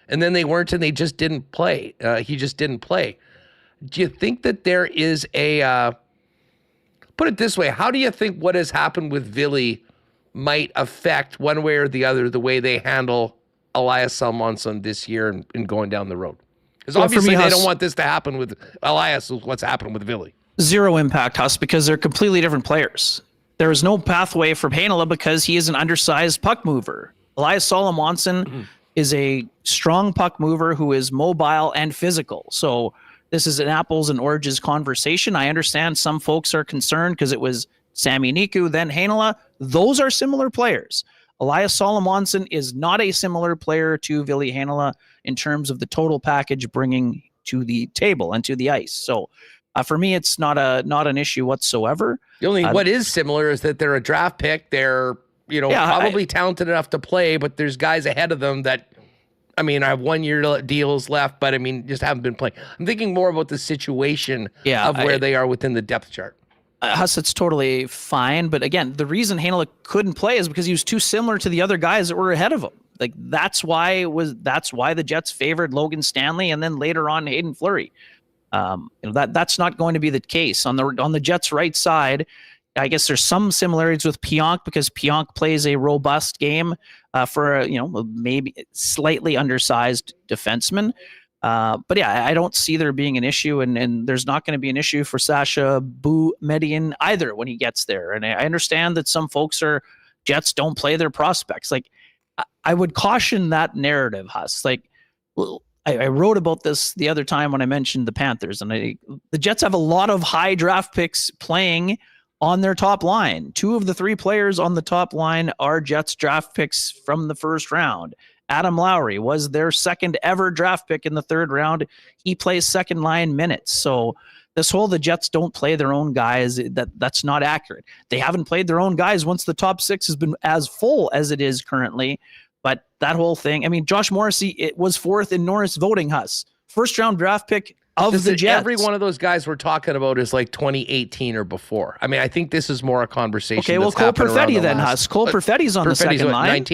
Speaker 2: and then they weren't, and they just didn't play. He just didn't play. Do you think that there is put it this way, how do you think what has happened with Ville might affect one way or the other the way they handle Elias Salmonson this year and going down the road? Because obviously they don't want this to happen with Elias, what's happened with Ville.
Speaker 9: Zero impact, Huss, because they're completely different players. There is no pathway for Heinola because he is an undersized puck mover. Elias Salomonsson is a strong puck mover who is mobile and physical. So this is an apples and oranges conversation. I understand some folks are concerned because it was Sami Niku, then Heinola. Those are similar players. Elias Salomonsson is not a similar player to Ville Heinola in terms of the total package bringing to the table and to the ice. So for me, it's not an issue whatsoever.
Speaker 2: The only what is similar is that they're a draft pick. They're probably talented enough to play, but there's guys ahead of them that, I have 1-year deals left, but just haven't been playing. I'm thinking more about the situation of where they are within the depth chart.
Speaker 9: Huss, it's totally fine. But again, the reason Heinola couldn't play is because he was too similar to the other guys that were ahead of him. Like that's why the Jets favored Logan Stanley and then later on Hayden Fleury. That's not going to be the case on the Jets' right side. I guess there's some similarities with Pionk because Pionk plays a robust game for maybe slightly undersized defenseman. But yeah, I don't see there being an issue, and there's not going to be an issue for Sasha Boumediene either when he gets there. And I understand that some folks Jets don't play their prospects. Like I would caution that narrative, Huss. Like I wrote about this the other time when I mentioned the Panthers, and the Jets have a lot of high draft picks playing on their top line. 2 of the 3 players on the top line are Jets draft picks from the first round. Adam Lowry was their second ever draft pick in the 3rd round. He plays second line minutes. So this whole the Jets don't play their own guys, that's not accurate. They haven't played their own guys once the top 6 has been as full as it is currently. But that whole thing, I mean, Josh Morrissey, it was 4th in Norris voting, Huss. First round draft pick of the Jets.
Speaker 2: Every one of those guys we're talking about is like 2018 or before. I mean, I think this is more a conversation.
Speaker 9: Okay, well, Cole Perfetti then, Huss. Cole Perfetti's on the second line.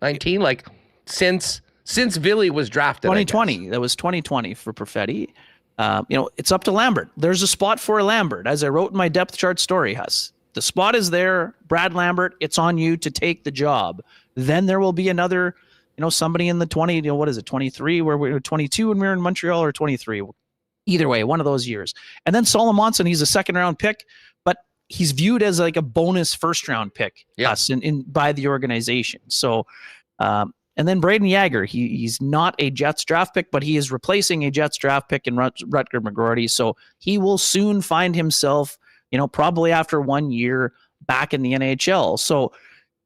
Speaker 2: 19? Like since Villy was drafted.
Speaker 9: 2020. That was 2020 for Perfetti. It's up to Lambert. There's a spot for Lambert. As I wrote in my depth chart story, Huss. The spot is there. Brad Lambert, it's on you to take the job. Then there will be another somebody in the 20, what is it, 23, where we were 22 when we were in Montreal, or 23. Either way, one of those years. And then Solomonson, he's a 2nd round pick, but he's viewed as like a bonus 1st round pick by the organization. So, and then Braden Yager, he's not a Jets draft pick, but he is replacing a Jets draft pick in Rutger McGroarty. So he will soon find himself, probably after 1 year, back in the NHL. So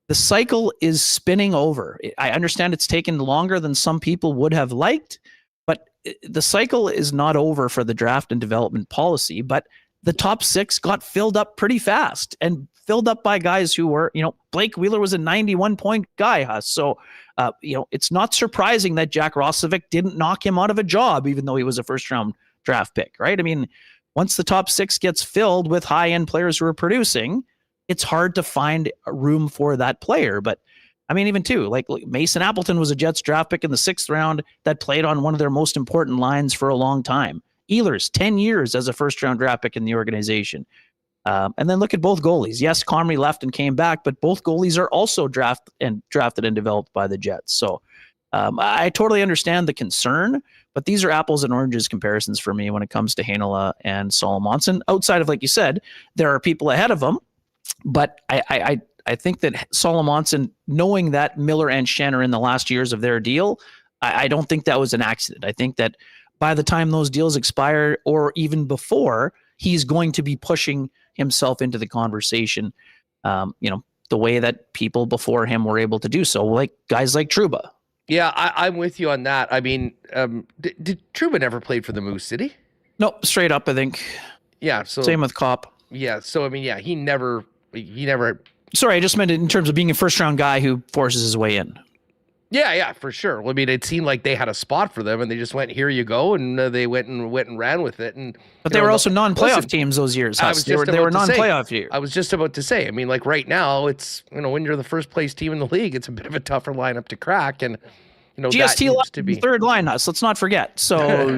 Speaker 9: the cycle is spinning over. I understand it's taken longer than some people would have liked, but the cycle is not over for the draft and development policy. But the top 6 got filled up pretty fast, and filled up by guys who were, Blake Wheeler was a 91-point guy, Huss. So, it's not surprising that Jack Roslovic didn't knock him out of a job, even though he was a 1st-round draft pick, right? I mean, once the top 6 gets filled with high-end players who are producing, it's hard to find a room for that player. But I mean, even too, like Mason Appleton was a Jets draft pick in the 6th round that played on one of their most important lines for a long time. Ehlers, 10 years as a 1st-round draft pick in the organization. And then look at both goalies. Yes, Comrie left and came back, but both goalies are also drafted and developed by the Jets. So I totally understand the concern, but these are apples and oranges comparisons for me when it comes to Heinola and Solomonson. Outside of, like you said, there are people ahead of them. But I think that Solomonson, knowing that Miller and Schenn are in the last years of their deal, I don't think that was an accident. I think that by the time those deals expire, or even before, he's going to be pushing himself into the conversation, the way that people before him were able to do so, like guys like Trouba.
Speaker 2: Yeah, I'm with you on that. I mean, did Trouba never played for the Moose, did he?
Speaker 9: No, straight up, I think.
Speaker 2: Yeah. So
Speaker 9: same with Kopp.
Speaker 2: Yeah. So, I mean, yeah, he never.
Speaker 9: Sorry, I just meant it in terms of being a 1st-round guy who forces his way in.
Speaker 2: Yeah, for sure. Well, I mean, it seemed like they had a spot for them, and they just went, "Here you go," and they went and ran with it.
Speaker 9: But they were also non-playoff teams those years. They were non-playoff years.
Speaker 2: I was just about to say. I mean, like right now, it's when you're the 1st-place team in the league, it's a bit of a tougher lineup to crack, and
Speaker 9: GST left to be 3rd line. Let's not forget. So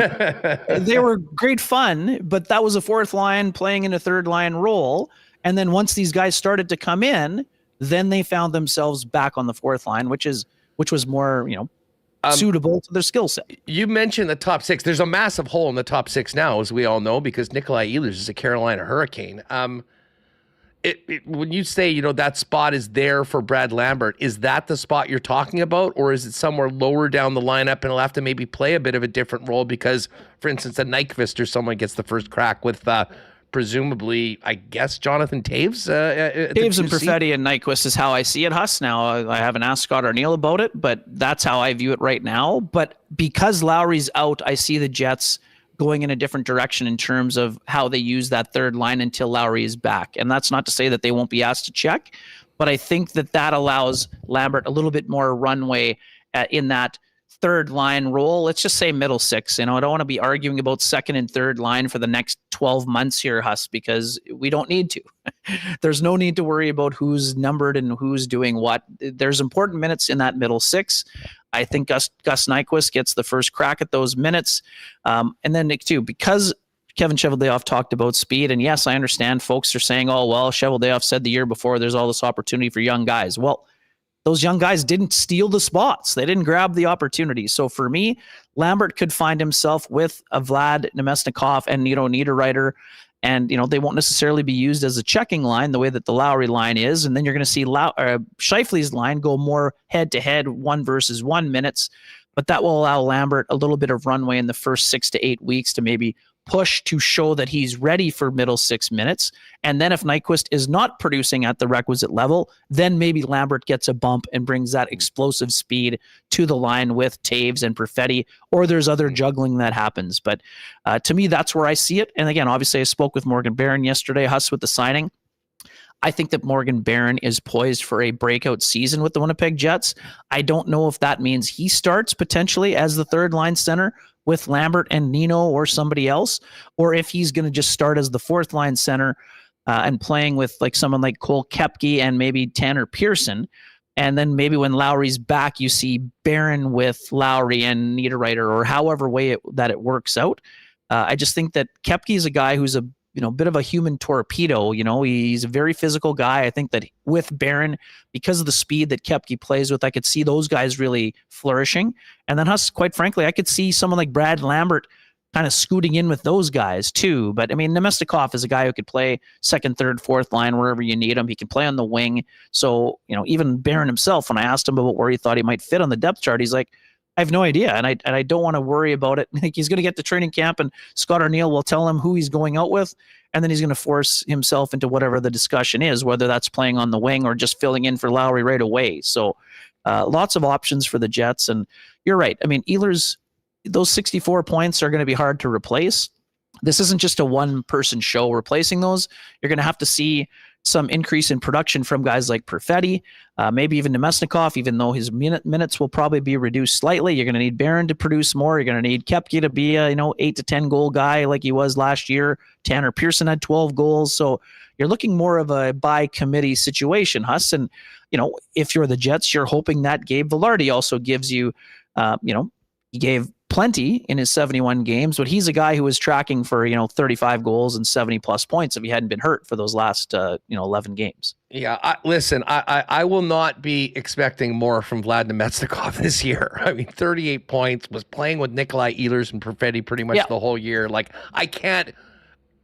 Speaker 9: they were great fun, but that was a 4th line playing in a 3rd line role. And then once these guys started to come in, then they found themselves back on the 4th line, which was more, suitable to their skill set. You
Speaker 2: mentioned the top 6. There's a massive hole in the top 6 now, as we all know, because Nikolai Ehlers is a Carolina Hurricane. When you say, that spot is there for Brad Lambert, is that the spot you're talking about, or is it somewhere lower down the lineup and he'll have to maybe play a bit of a different role because, for instance, a Nyquist or someone gets the first crack with presumably, I guess, Jonathan Taves?
Speaker 9: Taves and Perfetti and Nyquist is how I see it, Huss. Now, I haven't asked Scott Arniel about it, but that's how I view it right now. But because Lowry's out, I see the Jets going in a different direction in terms of how they use that 3rd line until Lowry is back. And that's not to say that they won't be asked to check, but I think that allows Lambert a little bit more runway in that 3rd line role. Let's just say middle 6. I don't want to be arguing about 2nd and 3rd line for the next 12 months here, Huss, because we don't need to. There's no need to worry about who's numbered and who's doing what. There's important minutes in that middle 6. I think Gus Nyquist gets the first crack at those minutes. And then Nick too, because Kevin Cheveldayoff talked about speed. And yes, I understand folks are saying, oh, well, Cheveldayoff said the year before there's all this opportunity for young guys. Well, those young guys didn't steal the spots. They didn't grab the opportunity. So for me, Lambert could find himself with a Vlad Nemesnikov and Niederreiter. And, they won't necessarily be used as a checking line the way that the Lowry line is. And then you're going to see Scheifele's line go more head-to-head 1-versus-1 minutes. But that will allow Lambert a little bit of runway in the first 6 to 8 weeks to maybe push to show that he's ready for middle 6 minutes. And then if Nyquist is not producing at the requisite level, then maybe Lambert gets a bump and brings that explosive speed to the line with Taves and Perfetti, or there's other juggling that happens. But to me, that's where I see it. And again, obviously I spoke with Morgan Barron yesterday, Huss, with the signing. I think that Morgan Barron is poised for a breakout season with the Winnipeg Jets. I don't know if that means he starts potentially as the third line center with Lambert and Nino or somebody else, or if he's going to just start as the fourth line center and playing with like someone like Cole Koepke and maybe Tanner Pearson. And then maybe when Lowry's back, you see Barron with Lowry and Niederreiter, or however way that it works out. I just think that Koepke is a guy who's a bit of a human torpedo. He's a very physical guy. I think that with Barron, because of the speed that Koepke plays with, I could see those guys really flourishing. And then Huss, quite frankly, I could see someone like Brad Lambert kind of scooting in with those guys too. But I mean, Nemestikov is a guy who could play second, third, fourth line, wherever you need him. He can play on the wing. So, even Barron himself, when I asked him about where he thought he might fit on the depth chart, he's like, I have no idea, and I don't want to worry about it. Like, he's going to get to training camp, and Scott Arniel will tell him who he's going out with, and then he's going to force himself into whatever the discussion is, whether that's playing on the wing or just filling in for Lowry right away. So lots of options for the Jets, and you're right. I mean, Ehlers, those 64 points are going to be hard to replace. This isn't just a one-person show replacing those. You're going to have to see some increase in production from guys like Perfetti, maybe even Nemesnikov, even though his minutes will probably be reduced slightly. You're going to need Barron to produce more. You're going to need Koepke to be a 8 to 10 goal guy like he was last year. Tanner Pearson had 12 goals. So you're looking more of a by committee situation, Huss. And, if you're the Jets, you're hoping that Gabe Vilardi also gives you, he gave plenty in his 71 games, but he's a guy who was tracking for 35 goals and 70 plus points if he hadn't been hurt for those last 11 games.
Speaker 2: Yeah, I will not be expecting more from Vlad Nemestikov this year. I mean, 38 points, was playing with Nikolai Ehlers and Perfetti pretty much the whole year. Like, I can't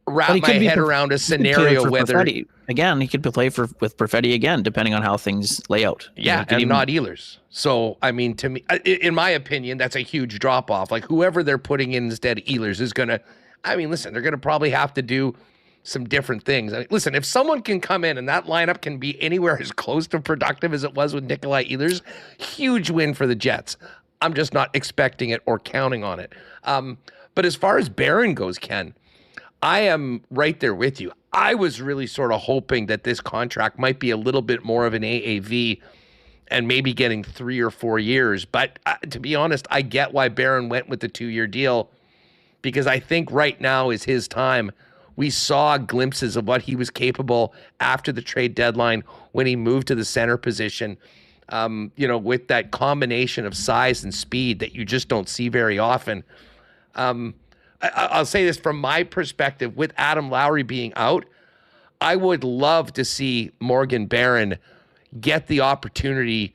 Speaker 2: wrap my head around a scenario whether
Speaker 9: Perfetti. Again, he could play with Perfetti again, depending on how things lay out.
Speaker 2: Yeah, and not Ehlers. So, I mean, to me, in my opinion, that's a huge drop-off. Like, whoever they're putting in instead of Ehlers is going to, listen, they're going to probably have to do some different things. Listen, if someone can come in and that lineup can be anywhere as close to productive as it was with Nikolai Ehlers, huge win for the Jets. I'm just not expecting it or counting on it. But as far as Barron goes, Ken, I am right there with you. I was really sort of hoping that this contract might be a little bit more of an AAV and maybe getting 3 or 4 years. But to be honest, I get why Barron went with the 2-year deal, because I think right now is his time. We saw glimpses of what he was capable after the trade deadline when he moved to the center position, with that combination of size and speed that you just don't see very often. I'll say this from my perspective, with Adam Lowry being out, I would love to see Morgan Barron get the opportunity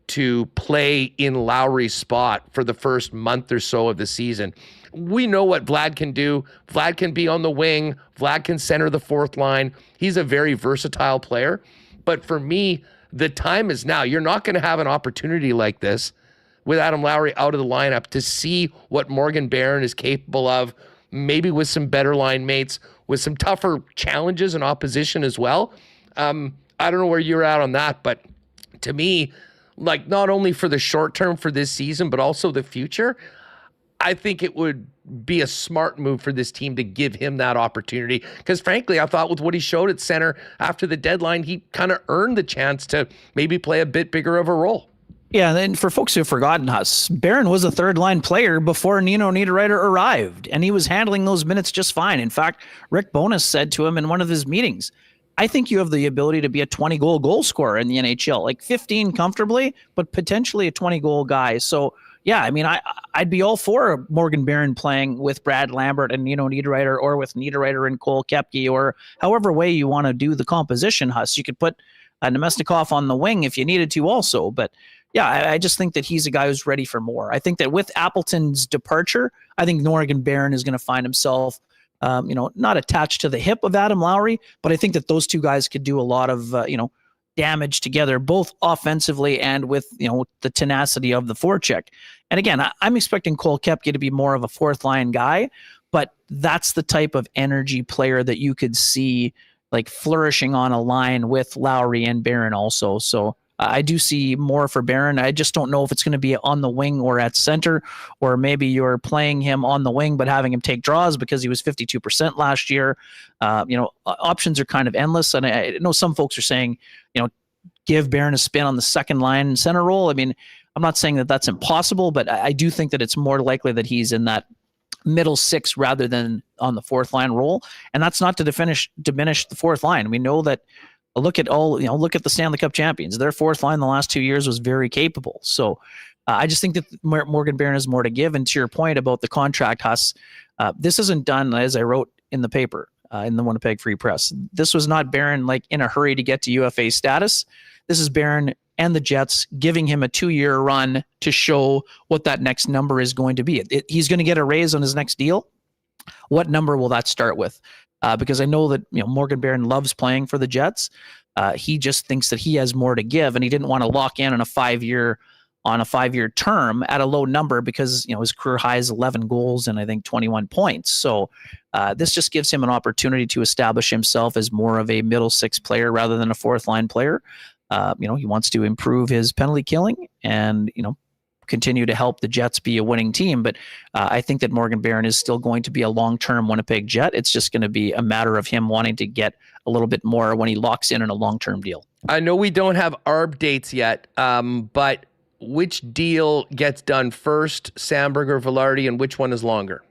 Speaker 2: to play in Lowry's spot for the first month or so of the season. We know what Vlad can do. Vlad can be on the wing. Vlad can center the fourth line. He's a very versatile player. But for me, the time is now. You're not going to have an opportunity like this with Adam Lowry out of the lineup to see what Morgan Barron is capable of, maybe with some better line mates, with some tougher challenges and opposition as well. I don't know where you're at on that, but to me, like, not only for the short term for this season, but also the future, I think it would be a smart move for this team to give him that opportunity. Because frankly, I thought with what he showed at center after the deadline, he kind of earned the chance to maybe play a bit bigger of a role.
Speaker 9: Yeah, and then for folks who have forgotten us, Barron was a third-line player before Nino Niederreiter arrived, and he was handling those minutes just fine. In fact, Rick Bowness said to him in one of his meetings, I think you have the ability to be a 20-goal goal scorer in the NHL, like 15 comfortably, but potentially a 20-goal guy. So, yeah, I mean, I'd be all for Morgan Barron playing with Brad Lambert and Nino Niederreiter, or with Niederreiter and Cole Koepke, or however way you want to do the composition, Huss. You could put Nemesnikov on the wing if you needed to also, but yeah, I just think that he's a guy who's ready for more. I think that with Appleton's departure, I think Morgan Barron is going to find himself, not attached to the hip of Adam Lowry, but I think that those two guys could do a lot of, damage together, both offensively and with, the tenacity of the forecheck. And again, I'm expecting Cole Koepke to be more of a fourth line guy, but that's the type of energy player that you could see like flourishing on a line with Lowry and Barron also. So I do see more for Barron. I just don't know if it's going to be on the wing or at center, or maybe you're playing him on the wing but having him take draws because he was 52% last year. Options are kind of endless. And I know some folks are saying, give Barron a spin on the second line center role. I mean, I'm not saying that that's impossible, but I do think that it's more likely that he's in that middle six rather than on the fourth line role. And that's not to diminish the fourth line. We know that look at the Stanley Cup champions. Their fourth line the last 2 years was very capable. So I just think that Morgan Barron has more to give. And to your point about the contract, Huss, this isn't done, as I wrote in the paper, in the Winnipeg Free Press. This was not Barron like in a hurry to get to UFA status. This is Barron and the Jets giving him a 2-year run to show what that next number is going to be. He's going to get a raise on his next deal. What number will that start with? Because I know that Morgan Barron loves playing for the Jets. He just thinks that he has more to give, and he didn't want to lock in on a 5-year term at a low number because his career high is 11 goals and I think 21 points. So this just gives him an opportunity to establish himself as more of a middle six player rather than a fourth line player. He wants to improve his penalty killing and continue to help the Jets be a winning team. But I think that Morgan Barron is still going to be a long-term Winnipeg Jet. It's just going to be a matter of him wanting to get a little bit more when he locks in a long-term deal.
Speaker 2: I know we don't have ARB dates yet, but which deal gets done first, Samberg or Velarde, and which one is longer?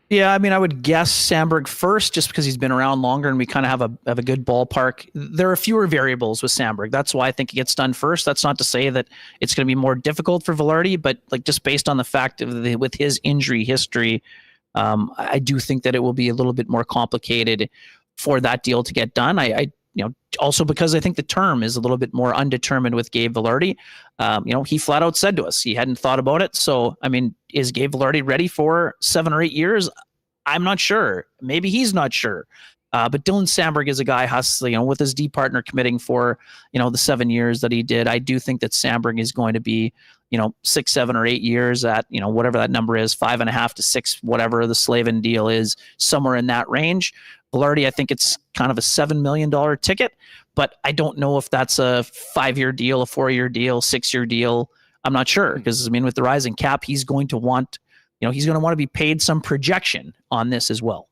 Speaker 9: Yeah, I mean, I would guess Samberg first, just because he's been around longer and we kind of have a good ballpark. There are fewer variables with Samberg. That's why I think it gets done first. That's not to say that it's going to be more difficult for Velarde, but like just based on the fact of with his injury history, I do think that it will be a little bit more complicated for that deal to get done. Also because I think the term is a little bit more undetermined with Gabe Velarde. He flat out said to us he hadn't thought about it. So, I mean, is Gabe Velarde ready for 7 or 8 years? I'm not sure. Maybe he's not sure. But Dylan Samberg is a guy, with his D partner committing for, the 7 years that he did. I do think that Samberg is going to be, 6, 7, or 8 years at, whatever that number is, 5.5 to 6, whatever the Slavin deal is, somewhere in that range. Velarde, I think it's kind of a $7 million ticket, but I don't know if that's a 5-year deal, a 4-year deal, 6-year deal. I'm not sure because, with the rising cap, he's going to want, to be paid some projection on this as well.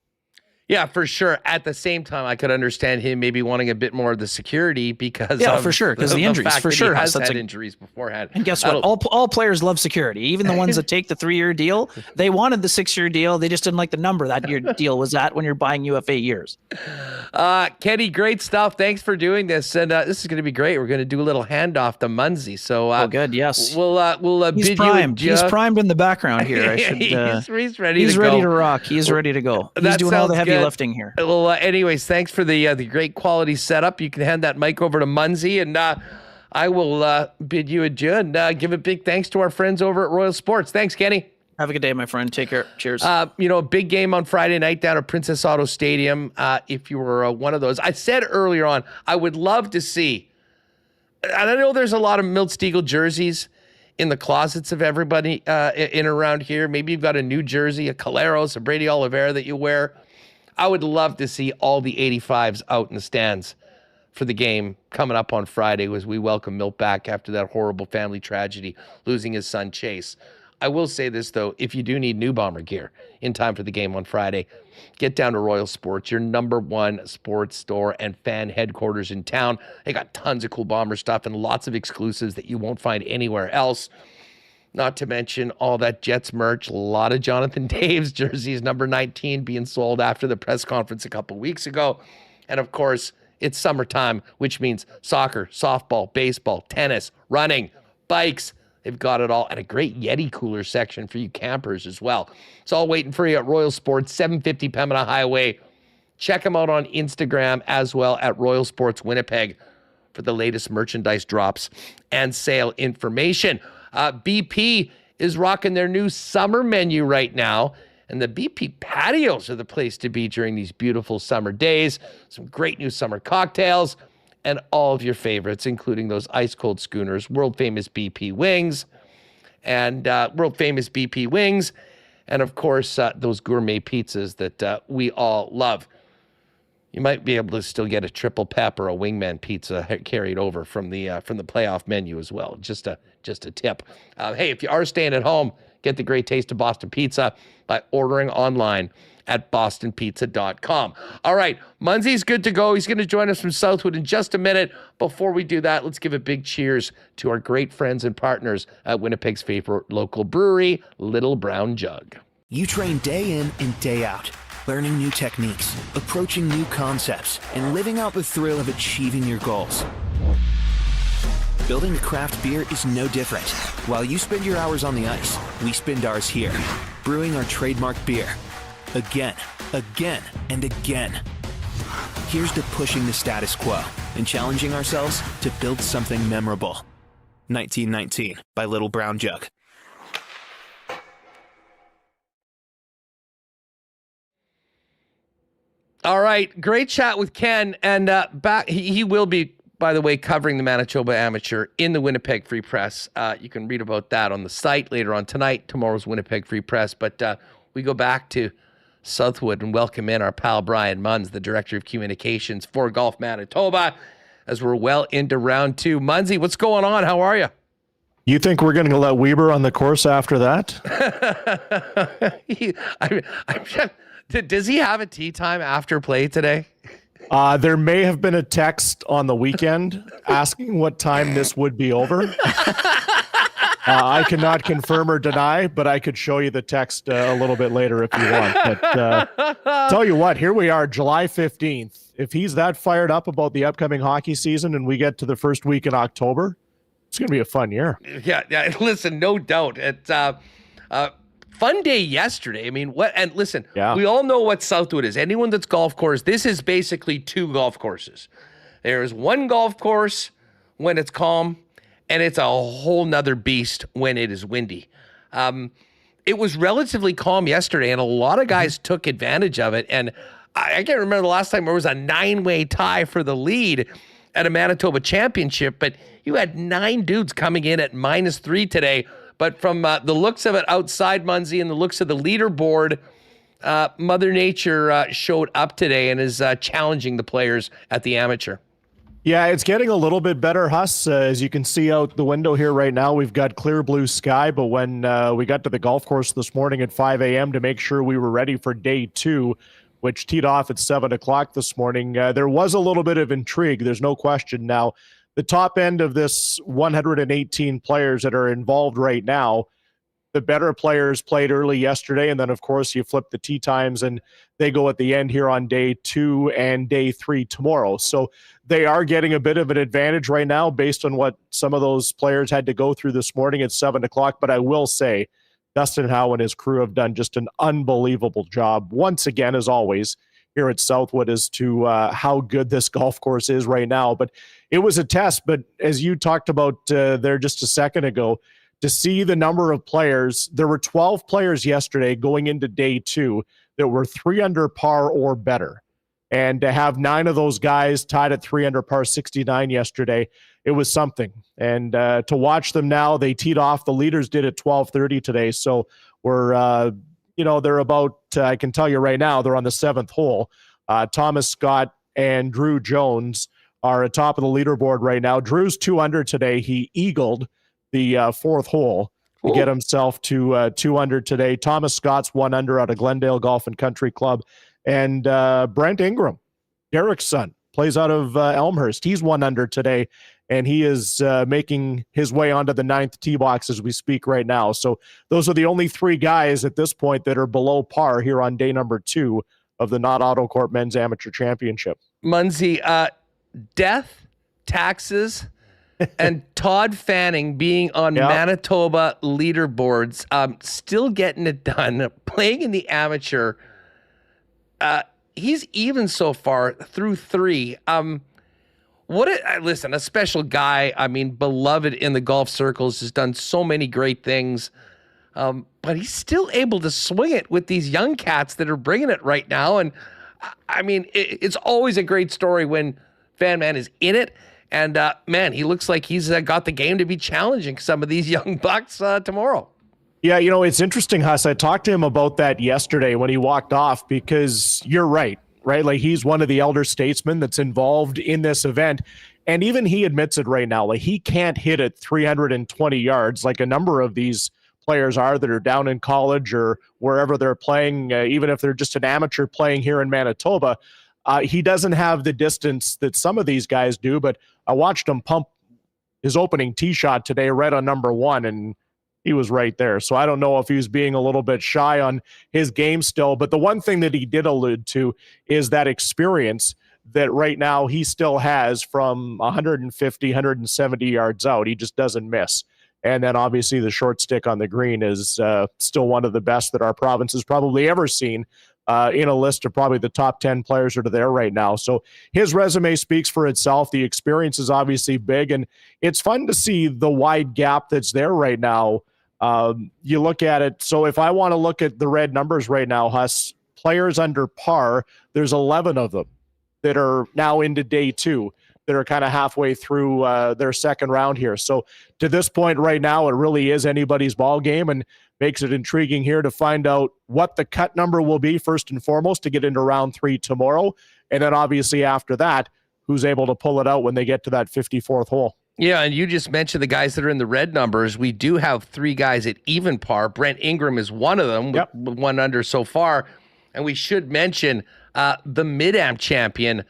Speaker 2: Yeah, for sure. At the same time, I could understand him maybe wanting a bit more of the security because
Speaker 9: for sure, because the injuries, for sure.
Speaker 2: He has had injuries beforehand.
Speaker 9: And guess what? All players love security. Even the ones that take the 3-year deal, they wanted the 6-year deal. They just didn't like the number that your deal was at when you're buying UFA years.
Speaker 2: Kenny, great stuff. Thanks for doing this. And this is going to be great. We're going to do a little handoff to Munz. So
Speaker 9: good. Yes.
Speaker 2: We'll
Speaker 9: he's
Speaker 2: bid
Speaker 9: primed.
Speaker 2: you.
Speaker 9: He's primed in the background here. I should,
Speaker 2: he's ready.
Speaker 9: He's
Speaker 2: to
Speaker 9: ready
Speaker 2: go.
Speaker 9: to rock. He's ready to go. He's doing all the heavy lifting here.
Speaker 2: Well, anyways, thanks for the great quality setup. You can hand that mic over to Munzy, and I will bid you adieu and give a big thanks to our friends over at Royal Sports. Thanks, Kenny.
Speaker 9: Have a good day, my friend. Take care. Cheers.
Speaker 2: A big game on Friday night down at Princess Auto Stadium. If you were one of those, I said earlier on, I would love to see, and I know there's a lot of Milt Stiegel jerseys in the closets of everybody in around here. Maybe you've got a new jersey, a Caleros, a Brady Oliveira that you wear. I would love to see all the 85s out in the stands for the game coming up on Friday as we welcome Milt back after that horrible family tragedy, losing his son Chase. I will say this, though, if you do need new Bomber gear in time for the game on Friday, get down to Royal Sports, your #1 sports store and fan headquarters in town. They got tons of cool Bomber stuff and lots of exclusives that you won't find anywhere else. Not to mention all that Jets merch, a lot of Jonathan Dave's jerseys, number 19, being sold after the press conference a couple weeks ago. And of course, it's summertime, which means soccer, softball, baseball, tennis, running, bikes. They've got it all. And a great Yeti cooler section for you campers as well. It's all waiting for you at Royal Sports, 750 Pembina Highway. Check them out on Instagram as well at Royal Sports Winnipeg for the latest merchandise drops and sale information. BP is rocking their new summer menu right now, and the BP patios are the place to be during these beautiful summer days. Some great new summer cocktails and all of your favorites, including those ice-cold schooners, world-famous BP wings, and and of course, those gourmet pizzas that we all love. You might be able to still get a triple pep or a wingman pizza carried over from the playoff menu as well. Just a tip. Hey, if you are staying at home, get the great taste of Boston Pizza by ordering online at bostonpizza.com. All right, Munzy's good to go. He's going to join us from Southwood in just a minute. Before we do that, let's give a big cheers to our great friends and partners at Winnipeg's favorite local brewery, Little Brown Jug.
Speaker 10: You train day in and day out, learning new techniques, approaching new concepts, and living out the thrill of achieving your goals. Building a craft beer is no different. While you spend your hours on the ice, we spend ours here, brewing our trademark beer. Again, and again. Here's to pushing the status quo and challenging ourselves to build something memorable. 1919 by Little Brown Jug.
Speaker 2: All right, great chat with Ken, and back he will be, by the way, covering the Manitoba Amateur in the Winnipeg Free Press. You can read about that on the site later on tonight, tomorrow's Winnipeg Free Press. But we go back to Southwood and welcome in our pal Brian Munz, the Director of Communications for Golf Manitoba, as we're well into round two. Munzy, what's going on? How are you?
Speaker 11: You think we're going to let Wiebe on the course after that?
Speaker 2: Does he have a tee time after play today?
Speaker 11: There may have been a text on the weekend asking what time this would be over. I cannot confirm or deny, but I could show you the text a little bit later if you want. But tell you what, here we are, July 15th. If he's that fired up about the upcoming hockey season and we get to the first week in October, it's going to be a fun year.
Speaker 2: Yeah. Listen, no doubt. It's fun day yesterday. I mean, we all know what Southwood is. Anyone that's golf course, this is basically two golf courses. There's one golf course when it's calm, and it's a whole nother beast when it is windy. It was relatively calm yesterday, and a lot of guys took advantage of it. And I can't remember the last time there was a 9-way tie for the lead at a Manitoba championship, but you had 9 dudes coming in at -3 today. But from the looks of it outside, Munzy, and the looks of the leaderboard, Mother Nature showed up today and is challenging the players at the amateur.
Speaker 11: Yeah, it's getting a little bit better, Huss. As you can see out the window here right now, we've got clear blue sky. But when we got to the golf course this morning at 5 a.m. to make sure we were ready for day 2, which teed off at 7 o'clock this morning, there was a little bit of intrigue. There's no question. Now, the top end of this 118 players that are involved right now, the better players played early yesterday, and then, of course, you flip the tee times, and they go at the end here on day 2 and day 3 tomorrow. So they are getting a bit of an advantage right now based on what some of those players had to go through this morning at 7 o'clock. But I will say Dustin Howe and his crew have done just an unbelievable job, once again, as always, here at Southwood as to how good this golf course is right now. But it was a test. But as you talked about there just a second ago, to see the number of players, there were 12 players yesterday going into day 2 that were 3 under par or better. And to have 9 of those guys tied at 3 under par 69 yesterday, it was something. And to watch them now, they teed off. The leaders did at 12:30 today. So we're, they're about, I can tell you right now, they're on the 7th hole. Thomas Scott and Drew Jones are atop of the leaderboard right now. Drew's 2 under today. He eagled the 4th hole to get himself to 2 under today. Thomas Scott's 1 under out of Glendale Golf and Country Club. And Brent Ingram, Derek's son, plays out of Elmhurst. He's 1 under today, and he is making his way onto the 9th tee box as we speak right now. So those are the only 3 guys at this point that are below par here on day number 2 of the Not Auto Corp Men's Amateur Championship.
Speaker 2: Munzy, death, taxes, and Todd Fanning being on Manitoba leaderboards, still getting it done, playing in the amateur. He's even so far through 3. Listen, a special guy. I mean, beloved in the golf circles, has done so many great things. But he's still able to swing it with these young cats that are bringing it right now. And I mean, it's always a great story when Fan Man is in it. And man, he looks like he's got the game to be challenging some of these young bucks tomorrow.
Speaker 11: Yeah, it's interesting, Huss. I talked to him about that yesterday when he walked off, because you're right? Like, he's one of the elder statesmen that's involved in this event. And even he admits it right now. Like, he can't hit it 320 yards like a number of these players are that are down in college or wherever they're playing, even if they're just an amateur playing here in Manitoba. He doesn't have the distance that some of these guys do, but I watched him pump his opening tee shot today right on number one, and he was right there. So I don't know if he was being a little bit shy on his game still, but the one thing that he did allude to is that experience that right now he still has from 150, 170 yards out. He just doesn't miss. And then obviously the short stick on the green is still one of the best that our province has probably ever seen, in a list of probably the top 10 players that are there right now. So his resume speaks for itself. The experience is obviously big, and it's fun to see the wide gap that's there right now. You look at it. So if I want to look at the red numbers right now, Huss, players under par, there's 11 of them that are now into day two, that are kind of halfway through their second round here. So to this point right now, it really is anybody's ball game, and makes it intriguing here to find out what the cut number will be first and foremost to get into round 3 tomorrow. And then obviously after that, who's able to pull it out when they get to that 54th hole.
Speaker 2: Yeah, and you just mentioned the guys that are in the red numbers. We do have 3 guys at even par. Brent Ingram is one of them, with 1 under so far. And we should mention the Mid-Am champion,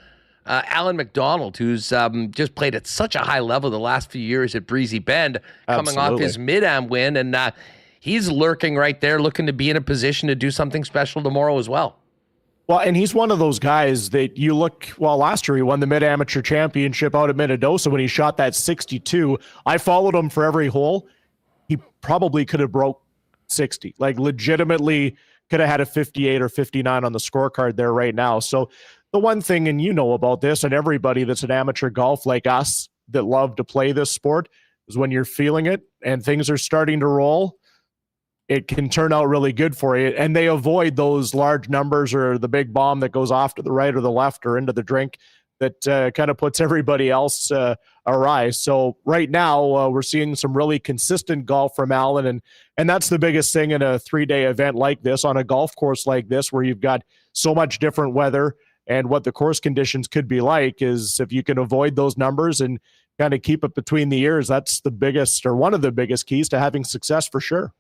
Speaker 2: Alan McDonald, who's just played at such a high level the last few years at Breezy Bend, coming off his Mid-Am win. And he's lurking right there, looking to be in a position to do something special tomorrow as well.
Speaker 11: Well, and he's one of those guys that you look, last year he won the Mid-Amateur Championship out at Minnedosa when he shot that 62. I followed him for every hole. He probably could have broke 60. Like, legitimately could have had a 58 or 59 on the scorecard there right now. So the one thing, and you know about this, and everybody that's an amateur golf like us that love to play this sport, is when you're feeling it and things are starting to roll, it can turn out really good for you. And they avoid those large numbers or the big bomb that goes off to the right or the left or into the drink that kind of puts everybody else awry. So right now we're seeing some really consistent golf from Allen. And that's the biggest thing in a 3-day event like this, on a golf course like this, where you've got so much different weather and what the course conditions could be like, is if you can avoid those numbers and kind of keep it between the ears, that's the biggest, or one of the biggest keys to having success for sure.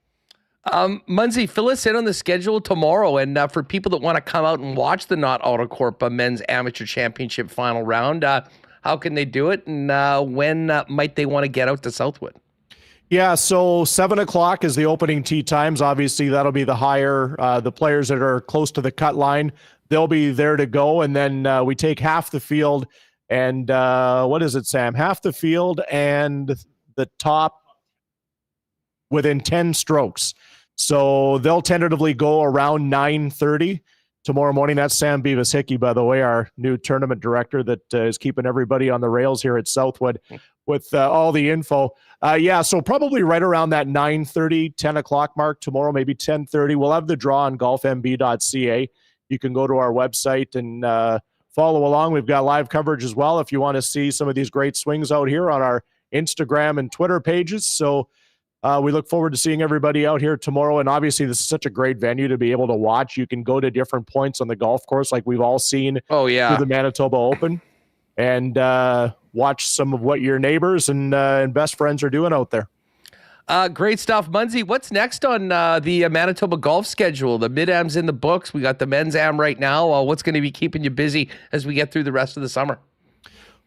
Speaker 2: Munzy, fill us in on the schedule tomorrow, and for people that want to come out and watch the Not Autocorp Men's Amateur Championship final round, how can they do it, and when might they want to get out to Southwood?
Speaker 11: Yeah, so 7 o'clock is the opening tee times. Obviously, that'll be the higher, the players that are close to the cut line, they'll be there to go, and then we take half the field, and what is it, Sam? Half the field and the top within 10 strokes. So they'll tentatively go around 9:30 tomorrow morning. That's Sam Beavis-Hickey, by the way, our new tournament director that is keeping everybody on the rails here at Southwood with all the info. Yeah, so probably right around that 9:30, 10 o'clock mark tomorrow, maybe 10:30. We'll have the draw on golfmb.ca. You can go to our website and follow along. We've got live coverage as well if you want to see some of these great swings out here on our Instagram and Twitter pages. So we look forward to seeing everybody out here tomorrow. And obviously, this is such a great venue to be able to watch. You can go to different points on the golf course, like we've all seen through the Manitoba Open, and watch some of what your neighbors and best friends are doing out there.
Speaker 2: Great stuff. Munzy, what's next on the Manitoba golf schedule? The Mid-Am's in the books. We got the Men's Am right now. What's going to be keeping you busy as we get through the rest of the summer?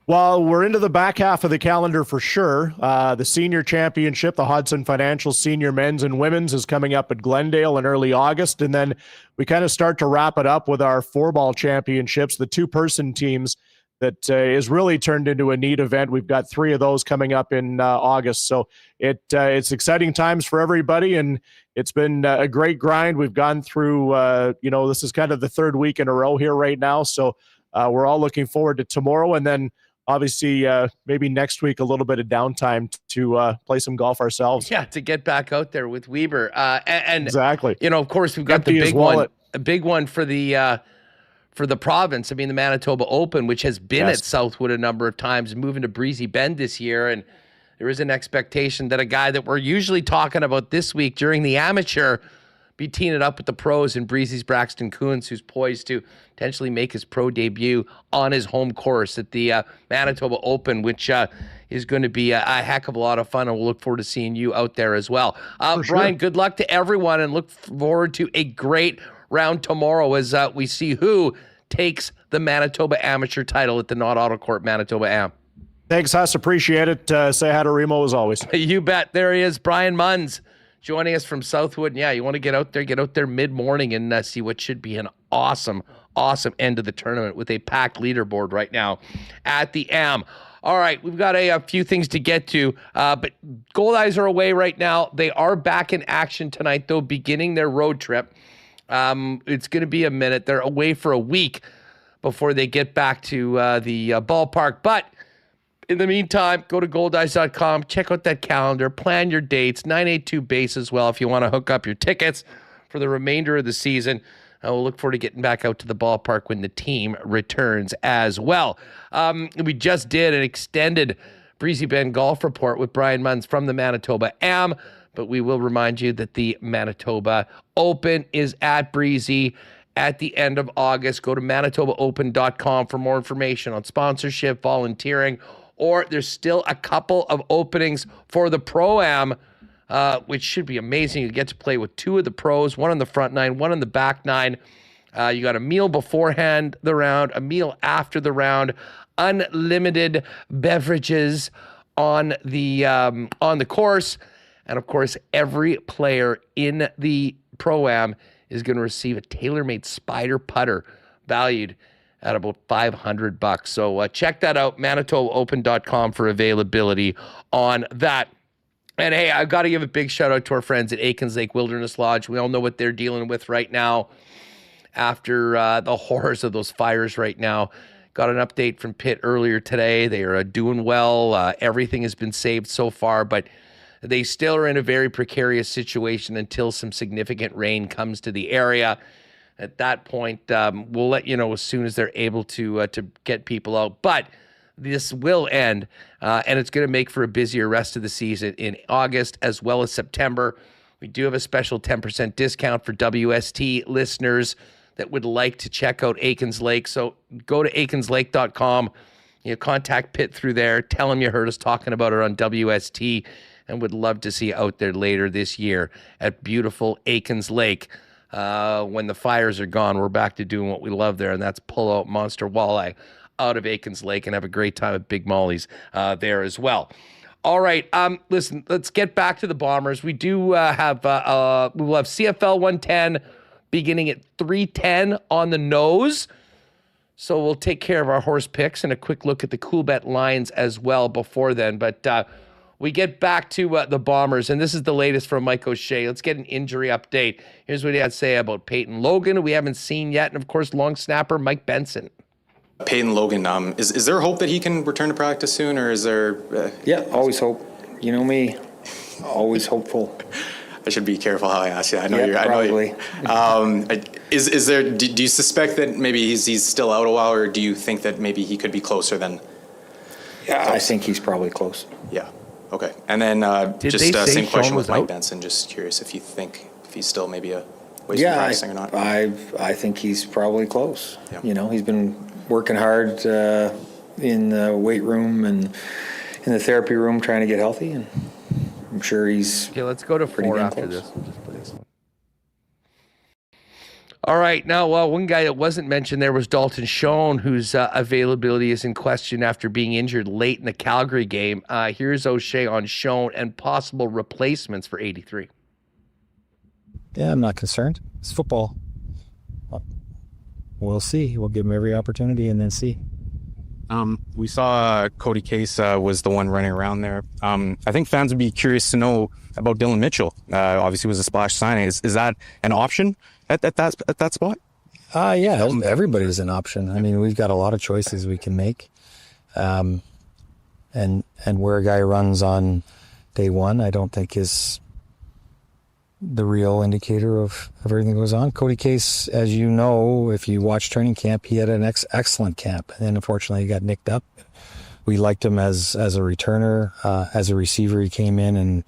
Speaker 11: Well, we're into the back half of the calendar for sure. The senior championship, the Hodson Financial Senior Men's and Women's, is coming up at Glendale in early August. And then we kind of start to wrap it up with our 4-ball championships, the 2-person teams that is really turned into a neat event. We've got 3 of those coming up in August. So it's exciting times for everybody. And it's been a great grind. We've gone through, this is kind of the 3rd week in a row here right now. So we're all looking forward to tomorrow. And then obviously, maybe next week, a little bit of downtime to play some golf ourselves.
Speaker 2: Yeah, to get back out there with Wiebe. And
Speaker 11: exactly.
Speaker 2: Of course, we've got the big one, a big one for the province. I mean, the Manitoba Open, which has been at Southwood a number of times, moving to Breezy Bend this year. And there is an expectation that a guy that we're usually talking about this week during the amateur be teeing it up with the pros in Breezy's Braxton Kuntz, who's poised to potentially make his pro debut on his home course at the Manitoba Open, which is going to be a heck of a lot of fun, and we'll look forward to seeing you out there as well. Brian, good luck to everyone, and look forward to a great round tomorrow as we see who takes the Manitoba Amateur title at the Not Auto Court Manitoba Am.
Speaker 11: Thanks, Huss. Appreciate it. Say hi to Remo as always.
Speaker 2: You bet. There he is, Brian Munz, joining us from Southwood. And yeah, you want to get out there mid-morning and see what should be an awesome end of the tournament with a packed leaderboard right now at the Am. All right, we've got a few things to get to, but Gold Eyes are away right now. They are back in action tonight, though, beginning their road trip. It's going to be a minute. They're away for a week before they get back to the ballpark. But in the meantime, go to goldeyes.com, check out that calendar, plan your dates, 982 base as well if you want to hook up your tickets for the remainder of the season. We'll look forward to getting back out to the ballpark when the team returns as well. We just did an extended Breezy Bend golf report with Brian Munz from the Manitoba Am, but we will remind you that the Manitoba Open is at Breezy at the end of August. Go to manitobaopen.com for more information on sponsorship, volunteering, or there's still a couple of openings for the Pro-Am, which should be amazing. You get to play with two of the pros, one on the front nine, one on the back nine. You got a meal beforehand the round, a meal after the round, unlimited beverages on the course. And of course, every player in the Pro-Am is going to receive a tailor-made Spider putter valued at about $500. So check that out, manitobaopen.com for availability on that. And hey, I've got to give a big shout out to our friends at Aikens Lake Wilderness Lodge. We all know what they're dealing with right now after the horrors of those fires right now. Got an update from Pitt earlier today. They are doing well. Everything has been saved so far, but they still are in a very precarious situation until some significant rain comes to the area. At that point, we'll let you know as soon as they're able to get people out. But this will end, and it's going to make for a busier rest of the season in August as well as September. We do have a special 10% discount for WST listeners that would like to check out Aikens Lake. So go to aikenslake.com. Contact Pitt through there. Tell them you heard us talking about it on WST, and would love to see you out there later this year at beautiful Aikens Lake. When the fires are gone, we're back to doing what we love there, and that's pull out monster walleye out of Aikens Lake and have a great time at Big Molly's there as well. All right, listen, let's get back to the Bombers. We do have we will have CFL 110 beginning at 3:10 on the nose. So we'll take care of our horse picks and a quick look at the Cool Bet lines as well before then. But we get back to the Bombers, and this is the latest from Mike O'Shea. Let's get an injury update. Here's what he had to say about Peyton Logan, who we haven't seen yet, and of course, long snapper Mike Benson.
Speaker 12: Peyton Logan, is there hope that he can return to practice soon, or is there...
Speaker 13: Yeah, always hope. You know me, always hopeful.
Speaker 12: I should be careful how I ask you. I know
Speaker 13: yeah,
Speaker 12: you're...
Speaker 13: probably.
Speaker 12: Is there... Do you suspect that maybe he's still out a while, or do you think that maybe he could be closer than...
Speaker 13: Yeah, I think he's probably close.
Speaker 12: Yeah. Okay. And then just same question with Mike Benson. Just curious if you think if he's still maybe a ways from practicing or not.
Speaker 13: I think he's probably close.
Speaker 12: Yeah.
Speaker 13: You know, he's been working hard in the weight room and in the therapy room trying to get healthy, and I'm sure he's...
Speaker 2: Okay, let's go to 4 after close. This. We'll just play this one. All right, now, one guy that wasn't mentioned there was Dalton Schoen, whose availability is in question after being injured late in the Calgary game. Here's O'Shea on Schoen and possible replacements for 83.
Speaker 14: Yeah, I'm not concerned. It's football. We'll see. We'll give him every opportunity and then see.
Speaker 15: We saw Cody Case was the one running around there. I think fans would be curious to know about Dylan Mitchell. Obviously, was a splash signing. Is that an option at that spot?
Speaker 14: Yeah, everybody's an option. I mean, we've got a lot of choices we can make, and where a guy runs on day one, I don't think is the real indicator of everything that goes on. Cody Case, as you know, if you watch training camp, he had an excellent camp, and then unfortunately he got nicked up. we liked him as a returner, as a receiver. He came in and,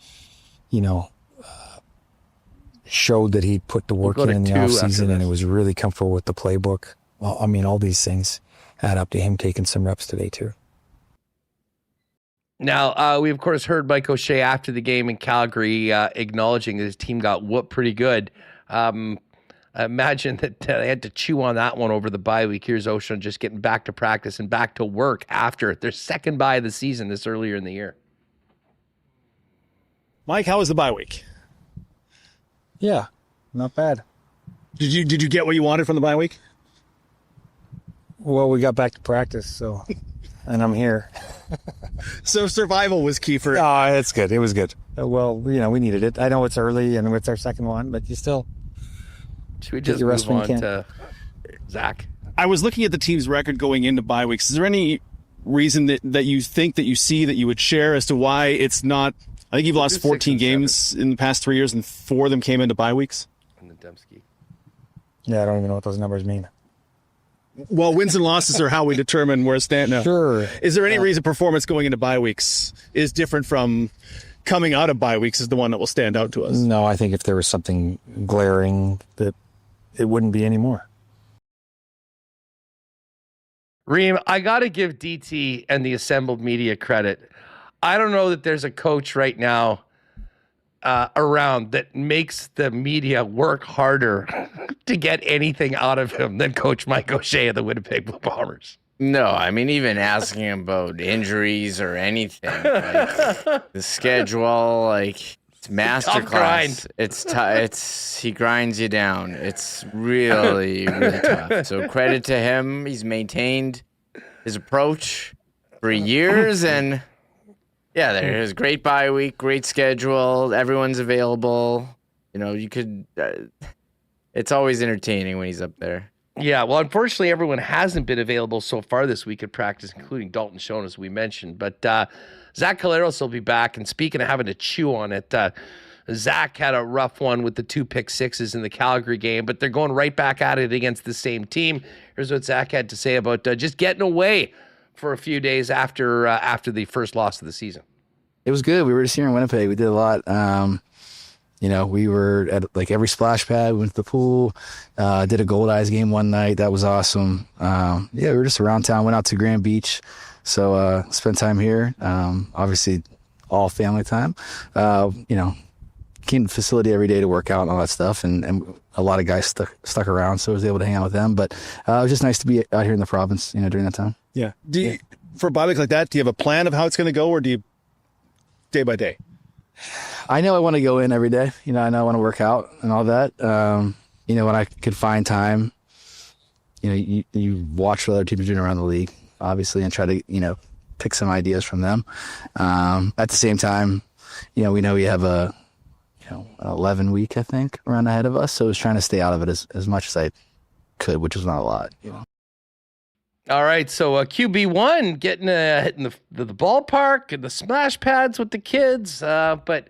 Speaker 14: showed that he put the work in the offseason, and it was really comfortable with the playbook. Well, I mean, all these things add up to him taking some reps today too.
Speaker 2: Now, we of course heard Mike O'Shea after the game in Calgary acknowledging that his team got whooped pretty good. I imagine that they had to chew on that one over the bye week. Here's O'Shea just getting back to practice and back to work after their second bye of the season this earlier in the year.
Speaker 8: Mike, how was the bye week?
Speaker 14: Yeah, not bad.
Speaker 8: Did you get what you wanted from the bye week?
Speaker 14: Well, we got back to practice, so, and I'm here.
Speaker 8: So survival was key for it.
Speaker 14: Oh, it's good. It was good. Well, we needed it. I know it's early and it's our second one, but you still.
Speaker 2: Should we just move on to Zach?
Speaker 8: I was looking at the team's record going into bye weeks. Is there any reason that you think that you see that you would share as to why it's not? I think you've lost 14 games in the past 3 years, and 4 of them came into bye weeks.
Speaker 2: And the Dembski.
Speaker 14: Yeah, I don't even know what those numbers mean.
Speaker 8: Well, wins and losses are how we determine where it's stand now.
Speaker 14: Sure.
Speaker 8: Is there any reason performance going into bye weeks is different from coming out of bye weeks is the one that will stand out to us?
Speaker 14: No, I think if there was something glaring, that it wouldn't be anymore.
Speaker 2: Reem, I got to give DT and the assembled media credit. I don't know that there's a coach right now around that makes the media work harder to get anything out of him than Coach Mike O'Shea of the Winnipeg Blue Bombers.
Speaker 3: No, I mean, even asking him about injuries or anything, like the schedule, like it's masterclass. He grinds you down. It's really, really tough. So credit to him. He's maintained his approach for years, and yeah, there's great bye week, great schedule. Everyone's available. You could. It's always entertaining when he's up there.
Speaker 2: Yeah, well, unfortunately, everyone hasn't been available so far this week at practice, including Dalton Schoen, as we mentioned. But Zach Collaros will be back. And speaking of having to chew on it, Zach had a rough one with the 2 pick sixes in the Calgary game, but they're going right back at it against the same team. Here's what Zach had to say about just getting away for a few days after the first loss of the season.
Speaker 5: It was good. We were just here in Winnipeg. We did a lot. We were at like every splash pad. We went to the pool. Did a Gold Eyes game one night. That was awesome. We were just around town. Went out to Grand Beach. So spent time here. Obviously, all family time. Came to the facility every day to work out and all that stuff. And a lot of guys stuck around, so I was able to hang out with them. But it was just nice to be out here in the province, during that time.
Speaker 8: Yeah. For a bye week like that, do you have a plan of how it's going to go, or do you day by day?
Speaker 5: I know I want to go in every day. I know I want to work out and all that. When I could find time, you watch what other teams are doing around the league, obviously, and try to, pick some ideas from them. At the same time, we know we have an 11 week, I think, around ahead of us. So I was trying to stay out of it as much as I could, which was not a lot,
Speaker 2: All right, so QB1 getting hitting the ballpark and the smash pads with the kids, but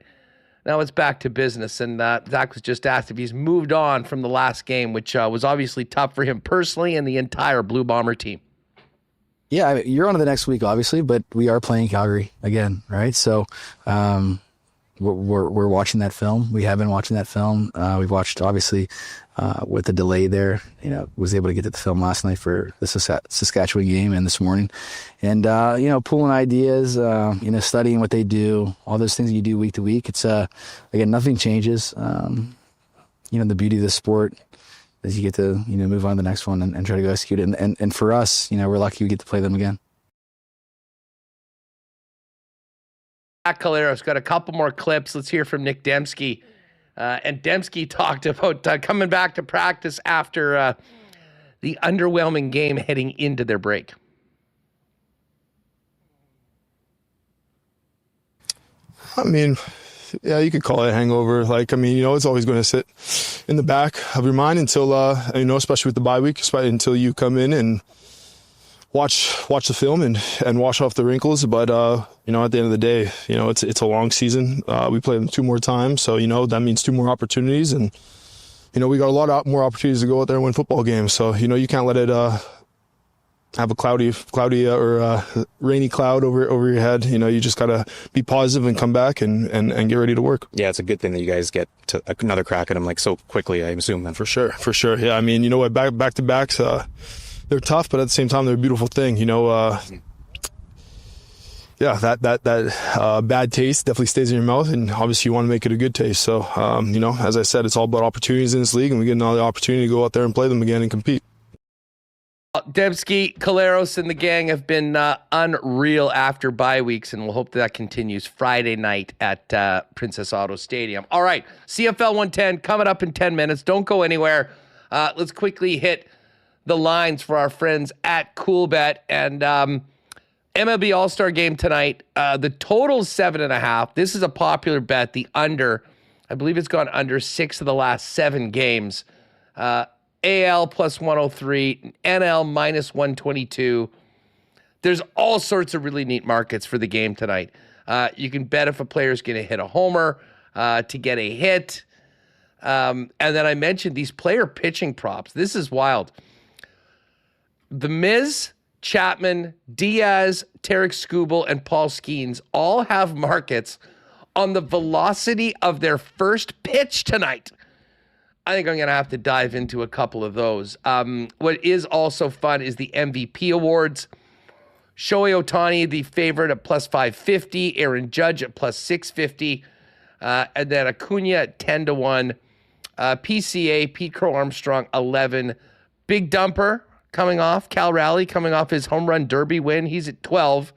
Speaker 2: now it's back to business. And Zach was just asked if he's moved on from the last game, which was obviously tough for him personally and the entire Blue Bomber team.
Speaker 5: Yeah, you're on to the next week, obviously, but we are playing Calgary again, right? So we're watching that film. We have been watching that film. We've watched, obviously, with the delay there, was able to get to the film last night for the Saskatchewan game and this morning. And, pulling ideas, studying what they do, all those things you do week to week. It's, again, nothing changes. The beauty of the sport is you get to, move on to the next one and try to go execute it. And for us, we're lucky we get to play them again.
Speaker 2: Zach Collaros got a couple more clips. Let's hear from Nick Dembski. And Dembski talked about coming back to practice after the underwhelming game heading into their break.
Speaker 16: I mean, yeah, you could call it a hangover. It's always going to sit in the back of your mind until, especially with the bye week, until you come in and watch the film and wash off the wrinkles. But, at the end of the day, it's a long season. We play them 2 more times. So, that means 2 more opportunities. And, we got a lot more opportunities to go out there and win football games. So, you can't let it have a cloudy or rainy cloud over your head. You just got to be positive and come back and get ready to work.
Speaker 15: Yeah, it's a good thing that you guys get to another crack at them so quickly, I assume. Then.
Speaker 16: For sure. Yeah, I mean, what, back-to-backs, they're tough, but at the same time, they're a beautiful thing. Yeah, that bad taste definitely stays in your mouth, and obviously you want to make it a good taste. So, as I said, it's all about opportunities in this league, and we get another opportunity to go out there and play them again and compete.
Speaker 2: Debsky, Caleros, and the gang have been unreal after bye weeks, and we'll hope that continues Friday night at Princess Auto Stadium. All right, CFL 110 coming up in 10 minutes. Don't go anywhere. Let's quickly hit the lines for our friends at CoolBet. And MLB All-Star Game tonight. The total's 7.5. This is a popular bet. The under, I believe it's gone under 6 of the last 7 games. AL plus 103, NL minus 122. There's all sorts of really neat markets for the game tonight. You can bet if a player's going to hit a homer to get a hit. And then I mentioned these player pitching props. This is wild. The Miz, Chapman, Diaz, Tarek Skubal, and Paul Skeens all have markets on the velocity of their first pitch tonight. I think I'm going to have to dive into a couple of those. What is also fun is the MVP awards. Shohei Ohtani, the favorite at plus 550. Aaron Judge at plus 650. And then Acuna at 10-1. PCA, Pete Crow Armstrong, 11. Big Dumper coming off. Cal Raleigh coming off his home run derby win. He's at 12.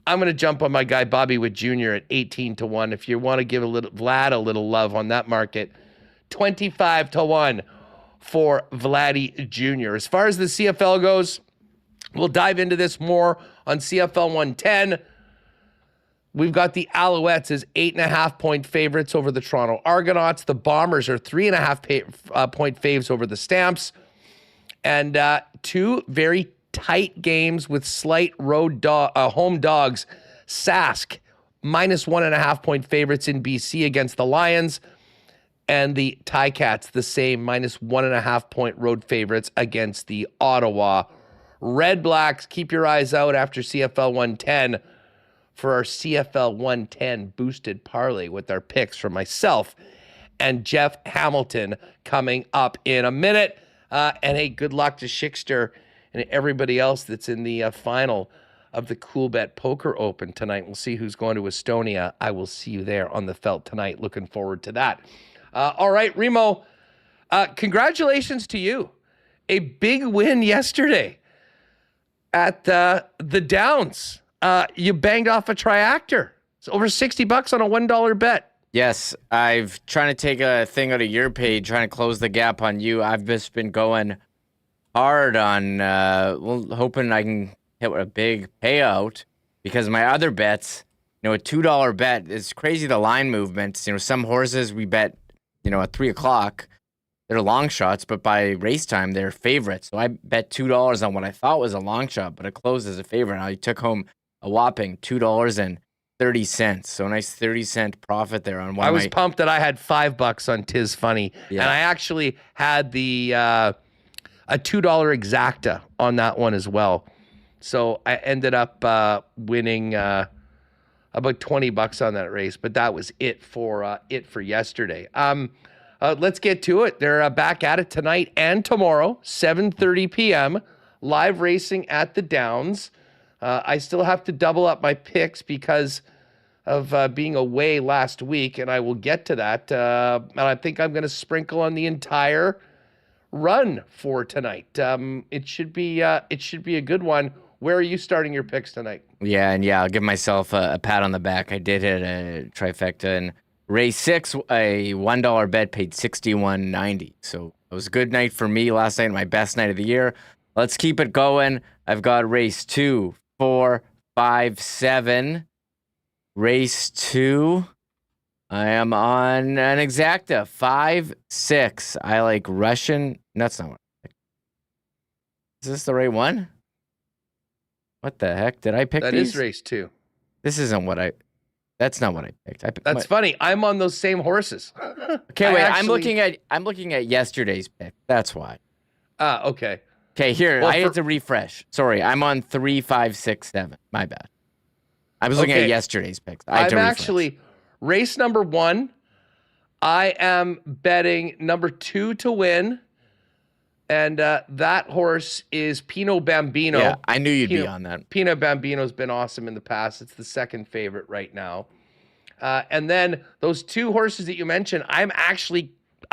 Speaker 2: I'm going to jump on my guy Bobby Witt Jr. at 18-1. If you want to give Vlad a little love on that market, 25-1 for Vladdy Jr. As far as the CFL goes, we'll dive into this more on CFL 110. We've got the Alouettes as 8.5-point favorites over the Toronto Argonauts. The Bombers are 3.5-point faves over the Stamps. And 2 very tight games with slight home dogs. Sask, minus 1.5-point favorites in BC against the Lions. And the Ticats, the same, minus 1.5-point road favorites against the Ottawa Red Blacks. Keep your eyes out after CFL 110 for our CFL 110 boosted parlay with our picks from myself and Jeff Hamilton coming up in a minute. And hey, good luck to Schickster and everybody else that's in the final of the CoolBet Poker Open tonight. We'll see who's going to Estonia. I will see you there on the felt tonight. Looking forward to that. All right, Remo, congratulations to you. A big win yesterday at the Downs. You banged off a triactor. It's over $60 on a $1 bet.
Speaker 3: Yes, I've trying to take a thing out of your page, trying to close the gap on you. I've just been going hard on, hoping I can hit a big payout because my other bets, a $2 bet is crazy. The line movements, some horses we bet, at 3 o'clock, they're long shots, but by race time, they're favorites. So I bet $2 on what I thought was a long shot, but it closed as a favorite. I took home a whopping $2.30. So a nice 30-cent profit there on one.
Speaker 2: I was pumped that I had $5 on Tis Funny, and I actually had the a $2 exacta on that one as well. So I ended up winning about $20 on that race, but that was it for yesterday. Let's get to it. They're back at it tonight and tomorrow, 7:30 p.m. live racing at the Downs. I still have to double up my picks because of being away last week, and I will get to that. And I think I'm going to sprinkle on the entire run for tonight. It should be a good one. Where are you starting your picks tonight?
Speaker 3: Yeah, and I'll give myself a pat on the back. I did hit a trifecta in race 6. A $1 bet paid $61.90. So it was a good night for me last night, my best night of the year. Let's keep it going. I've got race 2, 4, 5, 7. Race 2. I am on an exacta 5, 6. I like Russian. That's not what I picked. Is this the right one? What the heck? Did I pick
Speaker 2: that?
Speaker 3: These?
Speaker 2: Is race 2.
Speaker 3: This isn't what I... That's not what I picked.
Speaker 2: That's funny. I'm on those same horses.
Speaker 3: Okay, wait. I'm looking at yesterday's pick. That's why.
Speaker 2: Okay.
Speaker 3: Okay, here, I had to refresh. Sorry, I'm on 3, 5, 6, 7. My bad. I was looking at yesterday's picks.
Speaker 2: I'm actually, race number 1, I am betting number 2 to win. And that horse is Pino Bambino.
Speaker 3: Yeah, I knew you'd be on that.
Speaker 2: Pino Bambino's been awesome in the past. It's the second favorite right now. And then those 2 horses that you mentioned, I'm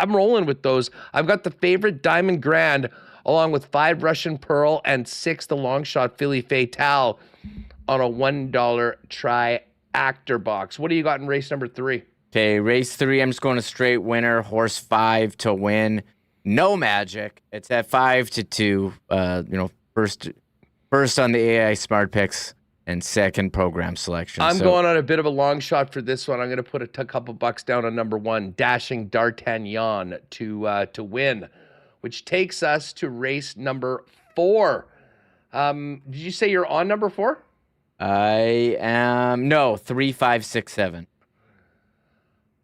Speaker 2: rolling with those. I've got the favorite Diamond Grand along with 5 Russian Pearl and 6 the long shot Philly Fatale on a $1 tri-actor box. What do you got in race number 3?
Speaker 3: Okay, race 3, I'm just going a straight winner. Horse 5 to win. No magic. It's at 5-2. First on the AI Smart Picks and second program selection.
Speaker 2: I'm going on a bit of a long shot for this one. I'm going to put a couple bucks down on number 1, Dashing D'Artagnan to win, which takes us to race number 4. Did you say you're on number 4?
Speaker 3: I am 3, 5, 6, 7.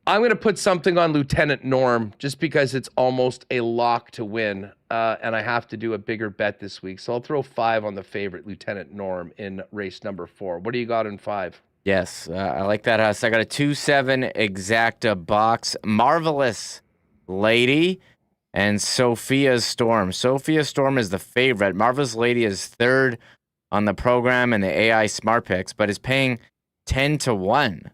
Speaker 2: I'm going to put something on Lieutenant Norm just because it's almost a lock to win, and I have to do a bigger bet this week. So I'll throw 5 on the favorite, Lieutenant Norm, in race number 4. What do you got in 5?
Speaker 3: Yes, I like that, Huss. I got a 2-7 exacta box. Marvelous Lady and Sophia Storm. Sophia Storm is the favorite. Marvelous Lady is third on the program and the AI Smart Picks, but is paying 10-1.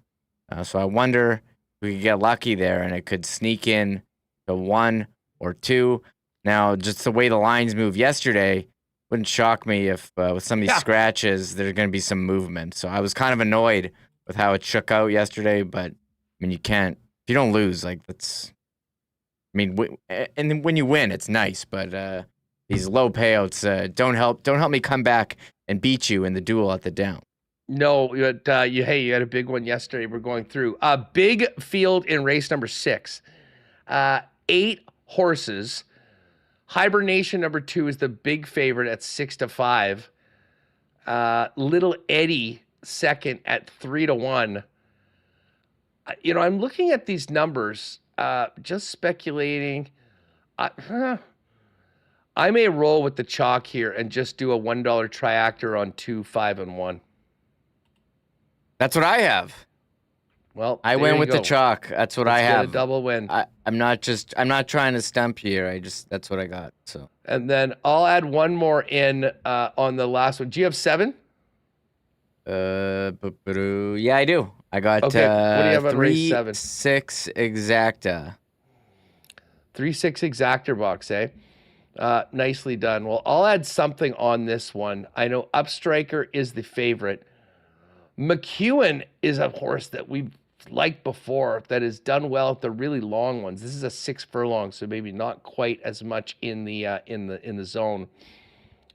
Speaker 3: So I wonder we could get lucky there and it could sneak in to 1 or 2. Now, just the way the lines moved yesterday, wouldn't shock me if with some of these scratches, there's going to be some movement. So I was kind of annoyed with how it shook out yesterday, but I mean, you can't, if you don't lose, like that's, I mean, and then when you win, it's nice, but these low payouts don't help me come back and beat you in the duel at the down.
Speaker 2: No, you had a big one yesterday. We're going through a big field in race number 6. 8 horses. Hibernation number 2 is the big favorite at 6-5. Little Eddie second at 3-1. I'm looking at these numbers, just speculating. I may roll with the chalk here and just do a $1 triactor on 2, 5, and 1.
Speaker 3: That's what I have.
Speaker 2: Well,
Speaker 3: I went with the chalk. That's what I have.
Speaker 2: A double win.
Speaker 3: I'm not trying to stump here. That's what I got. So.
Speaker 2: And then I'll add one more in on the last one. Do you have 7?
Speaker 3: Yeah, I do. I got
Speaker 2: what do you have on race 7?
Speaker 3: 6 exacta.
Speaker 2: 3-6 exactor box, eh? Nicely done. Well, I'll add something on this one. I know Upstriker is the favorite. McEwen is a horse that we've liked before that has done well at the really long ones. This is a 6 furlong, so maybe not quite as much in the zone.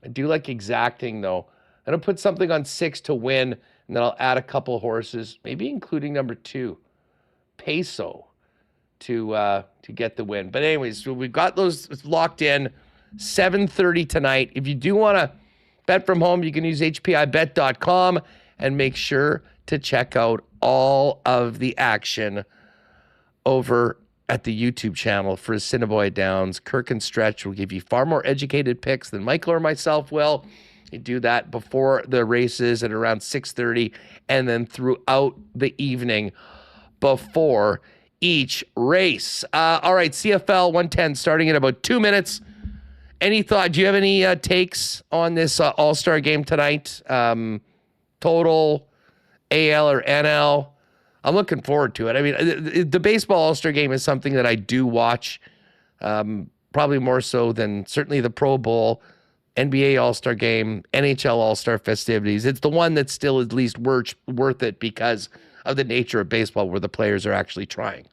Speaker 2: I do like exacting though. I'm gonna put something on 6 to win, and then I'll add a couple horses, maybe including number 2, Peso, to get the win. But anyways, so we've got those locked in. 7:30 tonight. If you do want to bet from home, you can use hpibet.com. And make sure to check out all of the action over at the YouTube channel for Assiniboia Downs. Kirk and Stretch will give you far more educated picks than Michael or myself will. You do that before the races at around 6:30 and then throughout the evening before each race. All right, CFL 110 starting in about 2 minutes. Any thought? Do you have any takes on this All-Star game tonight? Total, AL or NL. I'm looking forward to it. I mean, the baseball All-Star game is something that I do watch, probably more so than certainly the Pro Bowl, NBA All-Star game, NHL All-Star festivities. It's the one that's still at least worth it because of the nature of baseball where the players are actually trying.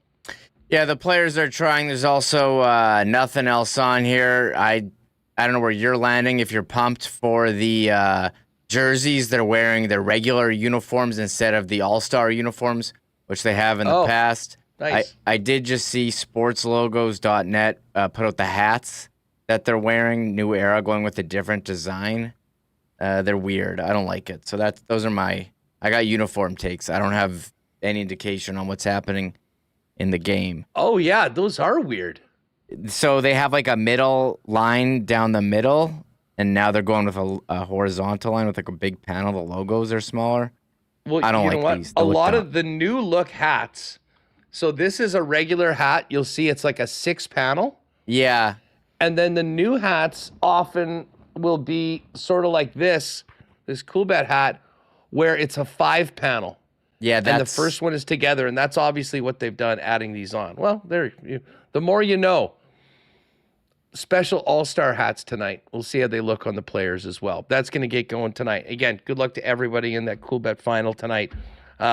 Speaker 3: Yeah, the players are trying. There's also nothing else on here. I don't know where you're landing. If you're pumped for the jerseys, they're wearing their regular uniforms instead of the All-Star uniforms, which they have in the past.
Speaker 2: Nice.
Speaker 3: I did just see sportslogos.net put out the hats that they're wearing. New era, going with a different design. They're weird. I don't like it. So those are I got uniform takes. I don't have any indication on what's happening in the game.
Speaker 2: Oh, yeah. Those are weird.
Speaker 3: So they have like a middle line down the middle. and now they're going with a horizontal line with like a big panel. The logos are smaller.
Speaker 2: Well,
Speaker 3: I don't
Speaker 2: you know
Speaker 3: like
Speaker 2: what?
Speaker 3: these. They
Speaker 2: A
Speaker 3: look
Speaker 2: lot
Speaker 3: dumb.
Speaker 2: of the new look hats. So this is a regular hat. You'll see it's like a 6 panel.
Speaker 3: Yeah.
Speaker 2: And then the new hats often will be sort of like this Cool Bet hat, where it's a 5 panel.
Speaker 3: Yeah,
Speaker 2: and the
Speaker 3: that's
Speaker 2: first one is together, and that's obviously what they've done, adding these on. Well, the more you know. Special All-Star hats tonight. We'll see how they look on the players as well. That's going to get going tonight. Again, good luck to everybody in that Cool Bet final tonight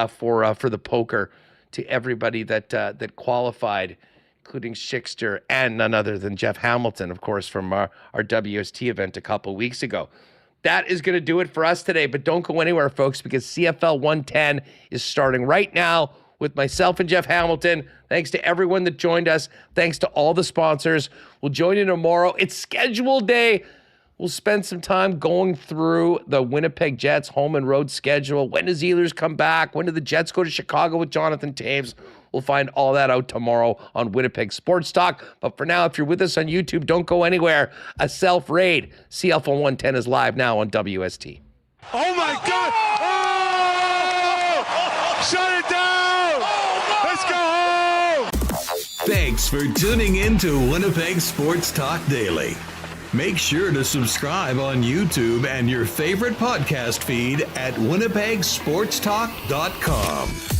Speaker 2: for the poker. To everybody that qualified, including Schickster and none other than Jeff Hamilton, of course, from our WST event a couple weeks ago. That is going to do it for us today, but don't go anywhere, folks, because CFL 110 is starting right now with myself and Jeff Hamilton. Thanks to everyone that joined us. Thanks to all the sponsors. We'll join you tomorrow. It's scheduled day. We'll spend some time going through the Winnipeg Jets home and road schedule. When does Ehlers come back? When do the Jets go to Chicago with Jonathan Taves? We'll find all that out tomorrow on Winnipeg Sports Talk. But for now, if you're with us on YouTube, don't go anywhere. A self-raid. CFL 110 is live now on WST.
Speaker 17: Oh, my God! Oh! Shut it down! Let's go home!
Speaker 1: Thanks for tuning in to Winnipeg Sports Talk Daily. Make sure to subscribe on YouTube and your favorite podcast feed at winnipegsportstalk.com.